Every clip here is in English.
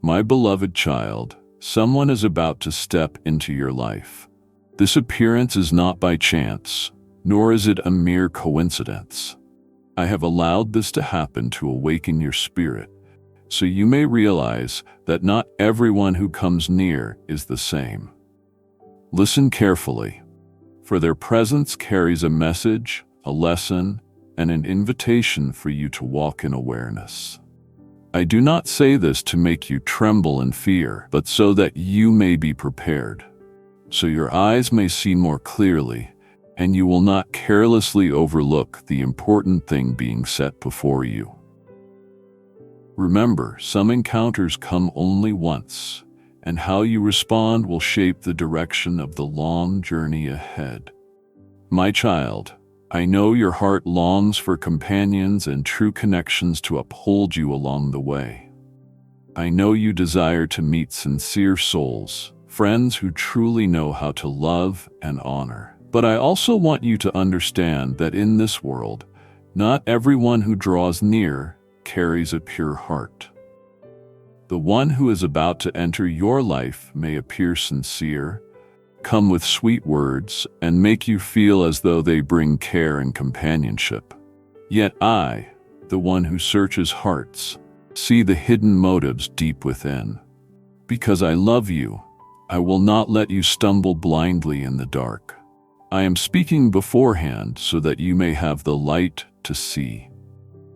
My beloved child, someone is about to step into your life. This appearance is not by chance, nor is it a mere coincidence. I have allowed this to happen to awaken your spirit, so you may realize that not everyone who comes near is the same. Listen carefully, for their presence carries a message, a lesson, and an invitation for you to walk in awareness. I do not say this to make you tremble in fear, but so that you may be prepared, so your eyes may see more clearly, and you will not carelessly overlook the important thing being set before you. Remember, some encounters come only once, and how you respond will shape the direction of the long journey ahead. My child, I know your heart longs for companions and true connections to uphold you along the way. I know you desire to meet sincere souls, friends who truly know how to love and honor. But I also want you to understand that in this world, not everyone who draws near carries a pure heart. The one who is about to enter your life may appear sincere, come with sweet words, and make you feel as though they bring care and companionship. Yet I, the one who searches hearts, see the hidden motives deep within. Because I love you, I will not let you stumble blindly in the dark. I am speaking beforehand so that you may have the light to see.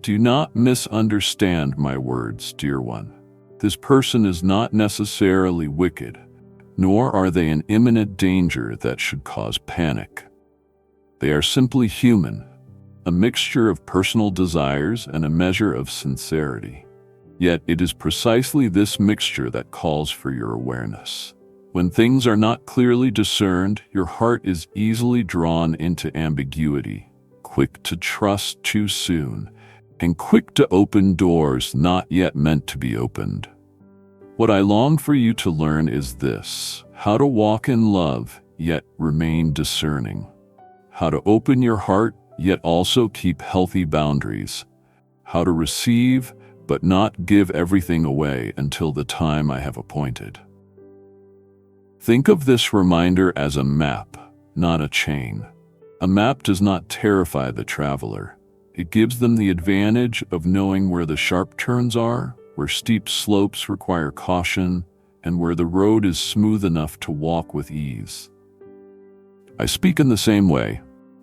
Do not misunderstand my words, dear one. This person is not necessarily wicked, nor are they in imminent danger that should cause panic. They are simply human, a mixture of personal desires and a measure of sincerity. Yet it is precisely this mixture that calls for your awareness. When things are not clearly discerned, your heart is easily drawn into ambiguity, quick to trust too soon, and quick to open doors not yet meant to be opened. What I long for you to learn is this: how to walk in love, yet remain discerning. How to open your heart, yet also keep healthy boundaries. How to receive, but not give everything away until the time I have appointed. Think of this reminder as a map, not a chain. A map does not terrify the traveler. It gives them the advantage of knowing where the sharp turns are, where steep slopes require caution, and where the road is smooth enough to walk with ease. I speak in the same way,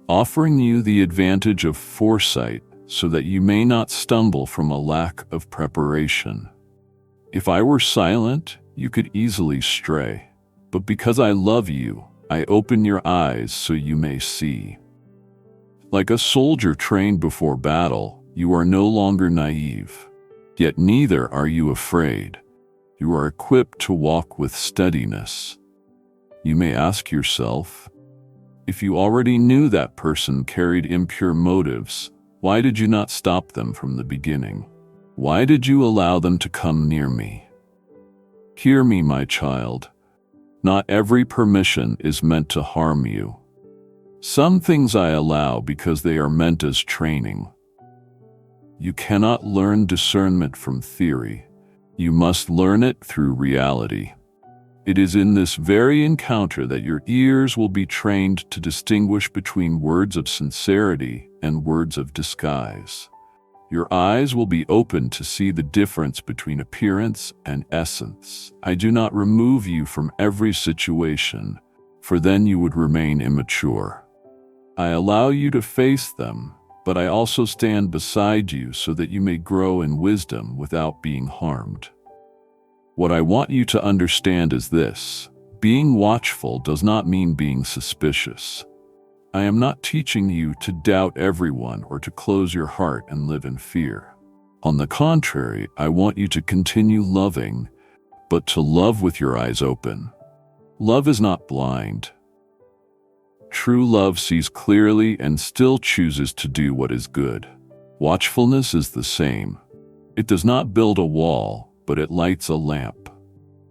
offering you the advantage of foresight so that you may not stumble from a lack of preparation. If I were silent, you could easily stray, but because I love you, I open your eyes so you may see. Like a soldier trained before battle, you are no longer naive. Yet neither are you afraid. You are equipped to walk with steadiness. You may ask yourself, if you already knew that person carried impure motives, why did you not stop them from the beginning? Why did you allow them to come near me? Hear me, my child. Not every permission is meant to harm you. Some things I allow because they are meant as training. You cannot learn discernment from theory. You must learn it through reality. It is in this very encounter that your ears will be trained to distinguish between words of sincerity and words of disguise. Your eyes will be open to see the difference between appearance and essence. I do not remove you from every situation, for then you would remain immature. I allow you to face them, but I also stand beside you so that you may grow in wisdom without being harmed. What I want you to understand is this: being watchful does not mean being suspicious. I am not teaching you to doubt everyone or to close your heart and live in fear. On the contrary, I want you to continue loving, but to love with your eyes open. Love is not blind. True love sees clearly and still chooses to do what is good. Watchfulness is the same. It does not build a wall, but it lights a lamp.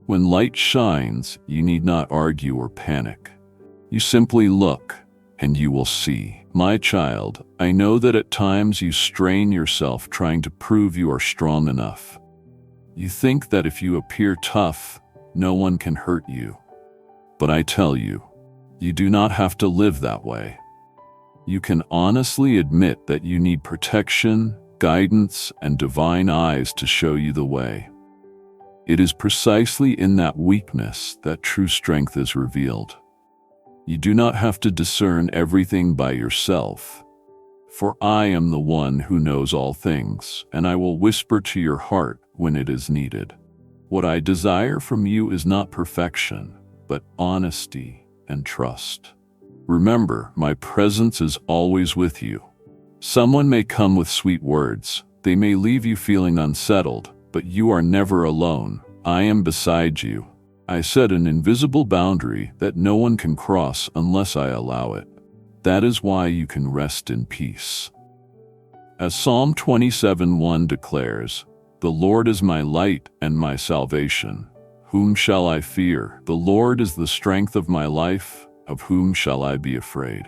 When light shines, you need not argue or panic. You simply look, and you will see. My child, I know that at times you strain yourself trying to prove you are strong enough. You think that if you appear tough, no one can hurt you. But I tell you, you do not have to live that way. You can honestly admit that you need protection, guidance, and divine eyes to show you the way. It is precisely in that weakness that true strength is revealed. You do not have to discern everything by yourself. For I am the one who knows all things, and I will whisper to your heart when it is needed. What I desire from you is not perfection, but honesty and trust. Remember, my presence is always with you. Someone may come with sweet words. They may leave you feeling unsettled, but you are never alone. I am beside you. I set an invisible boundary that no one can cross unless I allow it. That is why you can rest in peace. As Psalm 27:1 declares, "The Lord is my light and my salvation. Whom shall I fear? The Lord is the strength of my life. Of whom shall I be afraid?"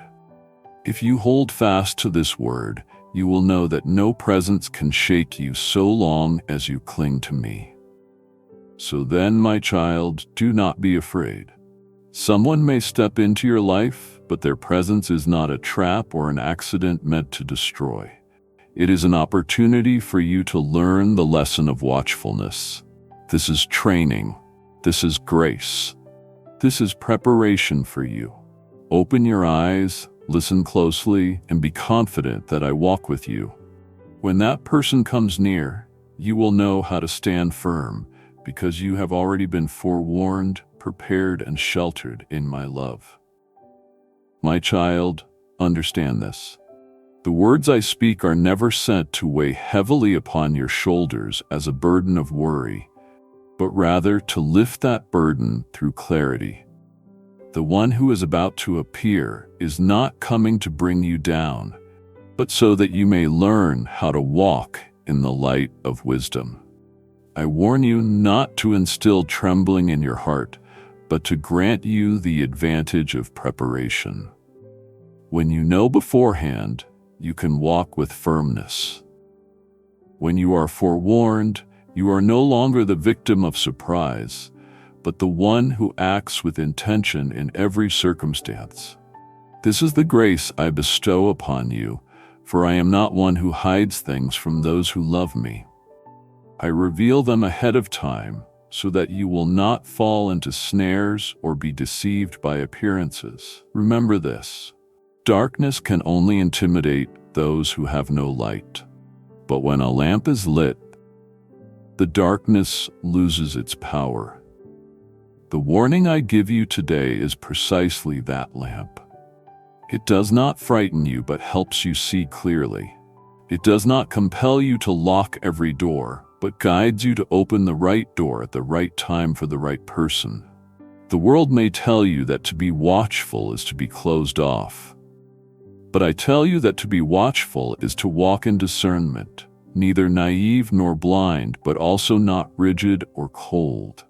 If you hold fast to this word, you will know that no presence can shake you so long as you cling to me. So then, my child, do not be afraid. Someone may step into your life, but their presence is not a trap or an accident meant to destroy. It is an opportunity for you to learn the lesson of watchfulness. This is training. This is grace. This is preparation for you. Open your eyes, listen closely, and be confident that I walk with you. When that person comes near, you will know how to stand firm, because you have already been forewarned, prepared, and sheltered in my love. My child, understand this. The words I speak are never sent to weigh heavily upon your shoulders as a burden of worry, but rather to lift that burden through clarity. The one who is about to appear is not coming to bring you down, but so that you may learn how to walk in the light of wisdom. I warn you not to instill trembling in your heart, but to grant you the advantage of preparation. When you know beforehand, you can walk with firmness. When you are forewarned, you are no longer the victim of surprise, but the one who acts with intention in every circumstance. This is the grace I bestow upon you, for I am not one who hides things from those who love me. I reveal them ahead of time, so that you will not fall into snares or be deceived by appearances. Remember this: darkness can only intimidate those who have no light. But when a lamp is lit, the darkness loses its power. The warning I give you today is precisely that lamp. It does not frighten you, but helps you see clearly. It does not compel you to lock every door, but guides you to open the right door at the right time for the right person. The world may tell you that to be watchful is to be closed off. But I tell you that to be watchful is to walk in discernment, neither naive nor blind, but also not rigid or cold.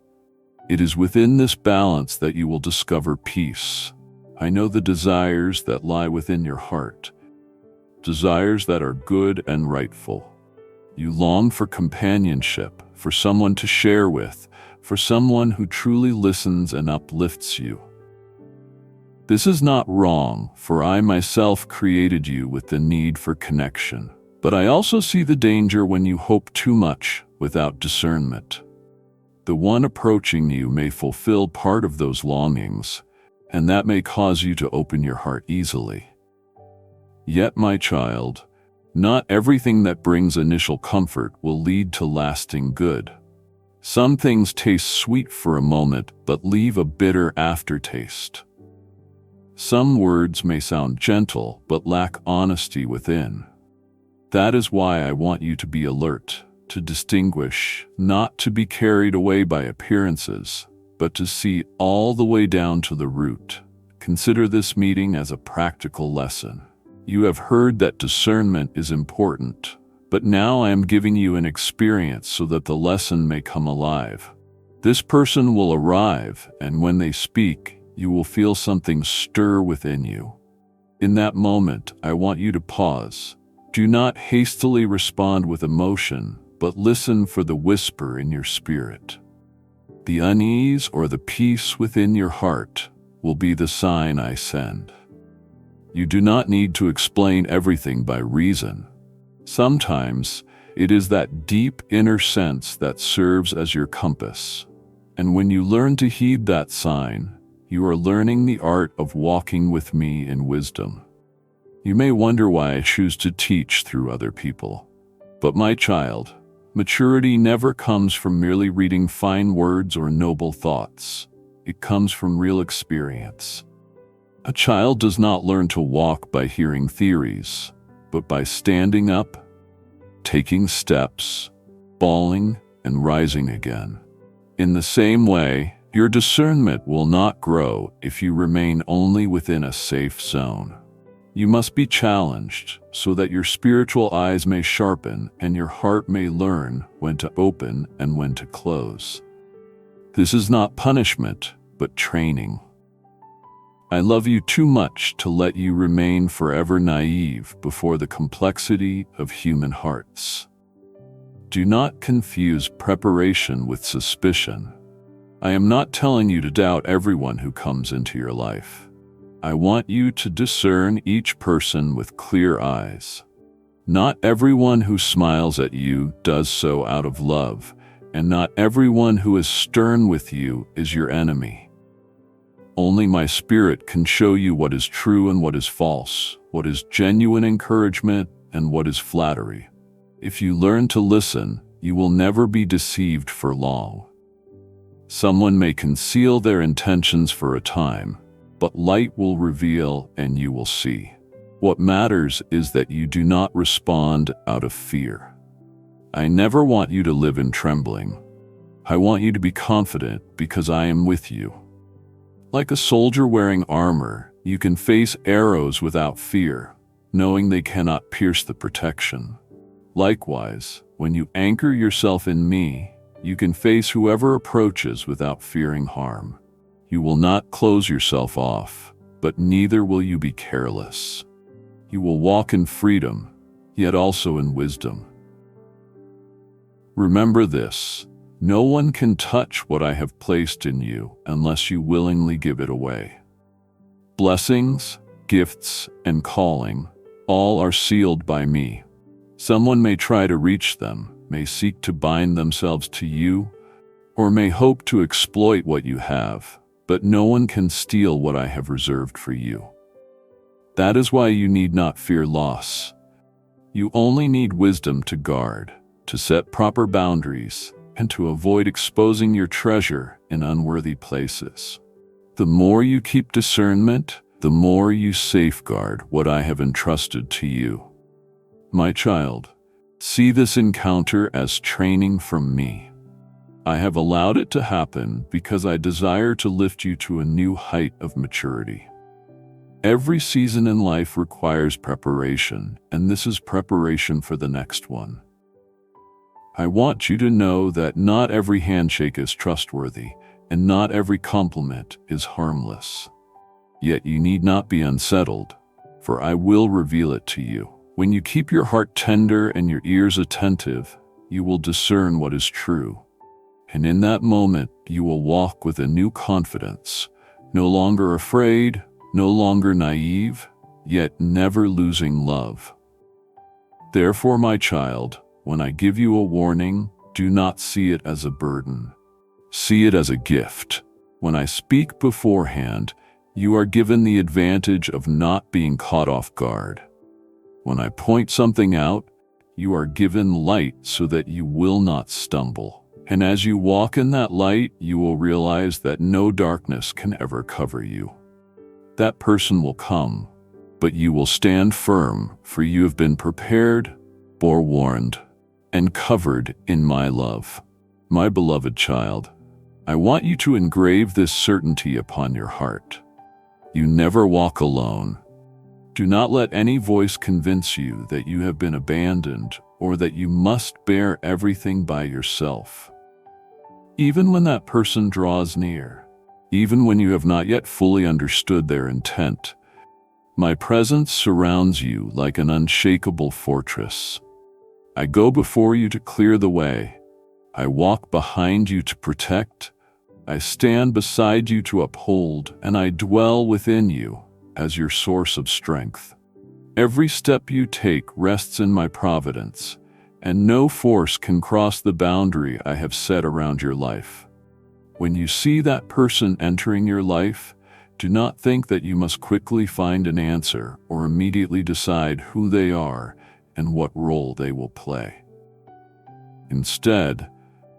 It is within this balance that you will discover peace. I know the desires that lie within your heart, desires that are good and rightful. You long for companionship, for someone to share with, for someone who truly listens and uplifts you. This is not wrong, for I myself created you with the need for connection. But I also see the danger when you hope too much without discernment. The one approaching you may fulfill part of those longings, and that may cause you to open your heart easily. Yet, my child, not everything that brings initial comfort will lead to lasting good. Some things taste sweet for a moment, but leave a bitter aftertaste. Some words may sound gentle, but lack honesty within. That is why I want you to be alert, to distinguish, not to be carried away by appearances, but to see all the way down to the root. Consider this meeting as a practical lesson. You have heard that discernment is important, but now I am giving you an experience so that the lesson may come alive. This person will arrive, and when they speak, you will feel something stir within you. In that moment, I want you to pause. Do not hastily respond with emotion, but listen for the whisper in your spirit. The unease or the peace within your heart will be the sign I send. You do not need to explain everything by reason. Sometimes it is that deep inner sense that serves as your compass. And when you learn to heed that sign, you are learning the art of walking with me in wisdom. You may wonder why I choose to teach through other people. But my child, maturity never comes from merely reading fine words or noble thoughts. It comes from real experience. A child does not learn to walk by hearing theories, but by standing up, taking steps, falling, and rising again. In the same way, your discernment will not grow if you remain only within a safe zone. You must be challenged so that your spiritual eyes may sharpen and your heart may learn when to open and when to close. This is not punishment, but training. I love you too much to let you remain forever naive before the complexity of human hearts. Do not confuse preparation with suspicion. I am not telling you to doubt everyone who comes into your life. I want you to discern each person with clear eyes. Not everyone who smiles at you does so out of love, and not everyone who is stern with you is your enemy. Only my spirit can show you what is true and what is false, what is genuine encouragement and what is flattery. If you learn to listen, you will never be deceived for long. Someone may conceal their intentions for a time, but light will reveal and you will see. What matters is that you do not respond out of fear. I never want you to live in trembling. I want you to be confident because I am with you. Like a soldier wearing armor, you can face arrows without fear, knowing they cannot pierce the protection. Likewise, when you anchor yourself in me, you can face whoever approaches without fearing harm. You will not close yourself off, but neither will you be careless. You will walk in freedom, yet also in wisdom. Remember this, no one can touch what I have placed in you unless you willingly give it away. Blessings, gifts, and calling, all are sealed by me. Someone may try to reach them, may seek to bind themselves to you, or may hope to exploit what you have. But no one can steal what I have reserved for you. That is why you need not fear loss. You only need wisdom to guard, to set proper boundaries, and to avoid exposing your treasure in unworthy places. The more you keep discernment, the more you safeguard what I have entrusted to you. My child, see this encounter as training from me. I have allowed it to happen because I desire to lift you to a new height of maturity. Every season in life requires preparation, and this is preparation for the next one. I want you to know that not every handshake is trustworthy, and not every compliment is harmless. Yet you need not be unsettled, for I will reveal it to you. When you keep your heart tender and your ears attentive, you will discern what is true. And in that moment, you will walk with a new confidence, no longer afraid, no longer naive, yet never losing love. Therefore, my child, when I give you a warning, do not see it as a burden. See it as a gift. When I speak beforehand, you are given the advantage of not being caught off guard. When I point something out, you are given light so that you will not stumble. And as you walk in that light, you will realize that no darkness can ever cover you. That person will come, but you will stand firm, for you have been prepared, forewarned, and covered in my love. My beloved child, I want you to engrave this certainty upon your heart. You never walk alone. Do not let any voice convince you that you have been abandoned or that you must bear everything by yourself. Even when that person draws near, even when you have not yet fully understood their intent, my presence surrounds you like an unshakable fortress. I go before you to clear the way. I walk behind you to protect. I stand beside you to uphold, and I dwell within you as your source of strength. Every step you take rests in my providence, and no force can cross the boundary I have set around your life. When you see that person entering your life, do not think that you must quickly find an answer or immediately decide who they are and what role they will play. Instead,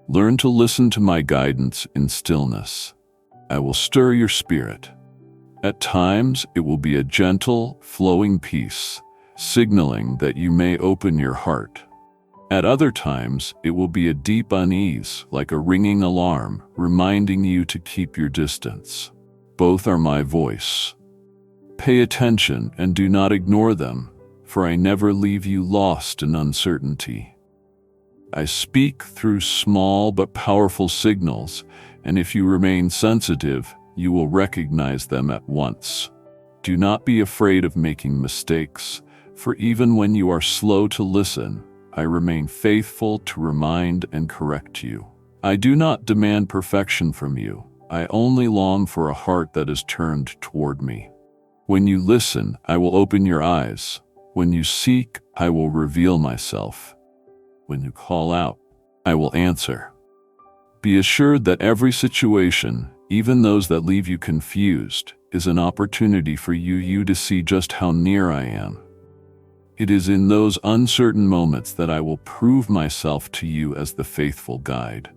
learn to listen to my guidance in stillness. I will stir your spirit. At times, it will be a gentle, flowing peace, signaling that you may open your heart. At other times, it will be a deep unease, like a ringing alarm, reminding you to keep your distance. Both are my voice. Pay attention and do not ignore them, for I never leave you lost in uncertainty. I speak through small but powerful signals, and if you remain sensitive, you will recognize them at once. Do not be afraid of making mistakes, for even when you are slow to listen, I remain faithful to remind and correct you. I do not demand perfection from you. I only long for a heart that is turned toward me. When you listen, I will open your eyes. When you seek, I will reveal myself. When you call out, I will answer. Be assured that every situation, even those that leave you confused, is an opportunity for you to see just how near I am. It is in those uncertain moments that I will prove myself to you as the faithful guide.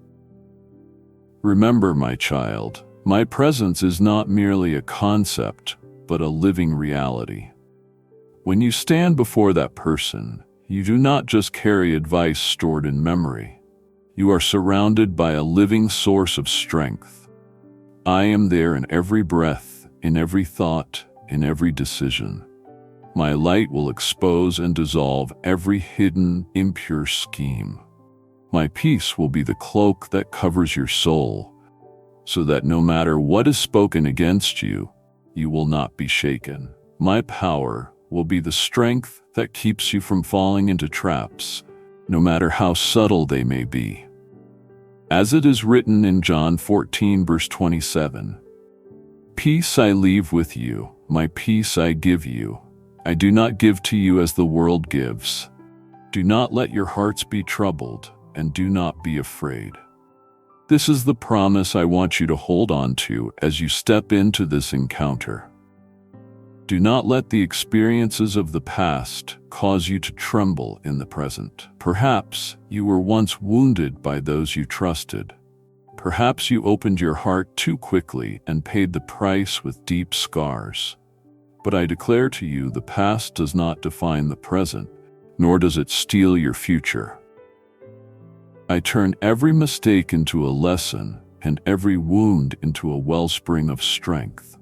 Remember, my child, my presence is not merely a concept, but a living reality. When you stand before that person, you do not just carry advice stored in memory. You are surrounded by a living source of strength. I am there in every breath, in every thought, in every decision. My light will expose and dissolve every hidden, impure scheme. My peace will be the cloak that covers your soul, so that no matter what is spoken against you, you will not be shaken. My power will be the strength that keeps you from falling into traps, no matter how subtle they may be. As it is written in John 14, verse 27, "Peace I leave with you, my peace I give you. I do not give to you as the world gives. Do not let your hearts be troubled, and do not be afraid." This is the promise I want you to hold on to as you step into this encounter. Do not let the experiences of the past cause you to tremble in the present. Perhaps you were once wounded by those you trusted. Perhaps you opened your heart too quickly and paid the price with deep scars. But I declare to you, the past does not define the present, nor does it steal your future. I turn every mistake into a lesson and every wound into a wellspring of strength.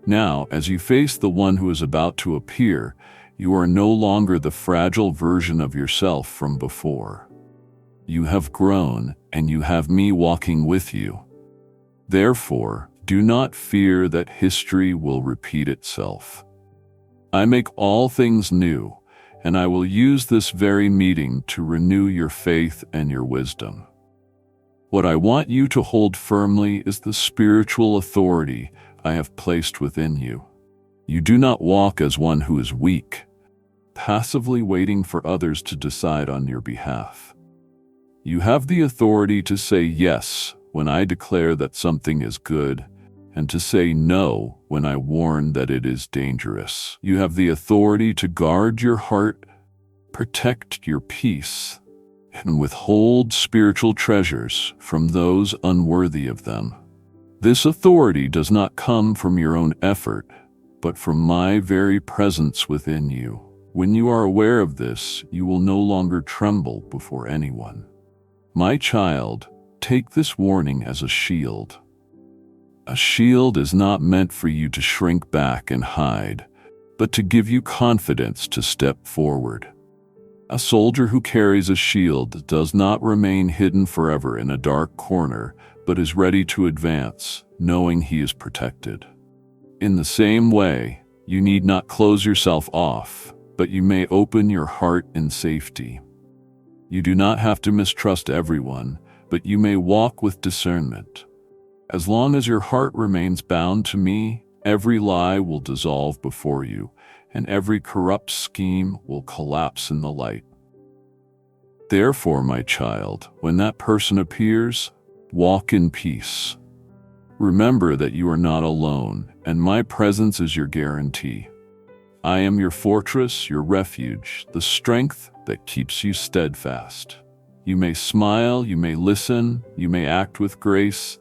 Now, as you face the one who is about to appear, you are no longer the fragile version of yourself from before. You have grown, and you have me walking with you. Therefore, do not fear that history will repeat itself. I make all things new, and I will use this very meeting to renew your faith and your wisdom. What I want you to hold firmly is the spiritual authority I have placed within you. You do not walk as one who is weak, passively waiting for others to decide on your behalf. You have the authority to say yes when I declare that something is good, and to say no when I warn that it is dangerous. You have the authority to guard your heart, protect your peace, and withhold spiritual treasures from those unworthy of them. This authority does not come from your own effort, but from my very presence within you. When you are aware of this, you will no longer tremble before anyone. My child, take this warning as a shield. A shield is not meant for you to shrink back and hide, but to give you confidence to step forward. A soldier who carries a shield does not remain hidden forever in a dark corner, but is ready to advance, knowing he is protected. In the same way, you need not close yourself off, but you may open your heart in safety. You do not have to mistrust everyone, but you may walk with discernment. As long as your heart remains bound to me, every lie will dissolve before you, and every corrupt scheme will collapse in the light. Therefore, my child, when that person appears, walk in peace. Remember that you are not alone, and my presence is your guarantee. I am your fortress, your refuge, the strength that keeps you steadfast. You may smile, you may listen, you may act with grace,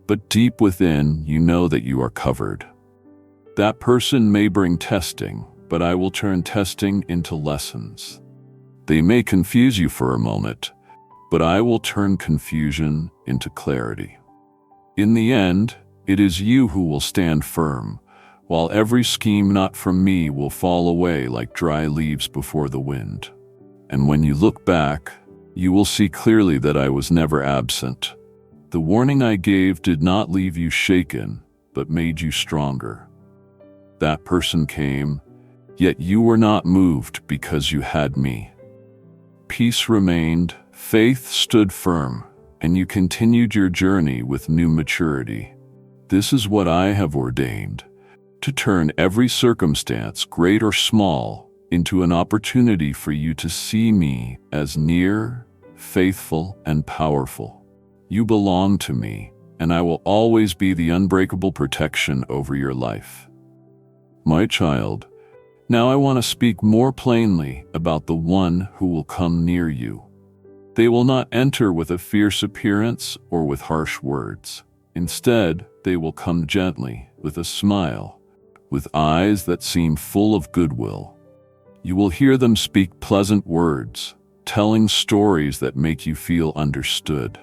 but deep within, you know that you are covered. That person may bring testing, but I will turn testing into lessons. They may confuse you for a moment, but I will turn confusion into clarity. In the end, it is you who will stand firm, while every scheme not from me will fall away like dry leaves before the wind. And when you look back, you will see clearly that I was never absent. The warning I gave did not leave you shaken, but made you stronger. That person came, yet you were not moved because you had me. Peace remained, faith stood firm, and you continued your journey with new maturity. This is what I have ordained, to turn every circumstance, great or small, into an opportunity for you to see me as near, faithful, and powerful. You belong to me, and I will always be the unbreakable protection over your life. My child, now I want to speak more plainly about the one who will come near you. They will not enter with a fierce appearance or with harsh words. Instead, they will come gently, with a smile, with eyes that seem full of goodwill. You will hear them speak pleasant words, telling stories that make you feel understood.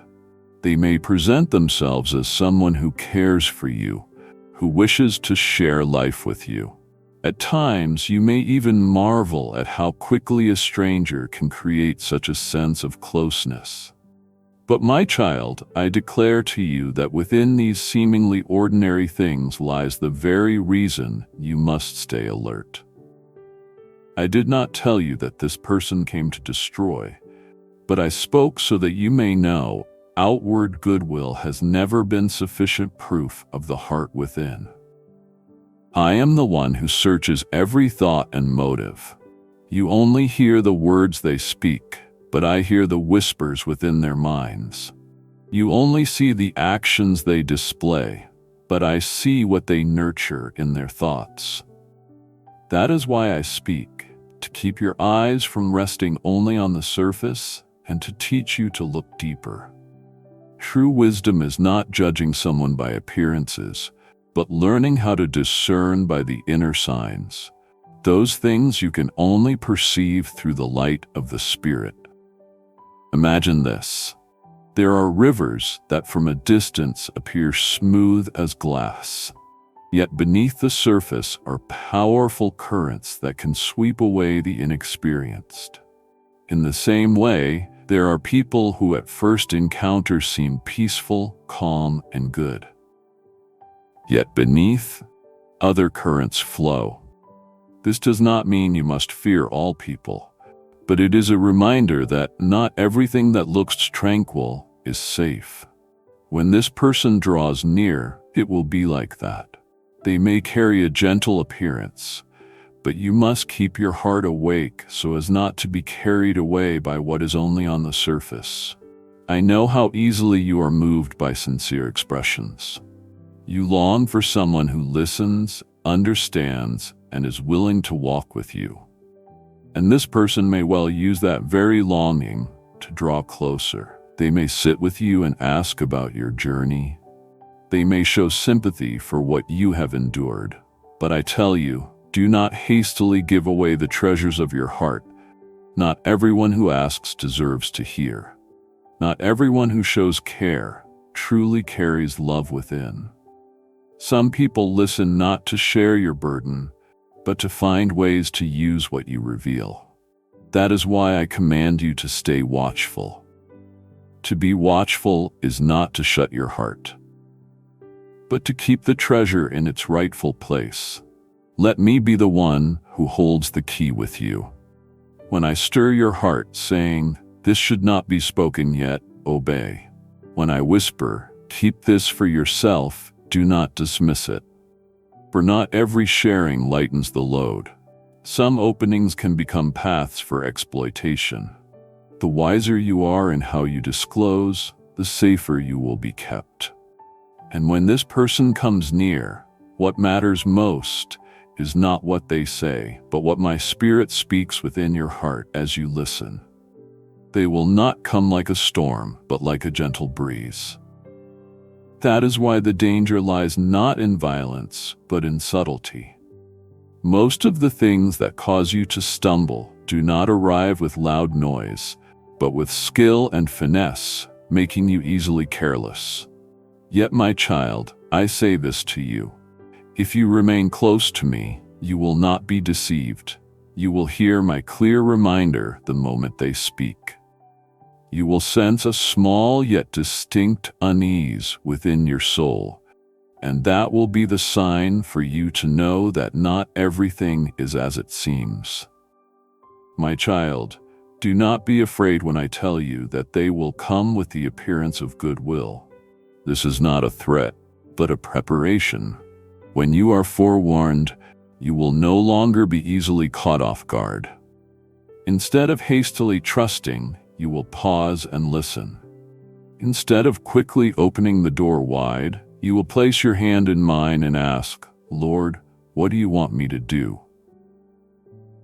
They may present themselves as someone who cares for you, who wishes to share life with you. At times, you may even marvel at how quickly a stranger can create such a sense of closeness. But my child, I declare to you that within these seemingly ordinary things lies the very reason you must stay alert. I did not tell you that this person came to destroy, but I spoke so that you may know outward goodwill has never been sufficient proof of the heart within. I am the one who searches every thought and motive. You only hear the words they speak, but I hear the whispers within their minds. You only see the actions they display, but I see what they nurture in their thoughts. That is why I speak, to keep your eyes from resting only on the surface and to teach you to look deeper. True wisdom is not judging someone by appearances, but learning how to discern by the inner signs, those things you can only perceive through the light of the Spirit. Imagine this. There are rivers that from a distance appear smooth as glass, yet beneath the surface are powerful currents that can sweep away the inexperienced. In the same way, there are people who at first encounter seem peaceful, calm, and good. Yet beneath, other currents flow. This does not mean you must fear all people, but it is a reminder that not everything that looks tranquil is safe. When this person draws near, it will be like that. They may carry a gentle appearance, but you must keep your heart awake so as not to be carried away by what is only on the surface. I know how easily you are moved by sincere expressions. You long for someone who listens, understands, and is willing to walk with you. And this person may well use that very longing to draw closer. They may sit with you and ask about your journey. They may show sympathy for what you have endured. But I tell you, do not hastily give away the treasures of your heart. Not everyone who asks deserves to hear. Not everyone who shows care truly carries love within. Some people listen not to share your burden, but to find ways to use what you reveal. That is why I command you to stay watchful. To be watchful is not to shut your heart, but to keep the treasure in its rightful place. Let me be the one who holds the key with you. When I stir your heart, saying, This should not be spoken yet, obey. When I whisper, keep this for yourself, do not dismiss it. For not every sharing lightens the load. Some openings can become paths for exploitation. The wiser you are in how you disclose, the safer you will be kept. And when this person comes near, what matters most is not what they say, but what my spirit speaks within your heart as you listen. They will not come like a storm, but like a gentle breeze. That is why the danger lies not in violence, but in subtlety. Most of the things that cause you to stumble do not arrive with loud noise, but with skill and finesse, making you easily careless. Yet, my child, I say this to you. If you remain close to me, you will not be deceived. You will hear my clear reminder the moment they speak. You will sense a small yet distinct unease within your soul, and that will be the sign for you to know that not everything is as it seems. My child, do not be afraid when I tell you that they will come with the appearance of goodwill. This is not a threat, but a preparation. When you are forewarned, you will no longer be easily caught off guard. Instead of hastily trusting, you will pause and listen. Instead of quickly opening the door wide, you will place your hand in mine and ask, Lord, what do you want me to do?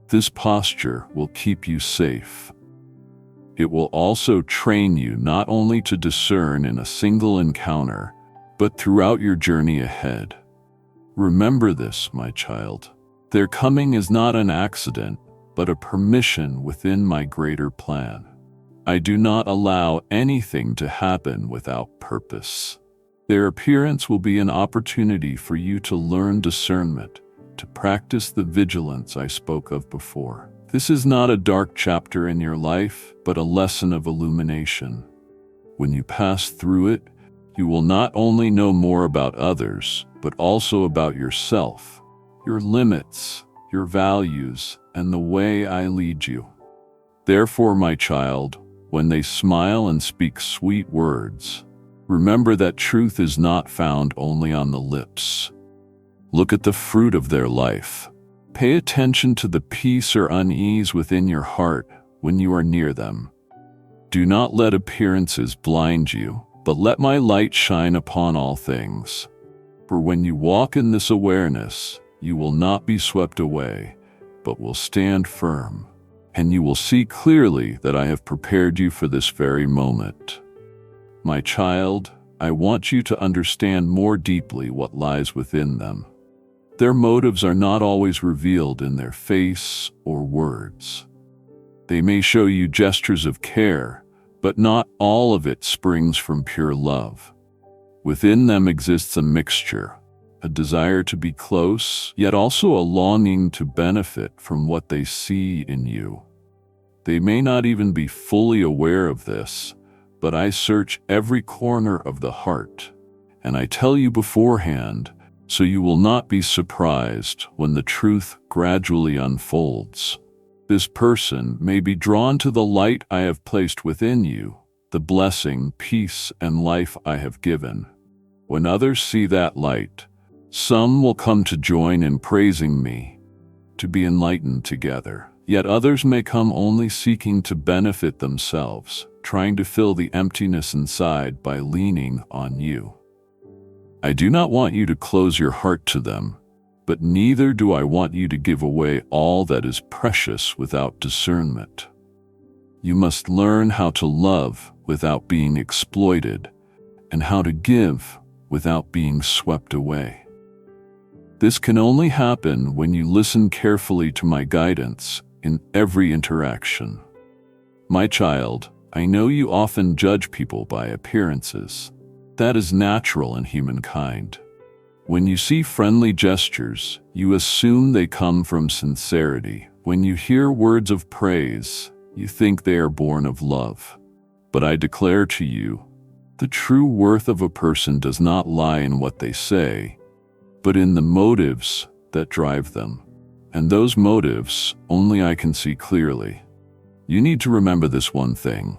This posture will keep you safe. It will also train you not only to discern in a single encounter, but throughout your journey ahead. Remember this, my child. Their coming is not an accident, but a permission within my greater plan. I do not allow anything to happen without purpose. Their appearance will be an opportunity for you to learn discernment, to practice the vigilance I spoke of before. This is not a dark chapter in your life, but a lesson of illumination. When you pass through it, you will not only know more about others, but also about yourself, your limits, your values, and the way I lead you. Therefore, my child, when they smile and speak sweet words, remember that truth is not found only on the lips. Look at the fruit of their life. Pay attention to the peace or unease within your heart when you are near them. Do not let appearances blind you, but let my light shine upon all things. For when you walk in this awareness, you will not be swept away, but will stand firm, and you will see clearly that I have prepared you for this very moment. My child, I want you to understand more deeply what lies within them. Their motives are not always revealed in their face or words. They may show you gestures of care, but not all of it springs from pure love. Within them exists a mixture, a desire to be close, yet also a longing to benefit from what they see in you. They may not even be fully aware of this, but I search every corner of the heart, and I tell you beforehand, so you will not be surprised when the truth gradually unfolds. This person may be drawn to the light I have placed within you, the blessing, peace, and life I have given. When others see that light, some will come to join in praising me, to be enlightened together. Yet others may come only seeking to benefit themselves, trying to fill the emptiness inside by leaning on you. I do not want you to close your heart to them, but neither do I want you to give away all that is precious without discernment. You must learn how to love without being exploited, and how to give without being swept away. This can only happen when you listen carefully to my guidance in every interaction. My child, I know you often judge people by appearances. That is natural in humankind. When you see friendly gestures, you assume they come from sincerity. When you hear words of praise, you think they are born of love. But I declare to you, the true worth of a person does not lie in what they say, but in the motives that drive them. And those motives only I can see clearly. You need to remember this one thing.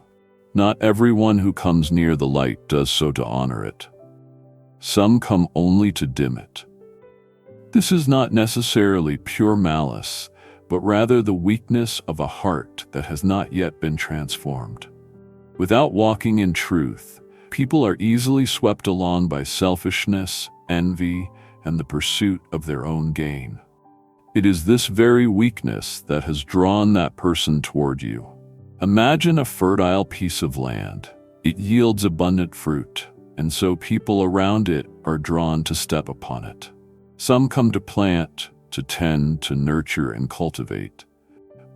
Not everyone who comes near the light does so to honor it. Some come only to dim it. This is not necessarily pure malice, but rather the weakness of a heart that has not yet been transformed. Without walking in truth, people are easily swept along by selfishness, envy, and the pursuit of their own gain. It is this very weakness that has drawn that person toward you. Imagine a fertile piece of land. It yields abundant fruit, and so people around it are drawn to step upon it. Some come to plant, to tend, to nurture and cultivate,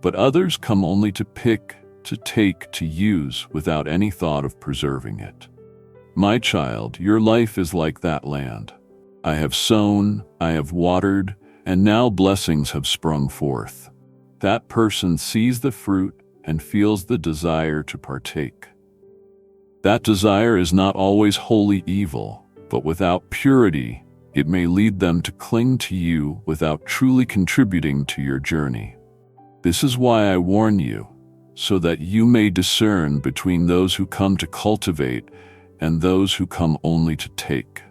but others come only to pick, to take, to use without any thought of preserving it. My child, your life is like that land. I have sown, I have watered, and now blessings have sprung forth. That person sees the fruit and feels the desire to partake. That desire is not always wholly evil, but without purity, it may lead them to cling to you without truly contributing to your journey. This is why I warn you, so that you may discern between those who come to cultivate and those who come only to take.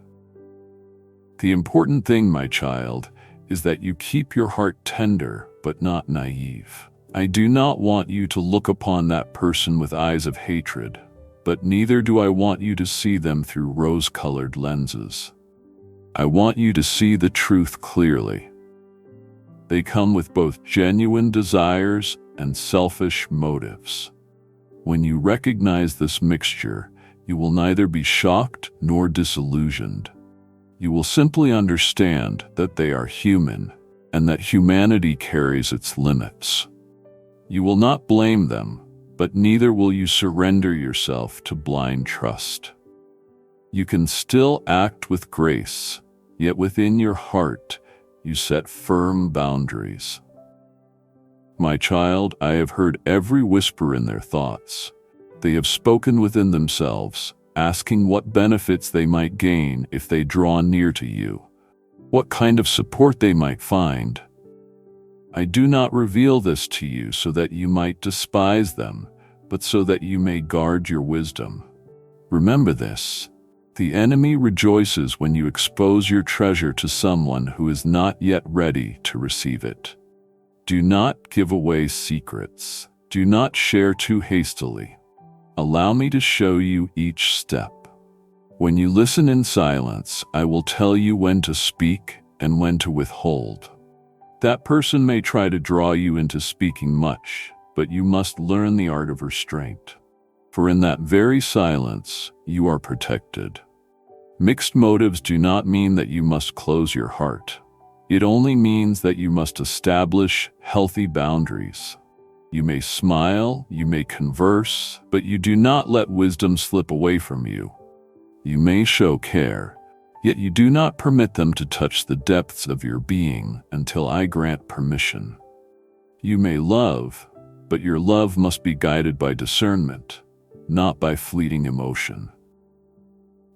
The important thing, my child, is that you keep your heart tender but not naive. I do not want you to look upon that person with eyes of hatred, but neither do I want you to see them through rose-colored lenses. I want you to see the truth clearly. They come with both genuine desires and selfish motives. When you recognize this mixture, you will neither be shocked nor disillusioned. You will simply understand that they are human and that humanity carries its limits. You will not blame them, but neither will you surrender yourself to blind trust. You can still act with grace, yet within your heart you set firm boundaries. My child, I have heard every whisper in their thoughts. They have spoken within themselves, asking what benefits they might gain if they draw near to you, what kind of support they might find. I do not reveal this to you so that you might despise them, but so that you may guard your wisdom. Remember this: the enemy rejoices when you expose your treasure to someone who is not yet ready to receive it. Do not give away secrets. Do not share too hastily. Allow me to show you each step. When you listen in silence, I will tell you when to speak and when to withhold. That person may try to draw you into speaking much, but you must learn the art of restraint. For in that very silence, you are protected. Mixed motives do not mean that you must close your heart. It only means that you must establish healthy boundaries. You may smile, you may converse, but you do not let wisdom slip away from you. You may show care, yet you do not permit them to touch the depths of your being until I grant permission. You may love, but your love must be guided by discernment, not by fleeting emotion.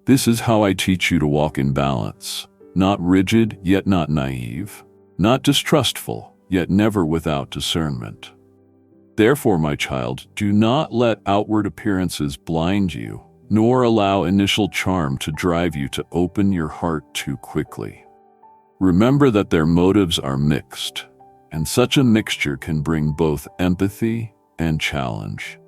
This is how I teach you to walk in balance, not rigid yet not naive, not distrustful yet never without discernment. Therefore, my child, do not let outward appearances blind you, nor allow initial charm to drive you to open your heart too quickly. Remember that their motives are mixed, and such a mixture can bring both empathy and challenge.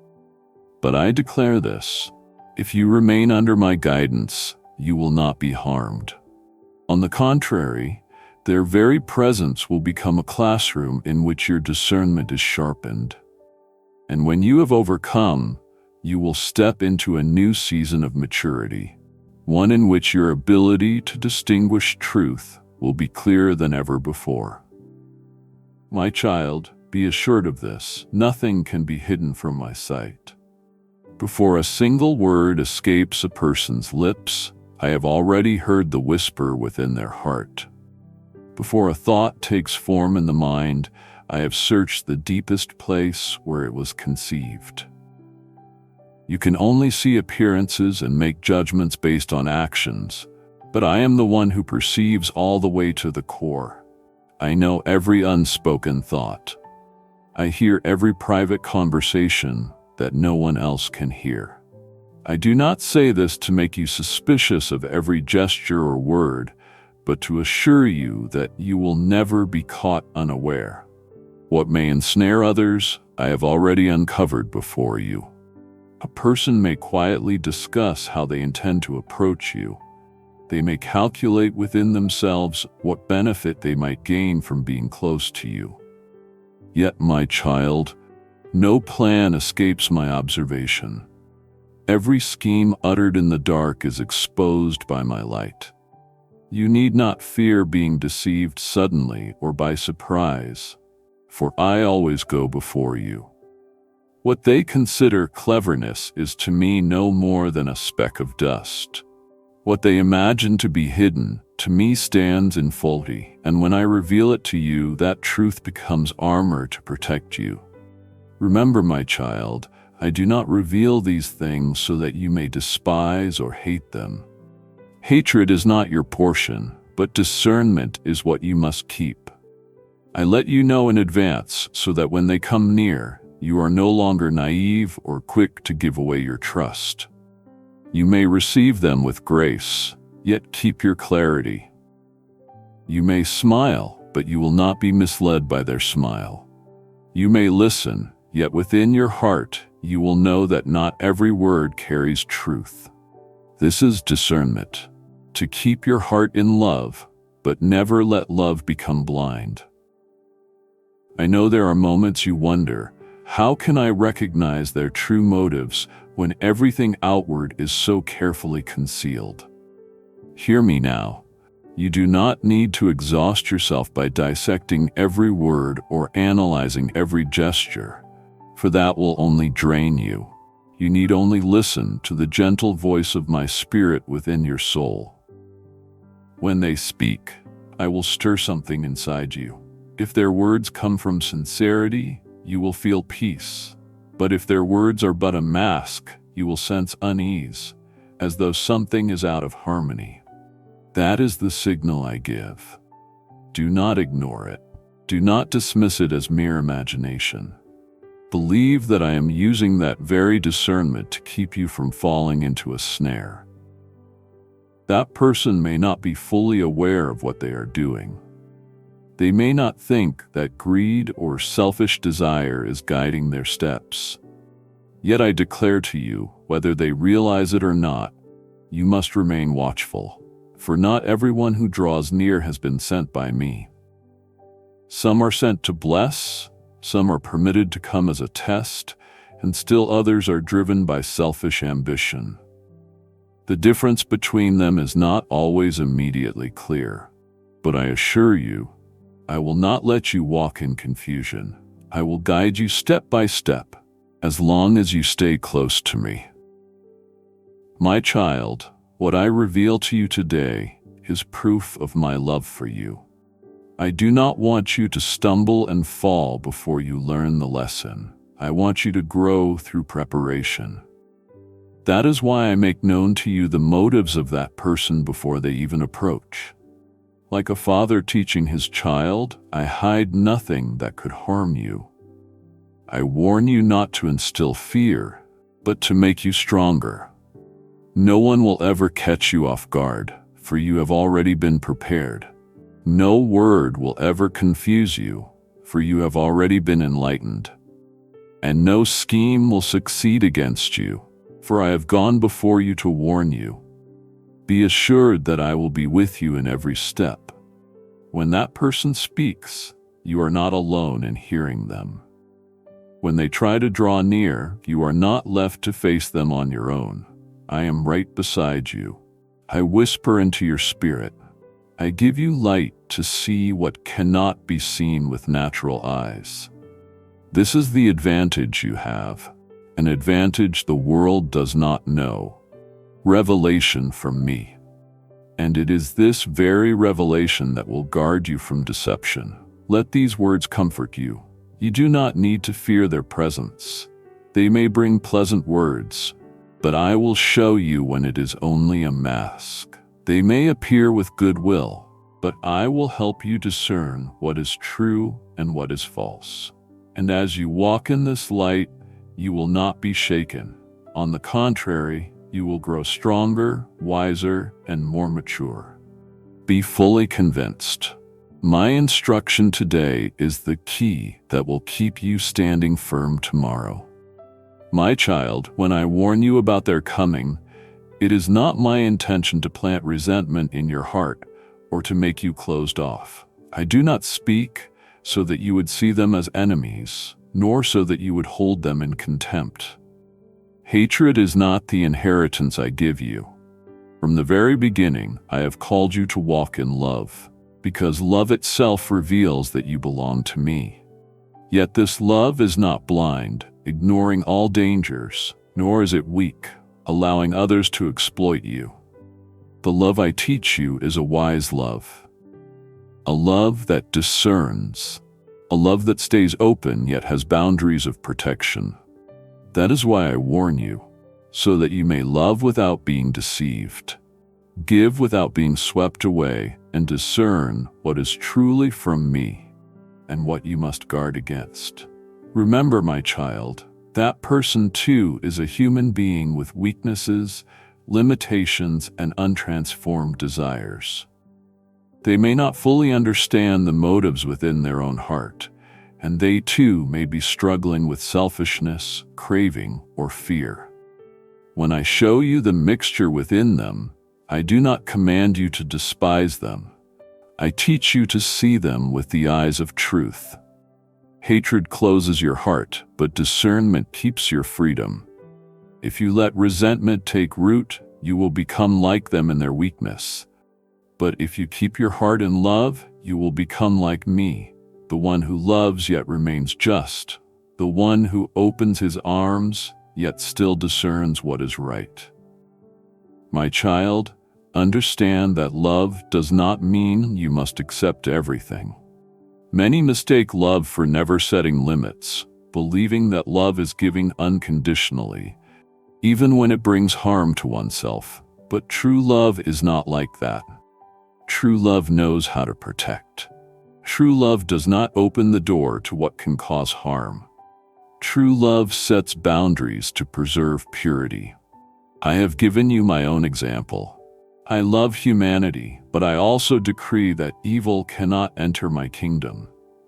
But I declare this: if you remain under my guidance, you will not be harmed. On the contrary, their very presence will become a classroom in which your discernment is sharpened. And when you have overcome, you will step into a new season of maturity, one in which your ability to distinguish truth will be clearer than ever before. My child, be assured of this: nothing can be hidden from my sight. Before a single word escapes a person's lips, I have already heard the whisper within their heart. Before a thought takes form in the mind, I have searched the deepest place where it was conceived. You can only see appearances and make judgments based on actions, but I am the one who perceives all the way to the core. I know every unspoken thought. I hear every private conversation that no one else can hear. I do not say this to make you suspicious of every gesture or word, but to assure you that you will never be caught unaware. What may ensnare others, I have already uncovered before you. A person may quietly discuss how they intend to approach you. They may calculate within themselves what benefit they might gain from being close to you. Yet, my child, no plan escapes my observation. Every scheme uttered in the dark is exposed by my light. You need not fear being deceived suddenly or by surprise, for I always go before you. What they consider cleverness is to me no more than a speck of dust. What they imagine to be hidden, to me stands in fully, and when I reveal it to you, that truth becomes armor to protect you. Remember, my child, I do not reveal these things so that you may despise or hate them. Hatred is not your portion, but discernment is what you must keep. I let you know in advance so that when they come near, you are no longer naive or quick to give away your trust. You may receive them with grace, yet keep your clarity. You may smile, but you will not be misled by their smile. You may listen, yet within your heart you will know that not every word carries truth. This is discernment, to keep your heart in love, but never let love become blind. I know there are moments you wonder, how can I recognize their true motives when everything outward is so carefully concealed? Hear me now. You do not need to exhaust yourself by dissecting every word or analyzing every gesture, for that will only drain you. You need only listen to the gentle voice of my spirit within your soul. When they speak, I will stir something inside you. If their words come from sincerity, you will feel peace. But if their words are but a mask, you will sense unease, as though something is out of harmony. That is the signal I give. Do not ignore it. Do not dismiss it as mere imagination. Believe that I am using that very discernment to keep you from falling into a snare. That person may not be fully aware of what they are doing. They may not think that greed or selfish desire is guiding their steps. Yet I declare to you, whether they realize it or not, you must remain watchful, for not everyone who draws near has been sent by me. Some are sent to bless, some are permitted to come as a test, and still others are driven by selfish ambition. The difference between them is not always immediately clear, but I assure you, I will not let you walk in confusion. I will guide you step by step, as long as you stay close to me. My child, what I reveal to you today is proof of my love for you. I do not want you to stumble and fall before you learn the lesson. I want you to grow through preparation. That is why I make known to you the motives of that person before they even approach. Like a father teaching his child, I hide nothing that could harm you. I warn you not to instill fear, but to make you stronger. No one will ever catch you off guard, for you have already been prepared. No word will ever confuse you, for you have already been enlightened. And no scheme will succeed against you, for I have gone before you to warn you. Be assured that I will be with you in every step. When that person speaks, you are not alone in hearing them. When they try to draw near, you are not left to face them on your own. I am right beside you. I whisper into your spirit. I give you light to see what cannot be seen with natural eyes. This is the advantage you have, an advantage the world does not know. Revelation from me. And it is this very revelation that will guard you from deception. Let these words comfort you. You do not need to fear their presence. They may bring pleasant words, but I will show you when it is only a mask. They may appear with goodwill, but I will help you discern what is true and what is false. And as you walk in this light, you will not be shaken. On the contrary, you will grow stronger, wiser, and more mature. Be fully convinced. My instruction today is the key that will keep you standing firm tomorrow. My child, when I warn you about their coming, it is not my intention to plant resentment in your heart or to make you closed off. I do not speak so that you would see them as enemies, nor so that you would hold them in contempt. Hatred is not the inheritance I give you. From the very beginning, I have called you to walk in love, because love itself reveals that you belong to me. Yet this love is not blind, ignoring all dangers, nor is it weak, allowing others to exploit you. The love I teach you is a wise love, a love that discerns, a love that stays open yet has boundaries of protection. That is why I warn you, so that you may love without being deceived, give without being swept away, and discern what is truly from me and what you must guard against. Remember, my child, that person too is a human being with weaknesses, limitations, and untransformed desires. They may not fully understand the motives within their own heart, and they too may be struggling with selfishness, craving, or fear. When I show you the mixture within them, I do not command you to despise them. I teach you to see them with the eyes of truth. Hatred closes your heart, but discernment keeps your freedom. If you let resentment take root, you will become like them in their weakness. But if you keep your heart in love, you will become like me, the one who loves yet remains just, the one who opens his arms yet still discerns what is right. My child, understand that love does not mean you must accept everything. Many mistake love for never setting limits, believing that love is giving unconditionally, even when it brings harm to oneself. But true love is not like that. True love knows how to protect. True love does not open the door to what can cause harm. True love sets boundaries to preserve purity. I have given you my own example. I love humanity, but I also decree that evil cannot enter my kingdom.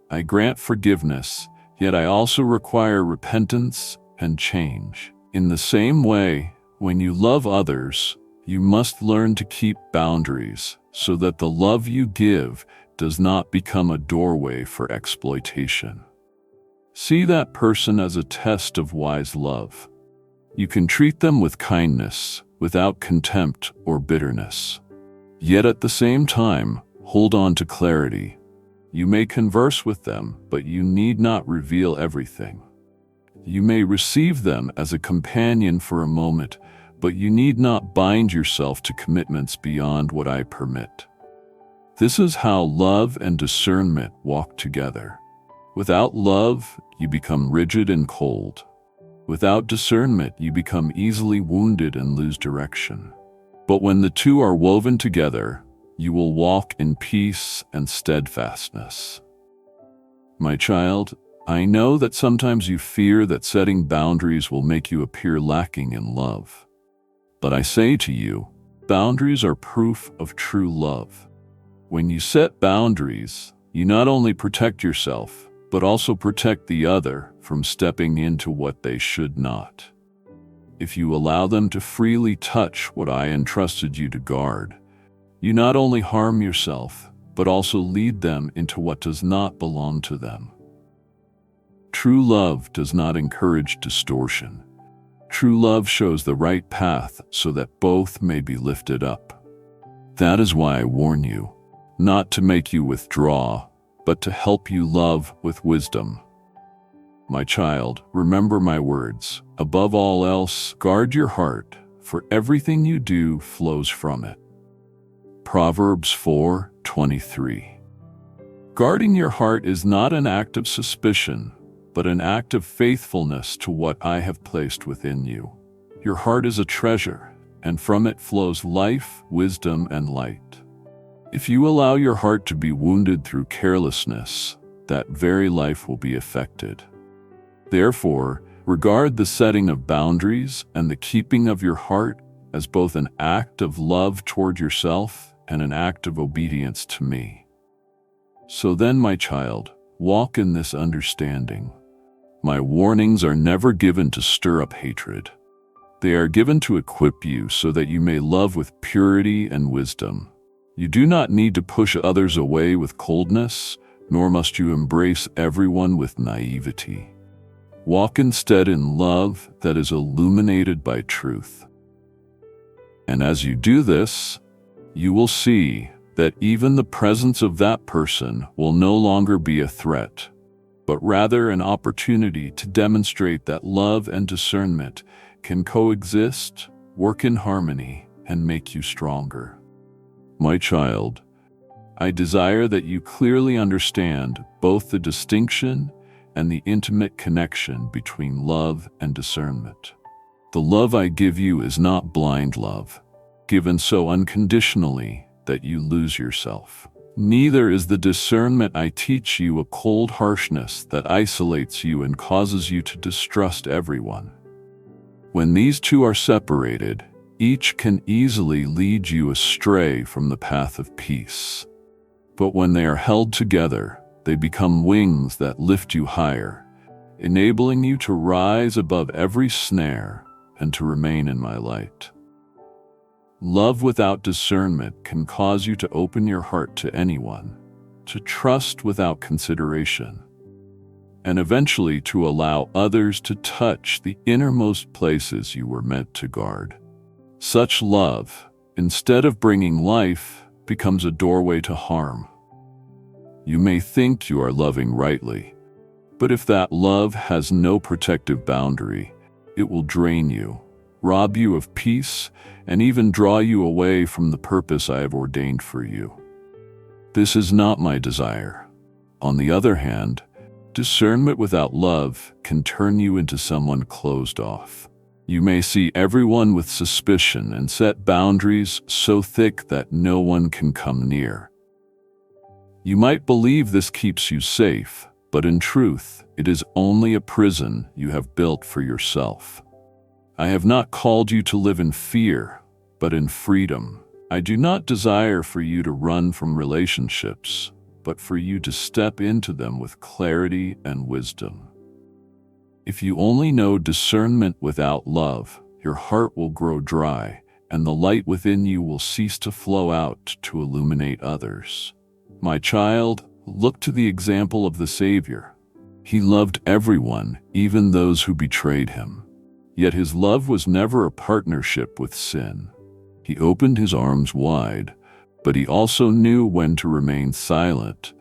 I grant forgiveness, yet I also require repentance and change. In the same way, when you love others, you must learn to keep boundaries so that the love you give does not become a doorway for exploitation. See that person as a test of wise love. You can treat them with kindness, without contempt or bitterness. Yet at the same time, hold on to clarity. You may converse with them, but you need not reveal everything. You may receive them as a companion for a moment, but you need not bind yourself to commitments beyond what I permit. This is how love and discernment walk together. Without love, you become rigid and cold. Without discernment, you become easily wounded and lose direction. But when the two are woven together, you will walk in peace and steadfastness. My child, I know that sometimes you fear that setting boundaries will make you appear lacking in love. But I say to you, boundaries are proof of true love. When you set boundaries, you not only protect yourself, but also protect the other from stepping into what they should not. If you allow them to freely touch what I entrusted you to guard, you not only harm yourself, but also lead them into what does not belong to them. True love does not encourage distortion. True love shows the right path so that both may be lifted up. That is why I warn you, not to make you withdraw, but to help you love with wisdom. My child, remember my words. Above all else, guard your heart, for everything you do flows from it. Proverbs 4:23. Guarding your heart is not an act of suspicion, but an act of faithfulness to what I have placed within you. Your heart is a treasure, and from it flows life, wisdom, and light. If you allow your heart to be wounded through carelessness, that very life will be affected. Therefore, regard the setting of boundaries and the keeping of your heart as both an act of love toward yourself and an act of obedience to me. So then, my child, walk in this understanding. My warnings are never given to stir up hatred. They are given to equip you so that you may love with purity and wisdom. You do not need to push others away with coldness, nor must you embrace everyone with naivety. Walk instead in love that is illuminated by truth. And as you do this, you will see that even the presence of that person will no longer be a threat, but rather an opportunity to demonstrate that love and discernment can coexist, work in harmony, and make you stronger. My child, I desire that you clearly understand both the distinction and the intimate connection between love and discernment. The love I give you is not blind love, given so unconditionally that you lose yourself. Neither is the discernment I teach you a cold harshness that isolates you and causes you to distrust everyone. When these two are separated, each can easily lead you astray from the path of peace. But when they are held together, they become wings that lift you higher, enabling you to rise above every snare and to remain in my light. Love without discernment can cause you to open your heart to anyone, to trust without consideration, and eventually to allow others to touch the innermost places you were meant to guard. Such love, instead of bringing life, becomes a doorway to harm. You may think you are loving rightly, but if that love has no protective boundary, it will drain you, rob you of peace, and even draw you away from the purpose I have ordained for you. This is not my desire. On the other hand, discernment without love can turn you into someone closed off. You may see everyone with suspicion and set boundaries so thick that no one can come near. You might believe this keeps you safe, but in truth, it is only a prison you have built for yourself. I have not called you to live in fear, but in freedom. I do not desire for you to run from relationships, but for you to step into them with clarity and wisdom. If you only know discernment without love, your heart will grow dry, and the light within you will cease to flow out to illuminate others. My child, look to the example of the Savior. He loved everyone, even those who betrayed him. Yet his love was never a partnership with sin. He opened his arms wide, but he also knew when to remain silent,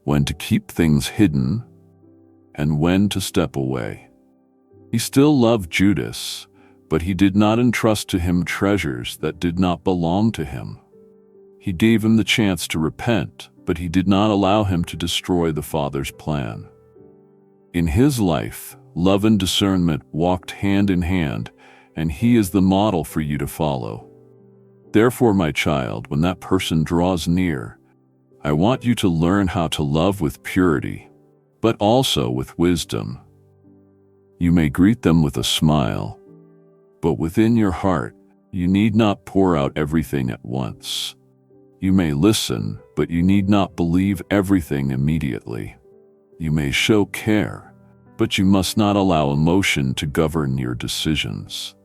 when to keep things hidden, and when to step away. He still loved Judas, but he did not entrust to him treasures that did not belong to him. He gave him the chance to repent, but he did not allow him to destroy the Father's plan. In his life, love and discernment walked hand in hand, and he is the model for you to follow. Therefore, my child, when that person draws near, I want you to learn how to love with purity, but also with wisdom. You may greet them with a smile, but within your heart, you need not pour out everything at once. You may listen, but you need not believe everything immediately. You may show care, but you must not allow emotion to govern your decisions.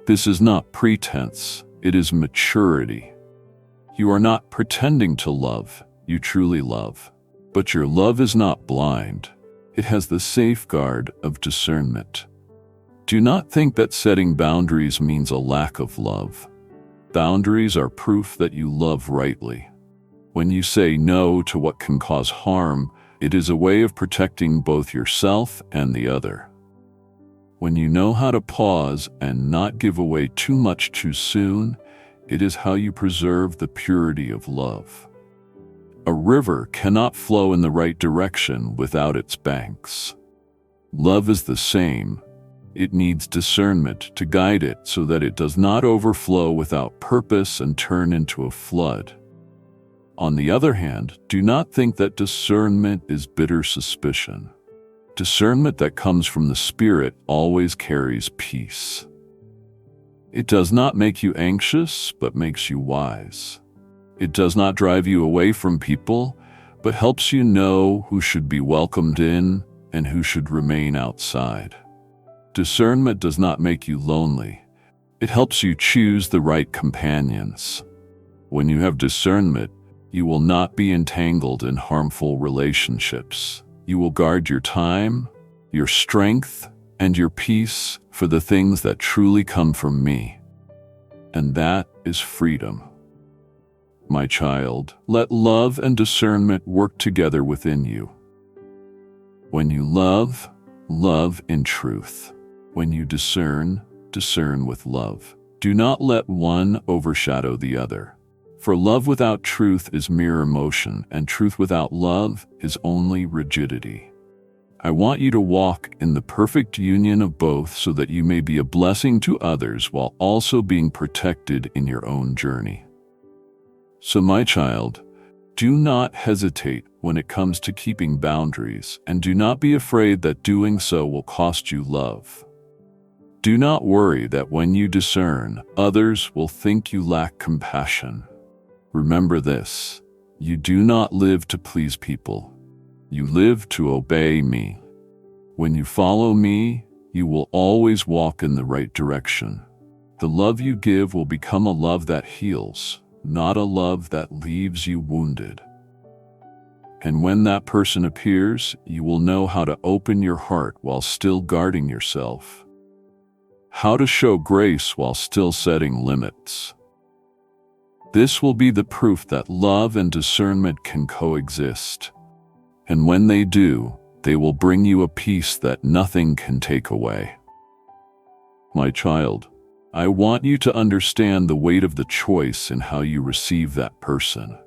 This is not pretense, it is maturity. You are not pretending to love, you truly love. But your love is not blind. It has the safeguard of discernment. Do not think that setting boundaries means a lack of love. Boundaries are proof that you love rightly. When you say no to what can cause harm, it is a way of protecting both yourself and the other. When you know how to pause and not give away too much too soon, it is how you preserve the purity of love. A river cannot flow in the right direction without its banks. Love is the same. It needs discernment to guide it so that it does not overflow without purpose and turn into a flood. On the other hand, do not think that discernment is bitter suspicion. Discernment that comes from the Spirit always carries peace. It does not make you anxious, but makes you wise. It does not drive you away from people, but helps you know who should be welcomed in and who should remain outside. Discernment does not make you lonely. It helps you choose the right companions. When you have discernment, you will not be entangled in harmful relationships. You will guard your time, your strength, and your peace for the things that truly come from me. And that is freedom. My child, let love and discernment work together within you. When you love, love in truth. When you discern, discern with love. Do not let one overshadow the other. For love without truth is mere emotion, and truth without love is only rigidity. I want you to walk in the perfect union of both so that you may be a blessing to others while also being protected in your own journey. So, my child, do not hesitate when it comes to keeping boundaries, and do not be afraid that doing so will cost you love. Do not worry that when you discern, others will think you lack compassion. Remember this: you do not live to please people. You live to obey me. When you follow me, you will always walk in the right direction. The love you give will become a love that heals, not a love that leaves you wounded. And when that person appears, you will know how to open your heart while still guarding yourself. How to show grace while still setting limits. This will be the proof that love and discernment can coexist. And when they do, they will bring you a peace that nothing can take away. My child, I want you to understand the weight of the choice in how you receive that person.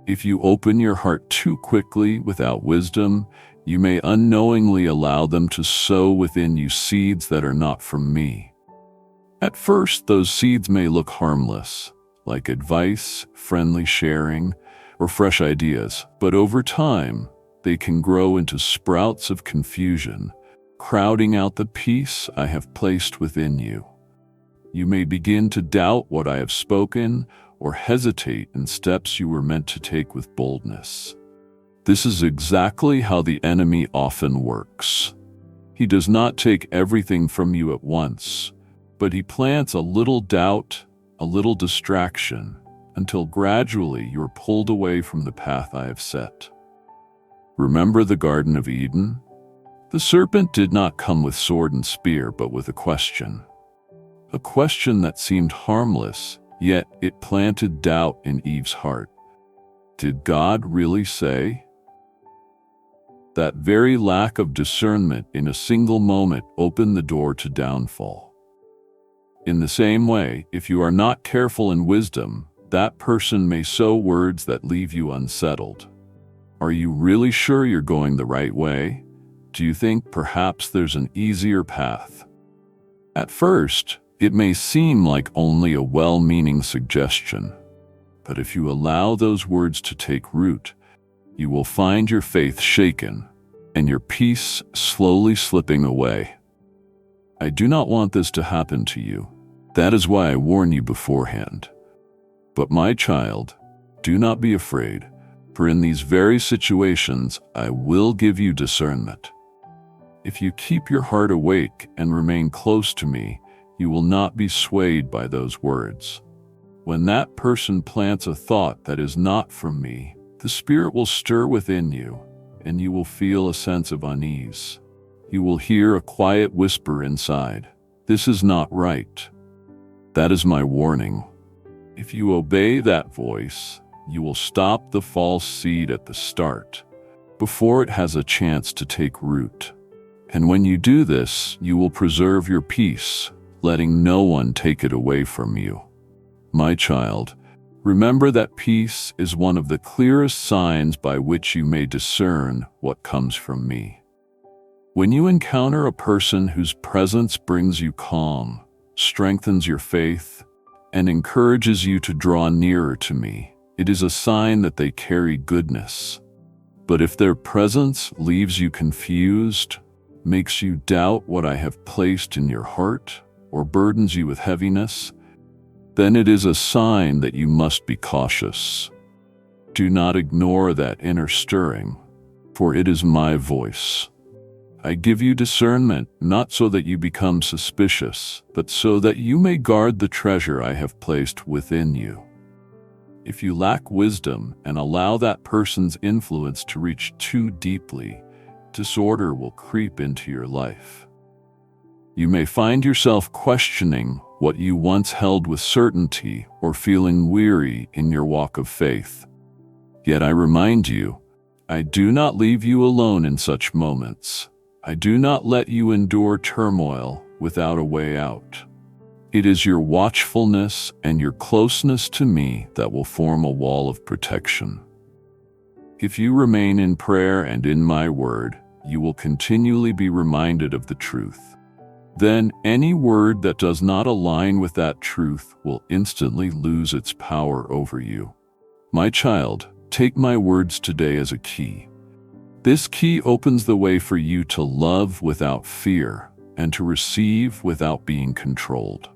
If you open your heart too quickly without wisdom, you may unknowingly allow them to sow within you seeds that are not from me. At first, those seeds may look harmless, like advice, friendly sharing, or fresh ideas, but over time, they can grow into sprouts of confusion, crowding out the peace I have placed within you. You may begin to doubt what I have spoken or hesitate in steps you were meant to take with boldness. This is exactly how the enemy often works. He does not take everything from you at once, but he plants a little doubt, a little distraction, until gradually you are pulled away from the path I have set. Remember the Garden of Eden? The serpent did not come with sword and spear, but with a question. A question that seemed harmless, yet it planted doubt in Eve's heart. Did God really say? That very lack of discernment in a single moment opened the door to downfall. In the same way, if you are not careful in wisdom, that person may sow words that leave you unsettled. Are you really sure you're going the right way? Do you think perhaps there's an easier path? At first, it may seem like only a well-meaning suggestion, but if you allow those words to take root, you will find your faith shaken and your peace slowly slipping away. I do not want this to happen to you. That is why I warn you beforehand. But my child, do not be afraid, for in these very situations I will give you discernment. If you keep your heart awake and remain close to me, you will not be swayed by those words. When that person plants a thought that is not from me, the Spirit will stir within you, and you will feel a sense of unease. You will hear a quiet whisper inside, "This is not right." That is my warning. If you obey that voice, you will stop the false seed at the start, before it has a chance to take root. And when you do this, you will preserve your peace, letting no one take it away from you. My child, remember that peace is one of the clearest signs by which you may discern what comes from me. When you encounter a person whose presence brings you calm, strengthens your faith, and encourages you to draw nearer to me, it is a sign that they carry goodness. But if their presence leaves you confused, makes you doubt what I have placed in your heart, or burdens you with heaviness, then it is a sign that you must be cautious. Do not ignore that inner stirring, for it is my voice. I give you discernment, not so that you become suspicious, but so that you may guard the treasure I have placed within you. If you lack wisdom and allow that person's influence to reach too deeply, disorder will creep into your life. You may find yourself questioning what you once held with certainty or feeling weary in your walk of faith. Yet I remind you, I do not leave you alone in such moments. I do not let you endure turmoil without a way out. It is your watchfulness and your closeness to me that will form a wall of protection. If you remain in prayer and in my word, you will continually be reminded of the truth. Then any word that does not align with that truth will instantly lose its power over you. My child, take my words today as a key. This key opens the way for you to love without fear and to receive without being controlled.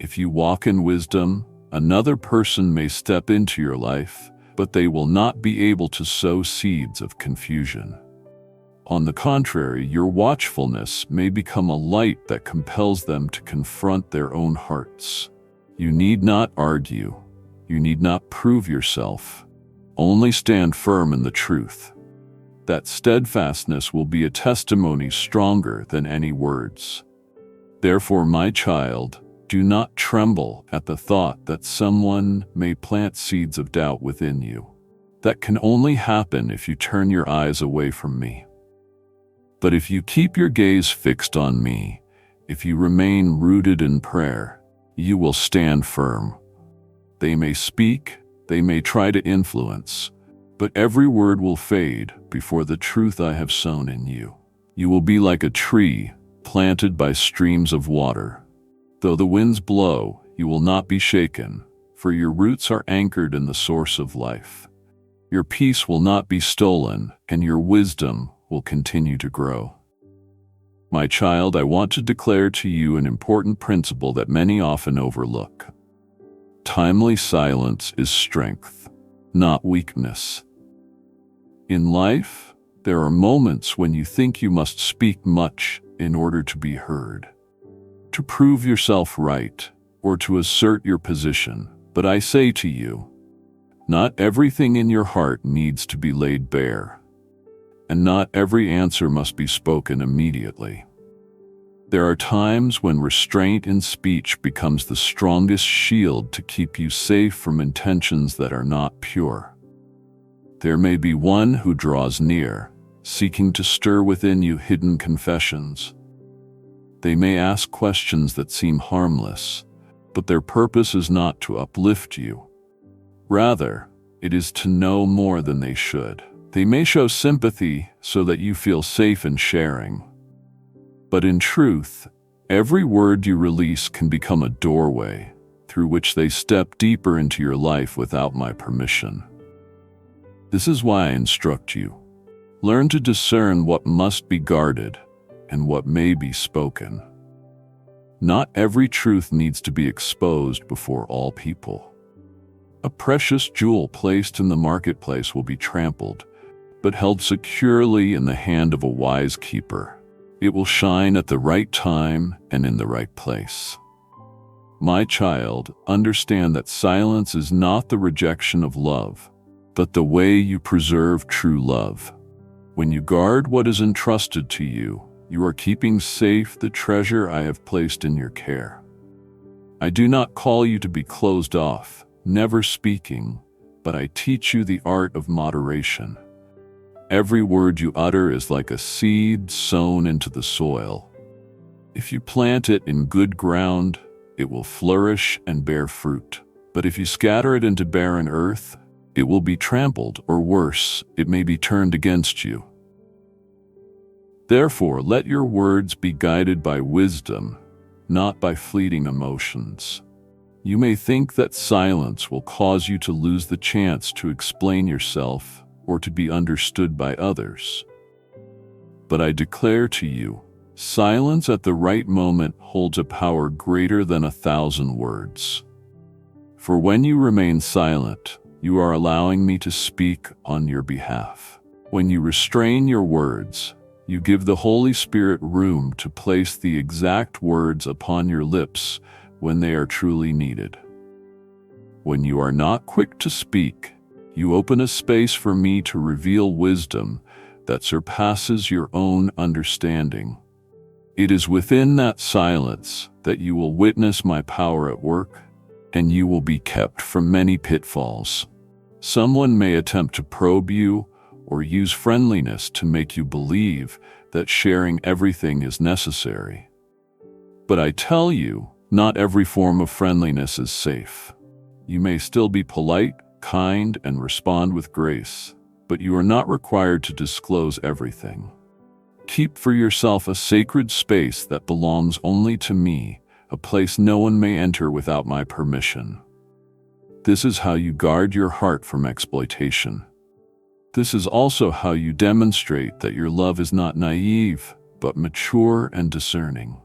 If you walk in wisdom, another person may step into your life, but they will not be able to sow seeds of confusion. On the contrary, your watchfulness may become a light that compels them to confront their own hearts. You need not argue. You need not prove yourself. Only stand firm in the truth. That steadfastness will be a testimony stronger than any words. Therefore, my child, do not tremble at the thought that someone may plant seeds of doubt within you. That can only happen if you turn your eyes away from me. But if you keep your gaze fixed on me, if you remain rooted in prayer, you will stand firm. They may speak, they may try to influence, but every word will fade before the truth I have sown in you. You will be like a tree planted by streams of water. Though the winds blow, you will not be shaken, for your roots are anchored in the source of life. Your peace will not be stolen, and your wisdom will continue to grow. My child, I want to declare to you an important principle that many often overlook. Timely silence is strength, not weakness. In life, there are moments when you think you must speak much in order to be heard, to prove yourself right, or to assert your position. But I say to you, not everything in your heart needs to be laid bare, and not every answer must be spoken immediately. There are times when restraint in speech becomes the strongest shield to keep you safe from intentions that are not pure. There may be one who draws near, seeking to stir within you hidden confessions. They may ask questions that seem harmless, but their purpose is not to uplift you. Rather, it is to know more than they should. They may show sympathy so that you feel safe in sharing. But in truth, every word you release can become a doorway through which they step deeper into your life without my permission. This is why I instruct you. Learn to discern what must be guarded and what may be spoken. Not every truth needs to be exposed before all people. A precious jewel placed in the marketplace will be trampled, but held securely in the hand of a wise keeper. It will shine at the right time and in the right place. My child, understand that silence is not the rejection of love, but the way you preserve true love. When you guard what is entrusted to you, you are keeping safe the treasure I have placed in your care. I do not call you to be closed off, never speaking, but I teach you the art of moderation. Every word you utter is like a seed sown into the soil. If you plant it in good ground, it will flourish and bear fruit. But if you scatter it into barren earth, it will be trampled, or worse, it may be turned against you. Therefore, let your words be guided by wisdom, not by fleeting emotions. You may think that silence will cause you to lose the chance to explain yourself, or to be understood by others. But I declare to you, silence at the right moment holds a power greater than 1,000 words. For when you remain silent, you are allowing me to speak on your behalf. When you restrain your words, you give the Holy Spirit room to place the exact words upon your lips when they are truly needed. When you are not quick to speak, you open a space for me to reveal wisdom that surpasses your own understanding. It is within that silence that you will witness my power at work, and you will be kept from many pitfalls. Someone may attempt to probe you or use friendliness to make you believe that sharing everything is necessary. But I tell you, not every form of friendliness is safe. You may still be polite, kind, and respond with grace, but you are not required to disclose everything. Keep for yourself a sacred space that belongs only to me, a place no one may enter without my permission. This is how you guard your heart from exploitation. This is also how you demonstrate that your love is not naive, but mature and discerning.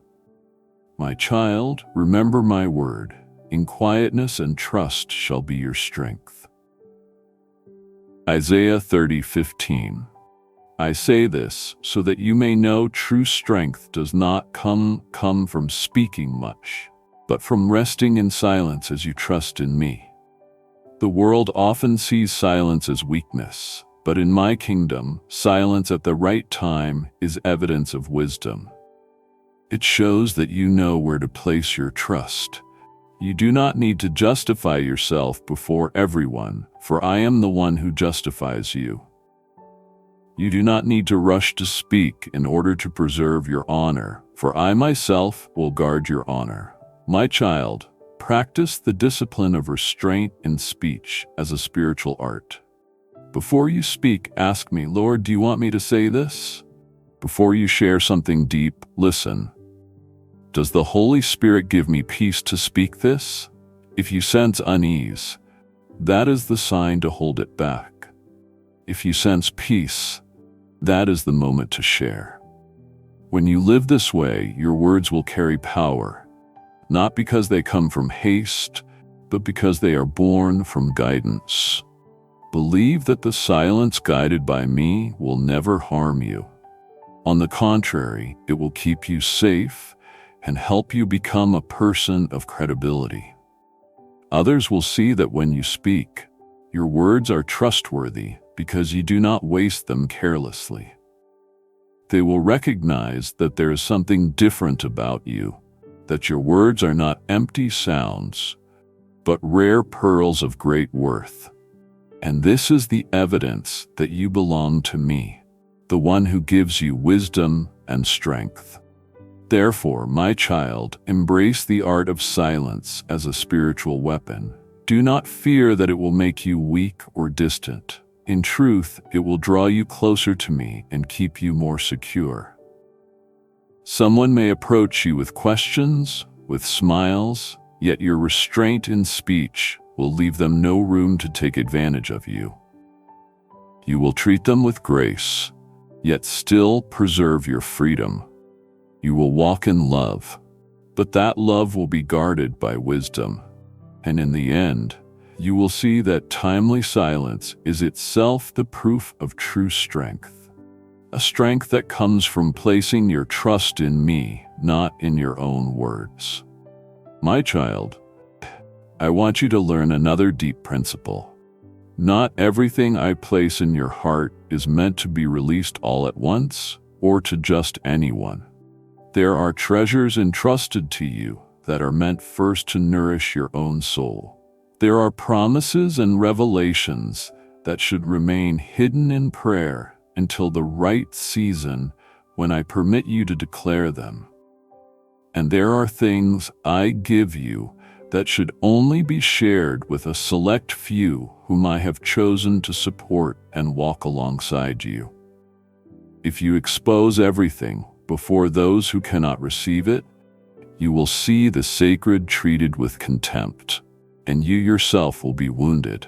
My child, remember my word. In quietness and trust shall be your strength. Isaiah 30:15. I say this so that you may know true strength does not come from speaking much, but from resting in silence as you trust in me. The world often sees silence as weakness, but in my kingdom, silence at the right time is evidence of wisdom. It shows that you know where to place your trust. You do not need to justify yourself before everyone, for I am the one who justifies you. You do not need to rush to speak in order to preserve your honor, for I myself will guard your honor. My child, practice the discipline of restraint in speech as a spiritual art. Before you speak, ask me, Lord, do you want me to say this? Before you share something deep, listen. Does the Holy Spirit give me peace to speak this? If you sense unease, that is the sign to hold it back. If you sense peace, that is the moment to share. When you live this way, your words will carry power, not because they come from haste, but because they are born from guidance. Believe that the silence guided by me will never harm you. On the contrary, it will keep you safe and help you become a person of credibility. Others will see that when you speak, your words are trustworthy because you do not waste them carelessly. They will recognize that there is something different about you, that your words are not empty sounds, but rare pearls of great worth. And this is the evidence that you belong to me, the one who gives you wisdom and strength. Therefore, my child, embrace the art of silence as a spiritual weapon. Do not fear that it will make you weak or distant. In truth, it will draw you closer to me and keep you more secure. Someone may approach you with questions, with smiles, yet your restraint in speech will leave them no room to take advantage of you. You will treat them with grace, yet still preserve your freedom. You will walk in love, but that love will be guarded by wisdom. And in the end, you will see that timely silence is itself the proof of true strength. A strength that comes from placing your trust in me, not in your own words. My child, I want you to learn another deep principle. Not everything I place in your heart is meant to be released all at once or to just anyone. There are treasures entrusted to you that are meant first to nourish your own soul. There are promises and revelations that should remain hidden in prayer until the right season when I permit you to declare them. And there are things I give you that should only be shared with a select few whom I have chosen to support and walk alongside you. If you expose everything before those who cannot receive it, you will see the sacred treated with contempt, and you yourself will be wounded.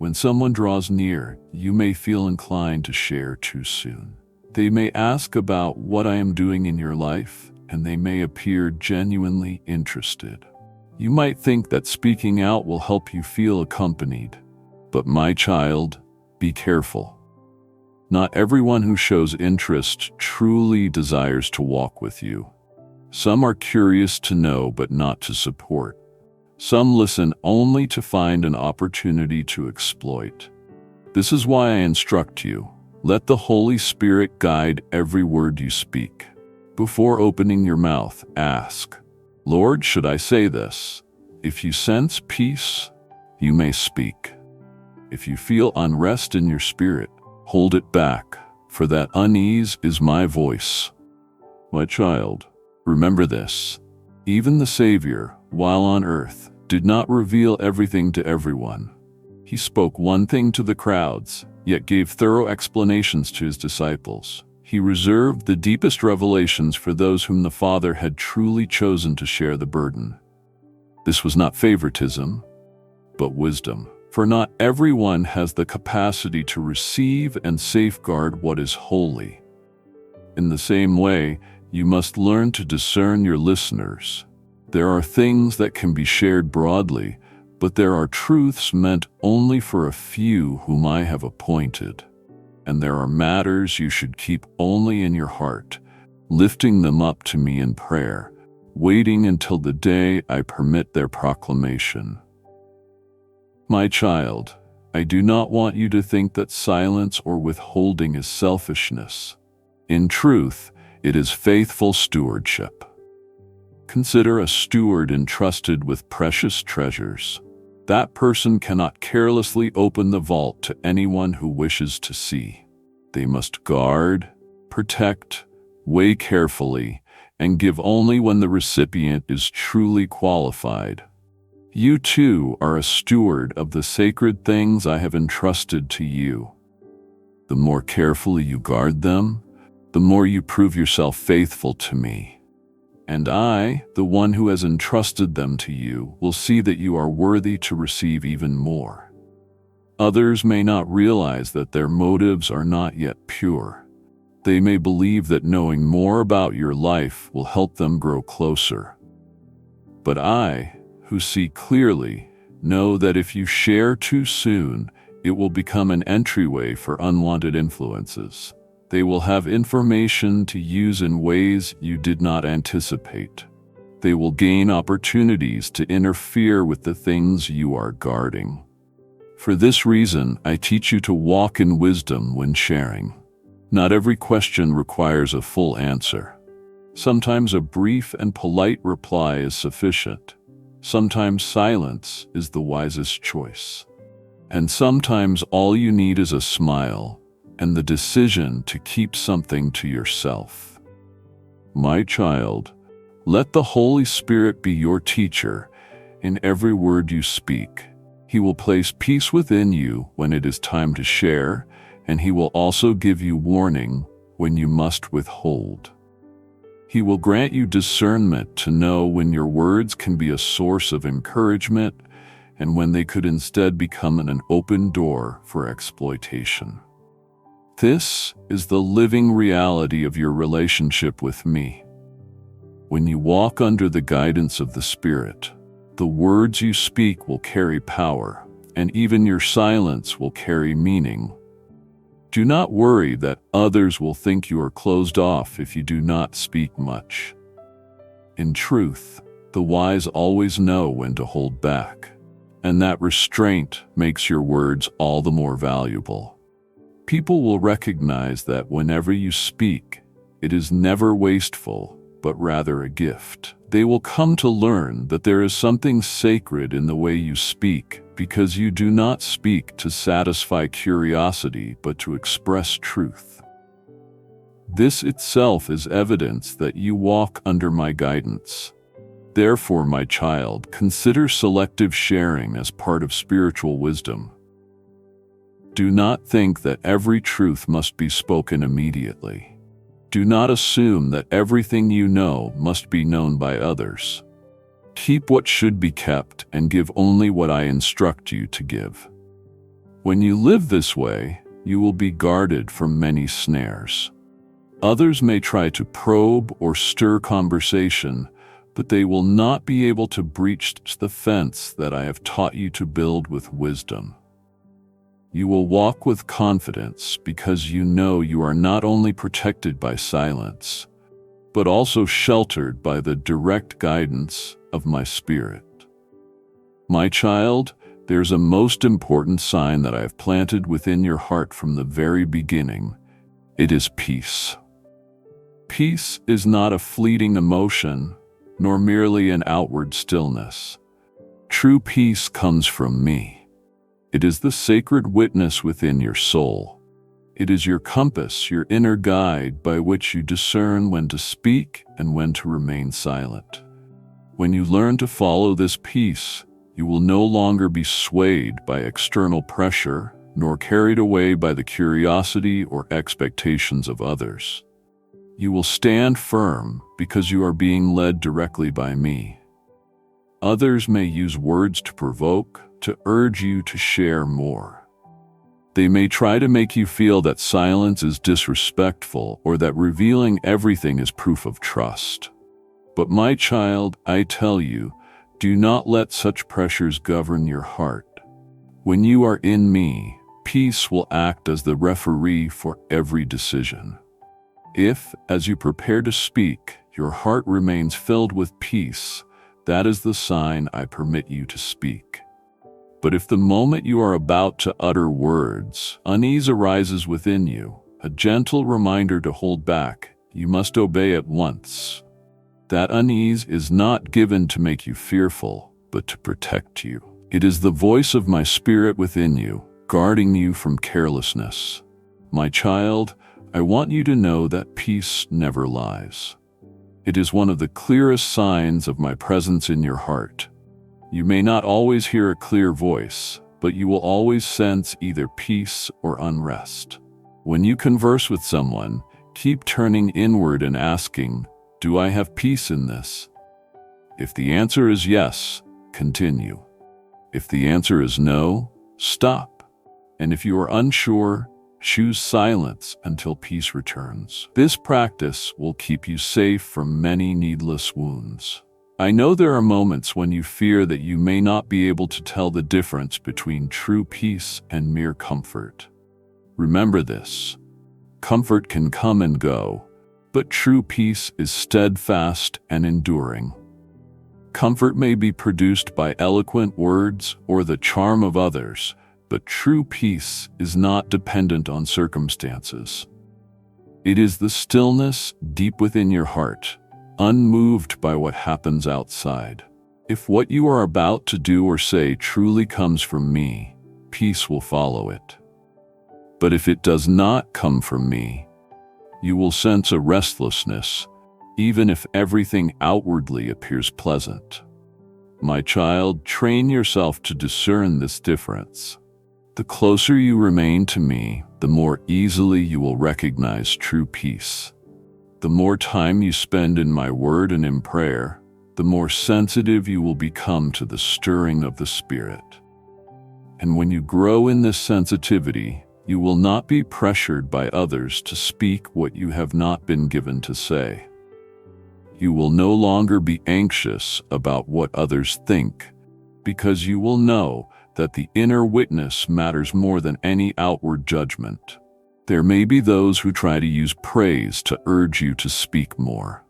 When someone draws near, you may feel inclined to share too soon. They may ask about what I am doing in your life, and they may appear genuinely interested. You might think that speaking out will help you feel accompanied, but my child, be careful. Not everyone who shows interest truly desires to walk with you. Some are curious to know but not to support. Some listen only to find an opportunity to exploit. This is why I instruct you. Let the Holy Spirit guide every word you speak. Before opening your mouth, ask, Lord, should I say this? If you sense peace, you may speak. If you feel unrest in your spirit, hold it back, for that unease is my voice. My child, remember this. Even the Savior, while on earth, did not reveal everything to everyone. He spoke one thing to the crowds, yet gave thorough explanations to his disciples. He reserved the deepest revelations for those whom the Father had truly chosen to share the burden. This was not favoritism, but wisdom. For not everyone has the capacity to receive and safeguard what is holy. In the same way, you must learn to discern your listeners. There are things that can be shared broadly, but there are truths meant only for a few whom I have appointed. And there are matters you should keep only in your heart, lifting them up to me in prayer, waiting until the day I permit their proclamation. My child, I do not want you to think that silence or withholding is selfishness. In truth, it is faithful stewardship. Consider a steward entrusted with precious treasures. That person cannot carelessly open the vault to anyone who wishes to see. They must guard, protect, weigh carefully, and give only when the recipient is truly qualified. You too are a steward of the sacred things I have entrusted to you. The more carefully you guard them, the more you prove yourself faithful to me. And I, the one who has entrusted them to you, will see that you are worthy to receive even more. Others may not realize that their motives are not yet pure. They may believe that knowing more about your life will help them grow closer. But I, who see clearly, know that if you share too soon, it will become an entryway for unwanted influences. They will have information to use in ways you did not anticipate. They will gain opportunities to interfere with the things you are guarding. For this reason, I teach you to walk in wisdom when sharing. Not every question requires a full answer. Sometimes a brief and polite reply is sufficient. Sometimes silence is the wisest choice. And sometimes all you need is a smile and the decision to keep something to yourself. My child, let the Holy Spirit be your teacher in every word you speak. He will place peace within you when it is time to share, and he will also give you warning when you must withhold. He will grant you discernment to know when your words can be a source of encouragement and when they could instead become an open door for exploitation. This is the living reality of your relationship with me. When you walk under the guidance of the Spirit, the words you speak will carry power, and even your silence will carry meaning. Do not worry that others will think you are closed off if you do not speak much. In truth, the wise always know when to hold back, and that restraint makes your words all the more valuable. People will recognize that whenever you speak, it is never wasteful, but rather a gift. They will come to learn that there is something sacred in the way you speak, because you do not speak to satisfy curiosity, but to express truth. This itself is evidence that you walk under my guidance. Therefore, my child, consider selective sharing as part of spiritual wisdom. Do not think that every truth must be spoken immediately. Do not assume that everything you know must be known by others. Keep what should be kept and give only what I instruct you to give. When you live this way, you will be guarded from many snares. Others may try to probe or stir conversation, but they will not be able to breach the fence that I have taught you to build with wisdom. You will walk with confidence because you know you are not only protected by silence, but also sheltered by the direct guidance of my Spirit. My child, there's a most important sign that I have planted within your heart from the very beginning. It is peace. Peace is not a fleeting emotion, nor merely an outward stillness. True peace comes from me. It is the sacred witness within your soul. It is your compass, your inner guide by which you discern when to speak and when to remain silent. When you learn to follow this peace, you will no longer be swayed by external pressure, nor carried away by the curiosity or expectations of others. You will stand firm because you are being led directly by me. Others may use words to provoke, to urge you to share more. They may try to make you feel that silence is disrespectful or that revealing everything is proof of trust. But my child, I tell you, do not let such pressures govern your heart. When you are in me, peace will act as the referee for every decision. If, as you prepare to speak, your heart remains filled with peace, that is the sign I permit you to speak. But if the moment you are about to utter words, unease arises within you, a gentle reminder to hold back, you must obey at once. That unease is not given to make you fearful, but to protect you. It is the voice of my Spirit within you, guarding you from carelessness. My child, I want you to know that peace never lies. It is one of the clearest signs of my presence in your heart. You may not always hear a clear voice, but you will always sense either peace or unrest. When you converse with someone, keep turning inward and asking, "Do I have peace in this?" If the answer is yes, continue. If the answer is no, stop. And if you are unsure, choose silence until peace returns. This practice will keep you safe from many needless wounds. I know there are moments when you fear that you may not be able to tell the difference between true peace and mere comfort. Remember this: comfort can come and go, but true peace is steadfast and enduring. Comfort may be produced by eloquent words or the charm of others, but true peace is not dependent on circumstances. It is the stillness deep within your heart, unmoved by what happens outside. If what you are about to do or say truly comes from me, peace will follow it. But if it does not come from me, you will sense a restlessness, even if everything outwardly appears pleasant. My child, train yourself to discern this difference. The closer you remain to me, the more easily you will recognize true peace. The more time you spend in my word and in prayer, the more sensitive you will become to the stirring of the Spirit. And when you grow in this sensitivity, you will not be pressured by others to speak what you have not been given to say. You will no longer be anxious about what others think, because you will know that the inner witness matters more than any outward judgment. There may be those who try to use praise to urge you to speak more.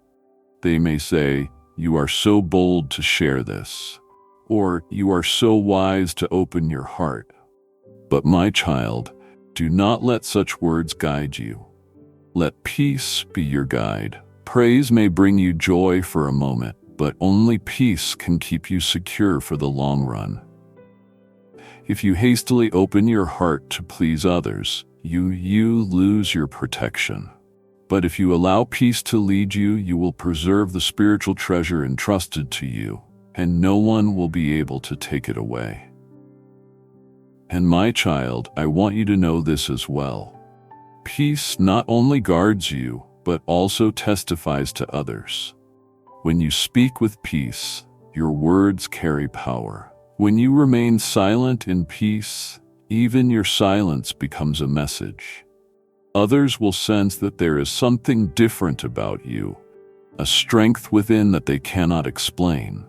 They may say, "You are so bold to share this," or "You are so wise to open your heart." But my child, do not let such words guide you. Let peace be your guide. Praise may bring you joy for a moment, but only peace can keep you secure for the long run. If you hastily open your heart to please others, you lose your protection. But if you allow peace to lead you, you will preserve the spiritual treasure entrusted to you, and no one will be able to take it away. And my child, I want you to know this as well. Peace not only guards you, but also testifies to others. When you speak with peace, your words carry power. When you remain silent in peace, Even your silence becomes a message. Others will sense that there is something different about you, a strength within that they cannot explain.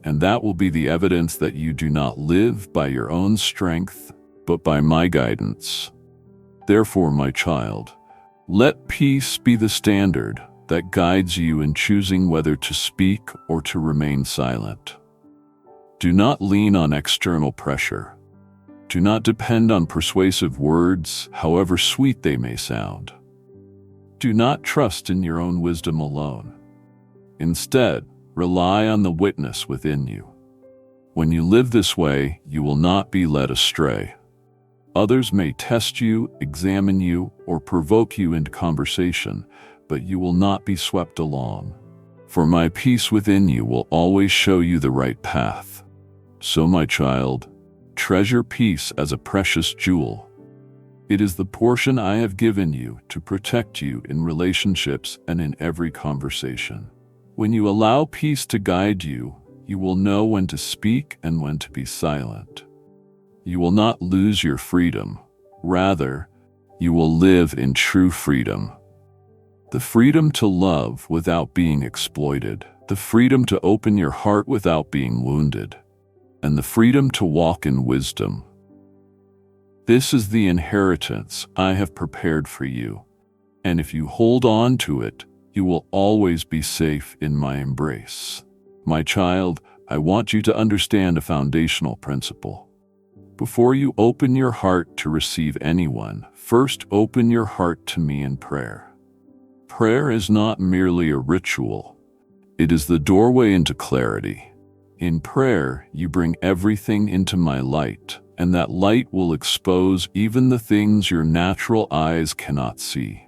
And that will be the evidence that you do not live by your own strength, but by my guidance. Therefore, my child, let peace be the standard that guides you in choosing whether to speak or to remain silent. Do not lean on external pressure. Do not depend on persuasive words, however sweet they may sound. Do not trust in your own wisdom alone. Instead, rely on the witness within you. When you live this way, you will not be led astray. Others may test you, examine you, or provoke you into conversation, but you will not be swept along. For my peace within you will always show you the right path. So, my child, treasure peace as a precious jewel. It is the portion I have given you to protect you in relationships and in every conversation. When you allow peace to guide you, you will know when to speak and when to be silent. You will not lose your freedom. Rather, you will live in true freedom. The freedom to love without being exploited, the freedom to open your heart without being wounded, and the freedom to walk in wisdom. This is the inheritance I have prepared for you, and if you hold on to it, you will always be safe in my embrace. My child, I want you to understand a foundational principle. Before you open your heart to receive anyone, first open your heart to me in prayer. Prayer is not merely a ritual. It is the doorway into clarity. In prayer, you bring everything into my light, and that light will expose even the things your natural eyes cannot see.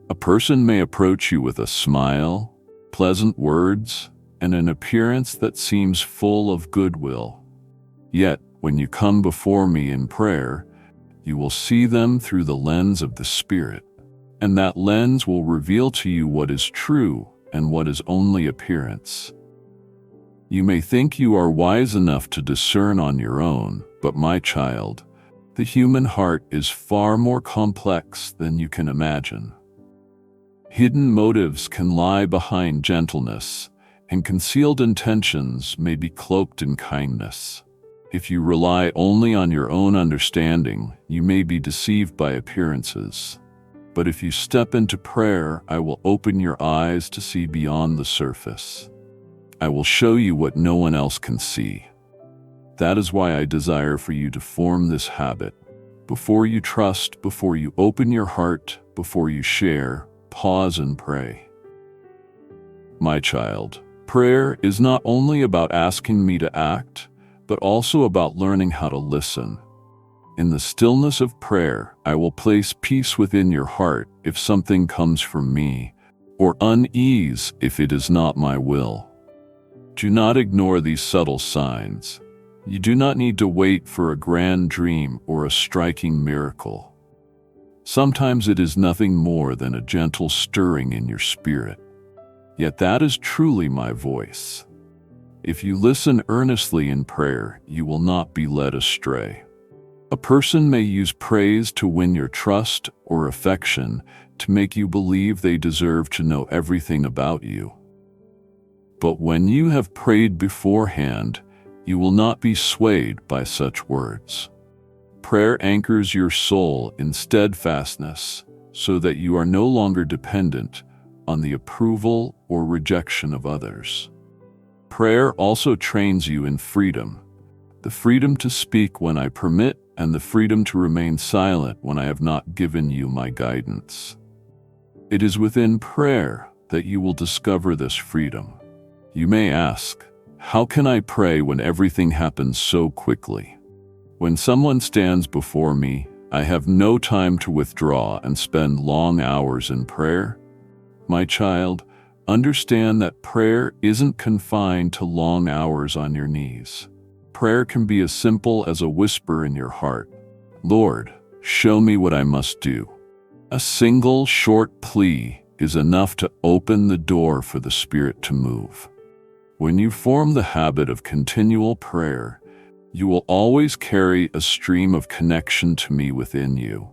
A person may approach you with a smile, pleasant words, and an appearance that seems full of goodwill. Yet, when you come before me in prayer, you will see them through the lens of the Spirit, and that lens will reveal to you what is true and what is only appearance. You may think you are wise enough to discern on your own, but my child, the human heart is far more complex than you can imagine. Hidden motives can lie behind gentleness, and concealed intentions may be cloaked in kindness. If you rely only on your own understanding, you may be deceived by appearances. But if you step into prayer, I will open your eyes to see beyond the surface. I will show you what no one else can see. That is why I desire for you to form this habit. Before you trust, before you open your heart, before you share, pause and pray. My child, prayer is not only about asking me to act, but also about learning how to listen. In the stillness of prayer, I will place peace within your heart if something comes from me, or unease if it is not my will. Do not ignore these subtle signs. You do not need to wait for a grand dream or a striking miracle. Sometimes it is nothing more than a gentle stirring in your spirit. Yet that is truly my voice. If you listen earnestly in prayer, you will not be led astray. A person may use praise to win your trust or affection to make you believe they deserve to know everything about you. But when you have prayed beforehand, you will not be swayed by such words. Prayer anchors your soul in steadfastness so that you are no longer dependent on the approval or rejection of others. Prayer also trains you in freedom, the freedom to speak when I permit and the freedom to remain silent when I have not given you my guidance. It is within prayer that you will discover this freedom. You may ask, how can I pray when everything happens so quickly? When someone stands before me, I have no time to withdraw and spend long hours in prayer. My child, understand that prayer isn't confined to long hours on your knees. Prayer can be as simple as a whisper in your heart. Lord, show me what I must do. A single short plea is enough to open the door for the Spirit to move. When you form the habit of continual prayer, You will always carry a stream of connection to me within you.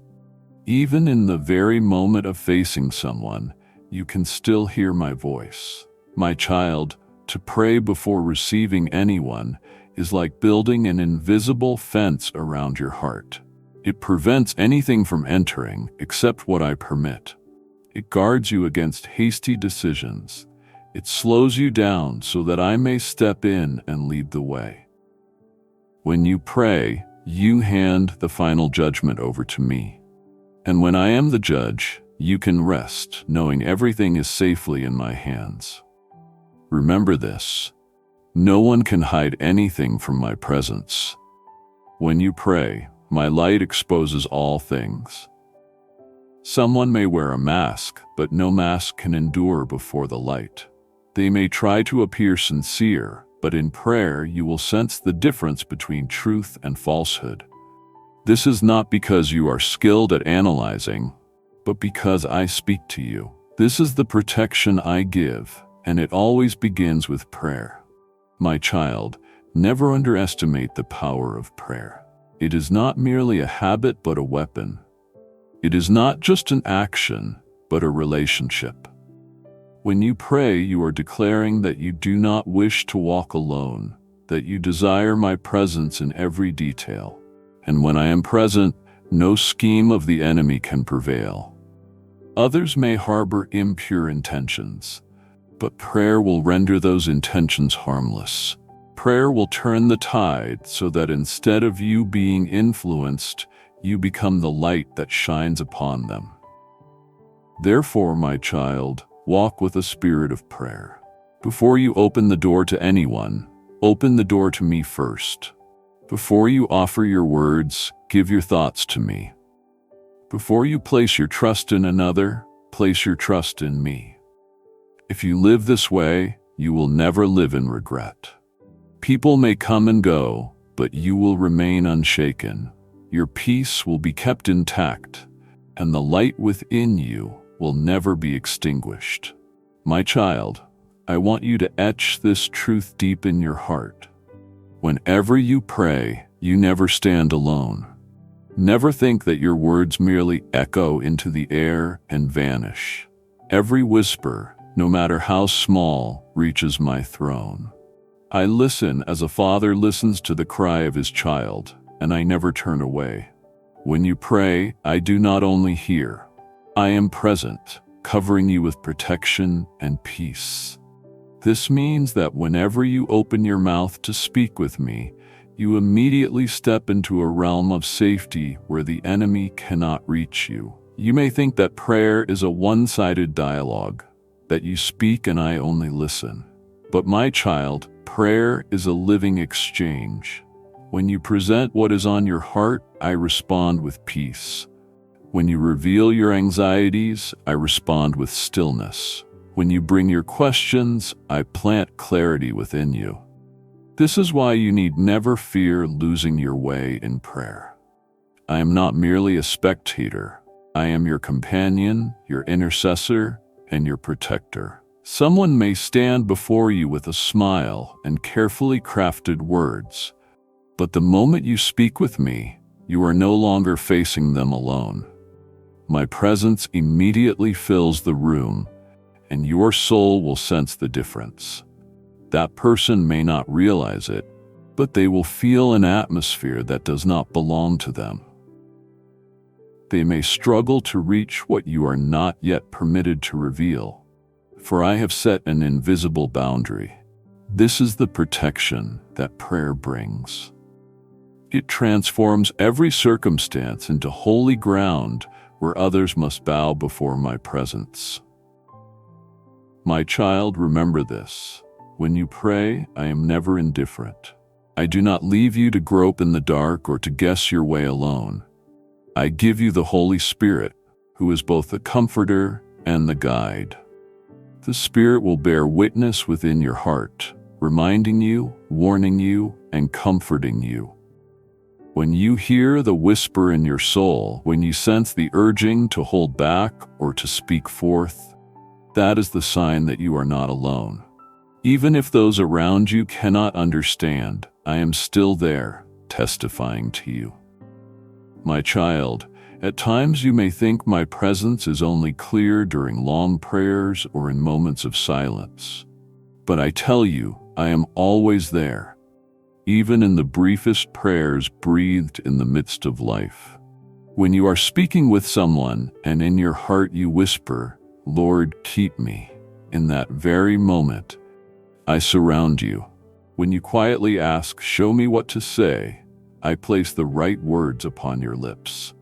Even in the very moment of facing someone, you can still hear my voice. My child, to pray before receiving anyone is like building an invisible fence around your heart. It prevents anything from entering except what I permit. It guards you against hasty decisions. It slows you down so that I may step in and lead the way. When you pray, you hand the final judgment over to me. And when I am the judge, you can rest, knowing everything is safely in my hands. Remember this: no one can hide anything from my presence. When you pray, my light exposes all things. Someone may wear a mask, but no mask can endure before the light. They may try to appear sincere, but in prayer you will sense the difference between truth and falsehood. This is not because you are skilled at analyzing, but because I speak to you. This is the protection I give, and it always begins with prayer. My child, never underestimate the power of prayer. It is not merely a habit but a weapon. It is not just an action, but a relationship. When you pray, you are declaring that you do not wish to walk alone, that you desire my presence in every detail. And when I am present, no scheme of the enemy can prevail. Others may harbor impure intentions, but prayer will render those intentions harmless. Prayer will turn the tide so that instead of you being influenced, you become the light that shines upon them. Therefore, my child, walk with a spirit of prayer. Before you open the door to anyone, open the door to me first. Before you offer your words, give your thoughts to me. Before you place your trust in another, place your trust in me. If you live this way, you will never live in regret. People may come and go, but you will remain unshaken. Your peace will be kept intact, and the light within you will never be extinguished. My child, I want you to etch this truth deep in your heart. Whenever you pray, you never stand alone. Never think that your words merely echo into the air and vanish. Every whisper, no matter how small, reaches my throne. I listen as a father listens to the cry of his child, and I never turn away. When you pray, I do not only hear. I am present, covering you with protection and peace. This means that whenever you open your mouth to speak with me, you immediately step into a realm of safety where the enemy cannot reach you. You may think that prayer is a one-sided dialogue, that you speak and I only listen. But my child, prayer is a living exchange. When you present what is on your heart, I respond with peace. When you reveal your anxieties, I respond with stillness. When you bring your questions, I plant clarity within you. This is why you need never fear losing your way in prayer. I am not merely a spectator. I am your companion, your intercessor, and your protector. Someone may stand before you with a smile and carefully crafted words, but the moment you speak with me, you are no longer facing them alone. My presence immediately fills the room, and your soul will sense the difference. That person may not realize it, but they will feel an atmosphere that does not belong to them. They may struggle to reach what you are not yet permitted to reveal, for I have set an invisible boundary. This is the protection that prayer brings. It transforms every circumstance into holy ground where others must bow before my presence. My child, remember this. When you pray, I am never indifferent. I do not leave you to grope in the dark or to guess your way alone. I give you the Holy Spirit, who is both the comforter and the guide. The Spirit will bear witness within your heart, reminding you, warning you, and comforting you. When you hear the whisper in your soul, when you sense the urging to hold back or to speak forth, that is the sign that you are not alone. Even if those around you cannot understand, I am still there, testifying to you. My child, at times you may think my presence is only clear during long prayers or in moments of silence. But I tell you, I am always there, even in the briefest prayers breathed in the midst of life. When you are speaking with someone and in your heart you whisper, "Lord, keep me," in that very moment, I surround you. When you quietly ask, "Show me what to say," I place the right words upon your lips.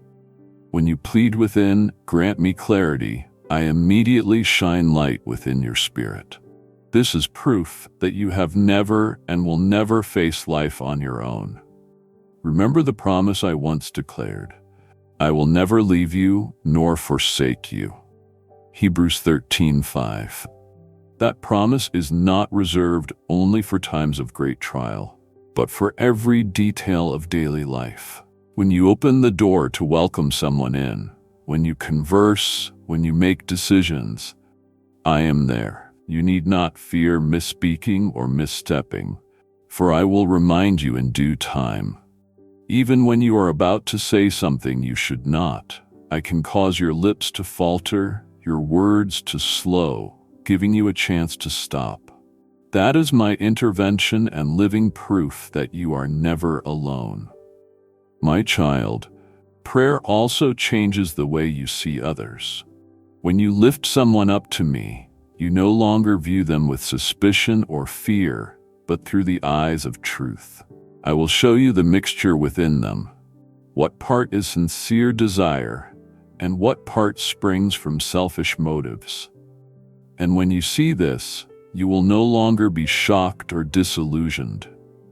When you plead within, "Grant me clarity," I immediately shine light within your spirit. This is proof that you have never and will never face life on your own. Remember the promise I once declared: I will never leave you nor forsake you. Hebrews 13:5. That promise is not reserved only for times of great trial, but for every detail of daily life. When you open the door to welcome someone in, when you converse, when you make decisions, I am there. You need not fear misspeaking or misstepping, for I will remind you in due time. Even when you are about to say something you should not, I can cause your lips to falter, your words to slow, giving you a chance to stop. That is my intervention and living proof that you are never alone. My child, prayer also changes the way you see others. When you lift someone up to me, you no longer view them with suspicion or fear, but through the eyes of truth. I will show you the mixture within them, what part is sincere desire, and what part springs from selfish motives. And when you see this, you will no longer be shocked or disillusioned.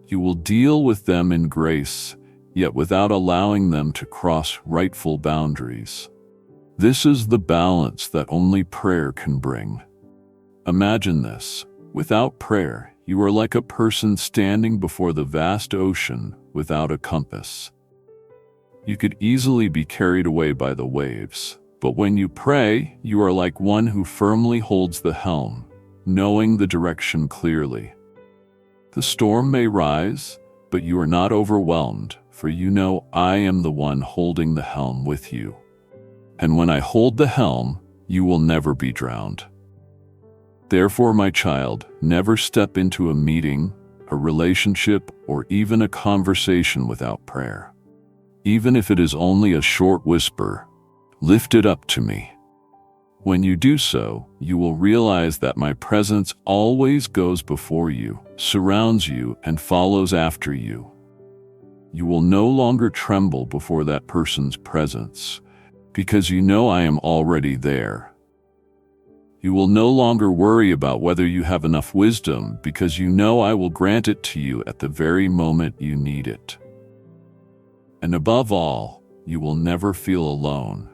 You will deal with them in grace, yet without allowing them to cross rightful boundaries. This is the balance that only prayer can bring. Imagine this: without prayer, you are like a person standing before the vast ocean without a compass. You could easily be carried away by the waves, but when you pray, you are like one who firmly holds the helm, knowing the direction clearly. The storm may rise, but you are not overwhelmed, for you know I am the one holding the helm with you. And when I hold the helm, you will never be drowned. Therefore, my child, never step into a meeting, a relationship, or even a conversation without prayer. Even if it is only a short whisper, lift it up to me. When you do so, you will realize that my presence always goes before you, surrounds you, and follows after you. You will no longer tremble before that person's presence, because you know I am already there. You will no longer worry about whether you have enough wisdom, because you know I will grant it to you at the very moment you need it. And above all, you will never feel alone,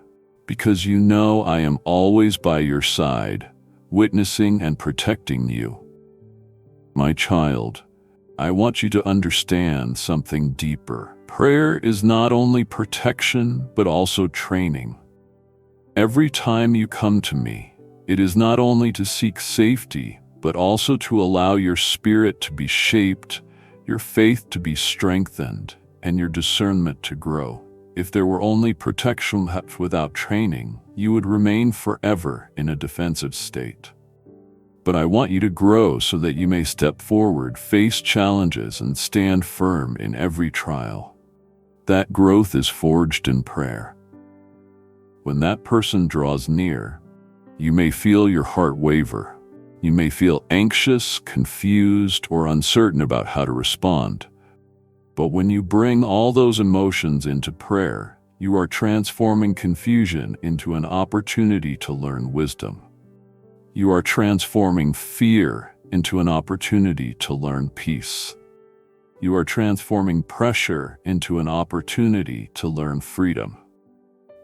because you know I am always by your side, witnessing and protecting you. My child, I want you to understand something deeper. Prayer is not only protection, but also training. Every time you come to me, it is not only to seek safety, but also to allow your spirit to be shaped, your faith to be strengthened, and your discernment to grow. If there were only protection without training, you would remain forever in a defensive state. But I want you to grow so that you may step forward, face challenges, and stand firm in every trial. That growth is forged in prayer. When that person draws near, you may feel your heart waver. You may feel anxious, confused, or uncertain about how to respond. But when you bring all those emotions into prayer, you are transforming confusion into an opportunity to learn wisdom. You are transforming fear into an opportunity to learn peace. You are transforming pressure into an opportunity to learn freedom.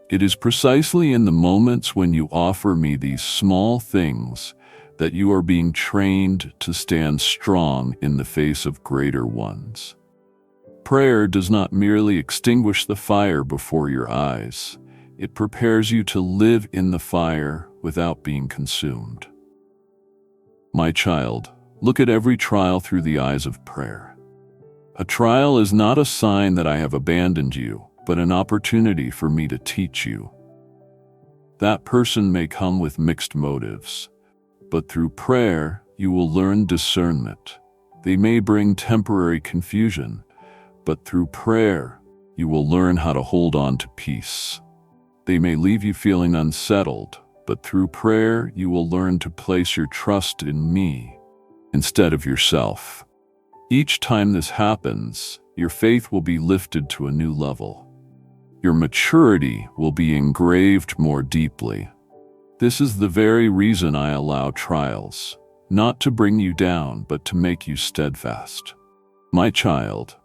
It is precisely in the moments when you offer me these small things that you are being trained to stand strong in the face of greater ones. Prayer does not merely extinguish the fire before your eyes. It prepares you to live in the fire without being consumed. My child, look at every trial through the eyes of prayer. A trial is not a sign that I have abandoned you, but an opportunity for me to teach you. That person may come with mixed motives, but through prayer, you will learn discernment. They may bring temporary confusion, but through prayer, you will learn how to hold on to peace. They may leave you feeling unsettled, but through prayer, you will learn to place your trust in me instead of yourself. Each time this happens, your faith will be lifted to a new level. Your maturity will be engraved more deeply. This is the very reason I allow trials, not to bring you down, but to make you steadfast. My child,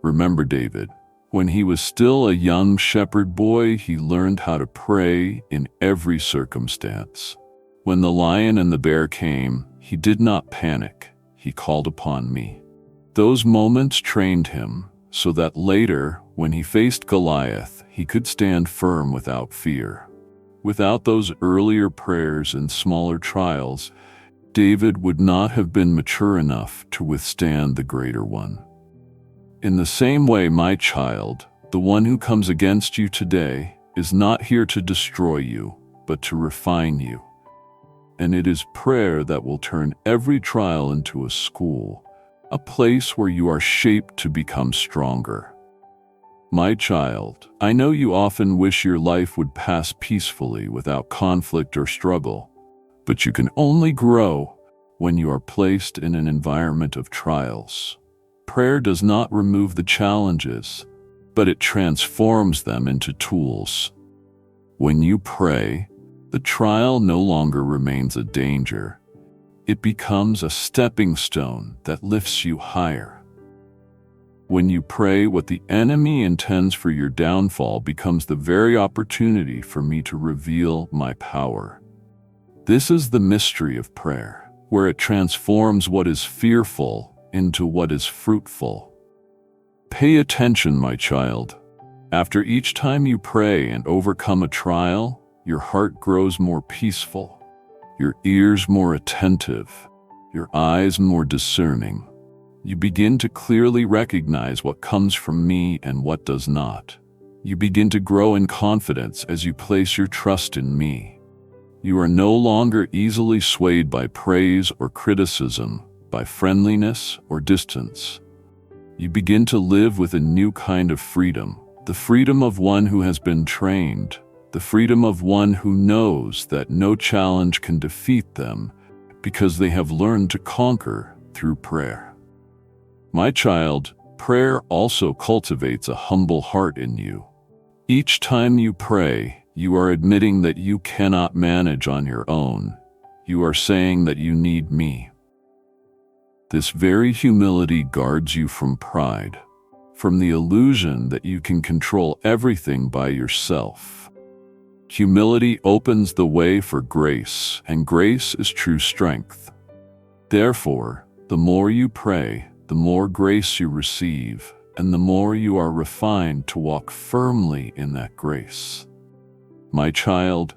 remember David. When he was still a young shepherd boy, he learned how to pray in every circumstance. When the lion and the bear came, he did not panic. He called upon me. Those moments trained him so that later, when he faced Goliath, he could stand firm without fear. Without those earlier prayers and smaller trials, David would not have been mature enough to withstand the greater one. In the same way, my child, the one who comes against you today is not here to destroy you, but to refine you. And it is prayer that will turn every trial into a school, a place where you are shaped to become stronger. My child, I know you often wish your life would pass peacefully without conflict or struggle, but you can only grow when you are placed in an environment of trials. Prayer does not remove the challenges, but it transforms them into tools. When you pray, the trial no longer remains a danger. It becomes a stepping stone that lifts you higher. When you pray, what the enemy intends for your downfall becomes the very opportunity for me to reveal my power. This is the mystery of prayer, where it transforms what is fearful into what is fruitful. Pay attention, my child. After each time you pray and overcome a trial, your heart grows more peaceful, your ears more attentive, your eyes more discerning. You begin to clearly recognize what comes from me and what does not. You begin to grow in confidence as you place your trust in me. You are no longer easily swayed by praise or criticism, by friendliness or distance. You begin to live with a new kind of freedom, the freedom of one who has been trained, the freedom of one who knows that no challenge can defeat them because they have learned to conquer through prayer. My child, prayer also cultivates a humble heart in you. Each time you pray, you are admitting that you cannot manage on your own. You are saying that you need me. This very humility guards you from pride, from the illusion that you can control everything by yourself. Humility opens the way for grace, and grace is true strength. Therefore, the more you pray, the more grace you receive, and the more you are refined to walk firmly in that grace. My child,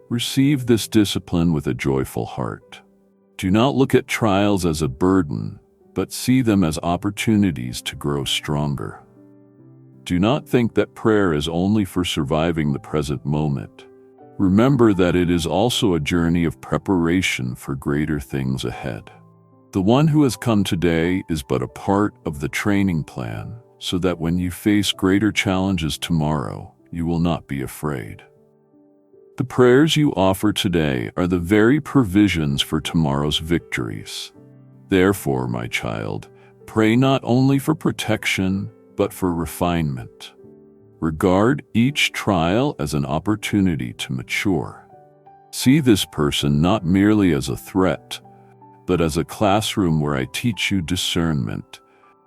receive this discipline with a joyful heart. Do not look at trials as a burden, but see them as opportunities to grow stronger. Do not think that prayer is only for surviving the present moment. Remember that it is also a journey of preparation for greater things ahead. The one who has come today is but a part of the training plan, so that when you face greater challenges tomorrow, you will not be afraid. The prayers you offer today are the very provisions for tomorrow's victories. Therefore, my child, pray not only for protection, but for refinement. Regard each trial as an opportunity to mature. See this person not merely as a threat, but as a classroom where I teach you discernment,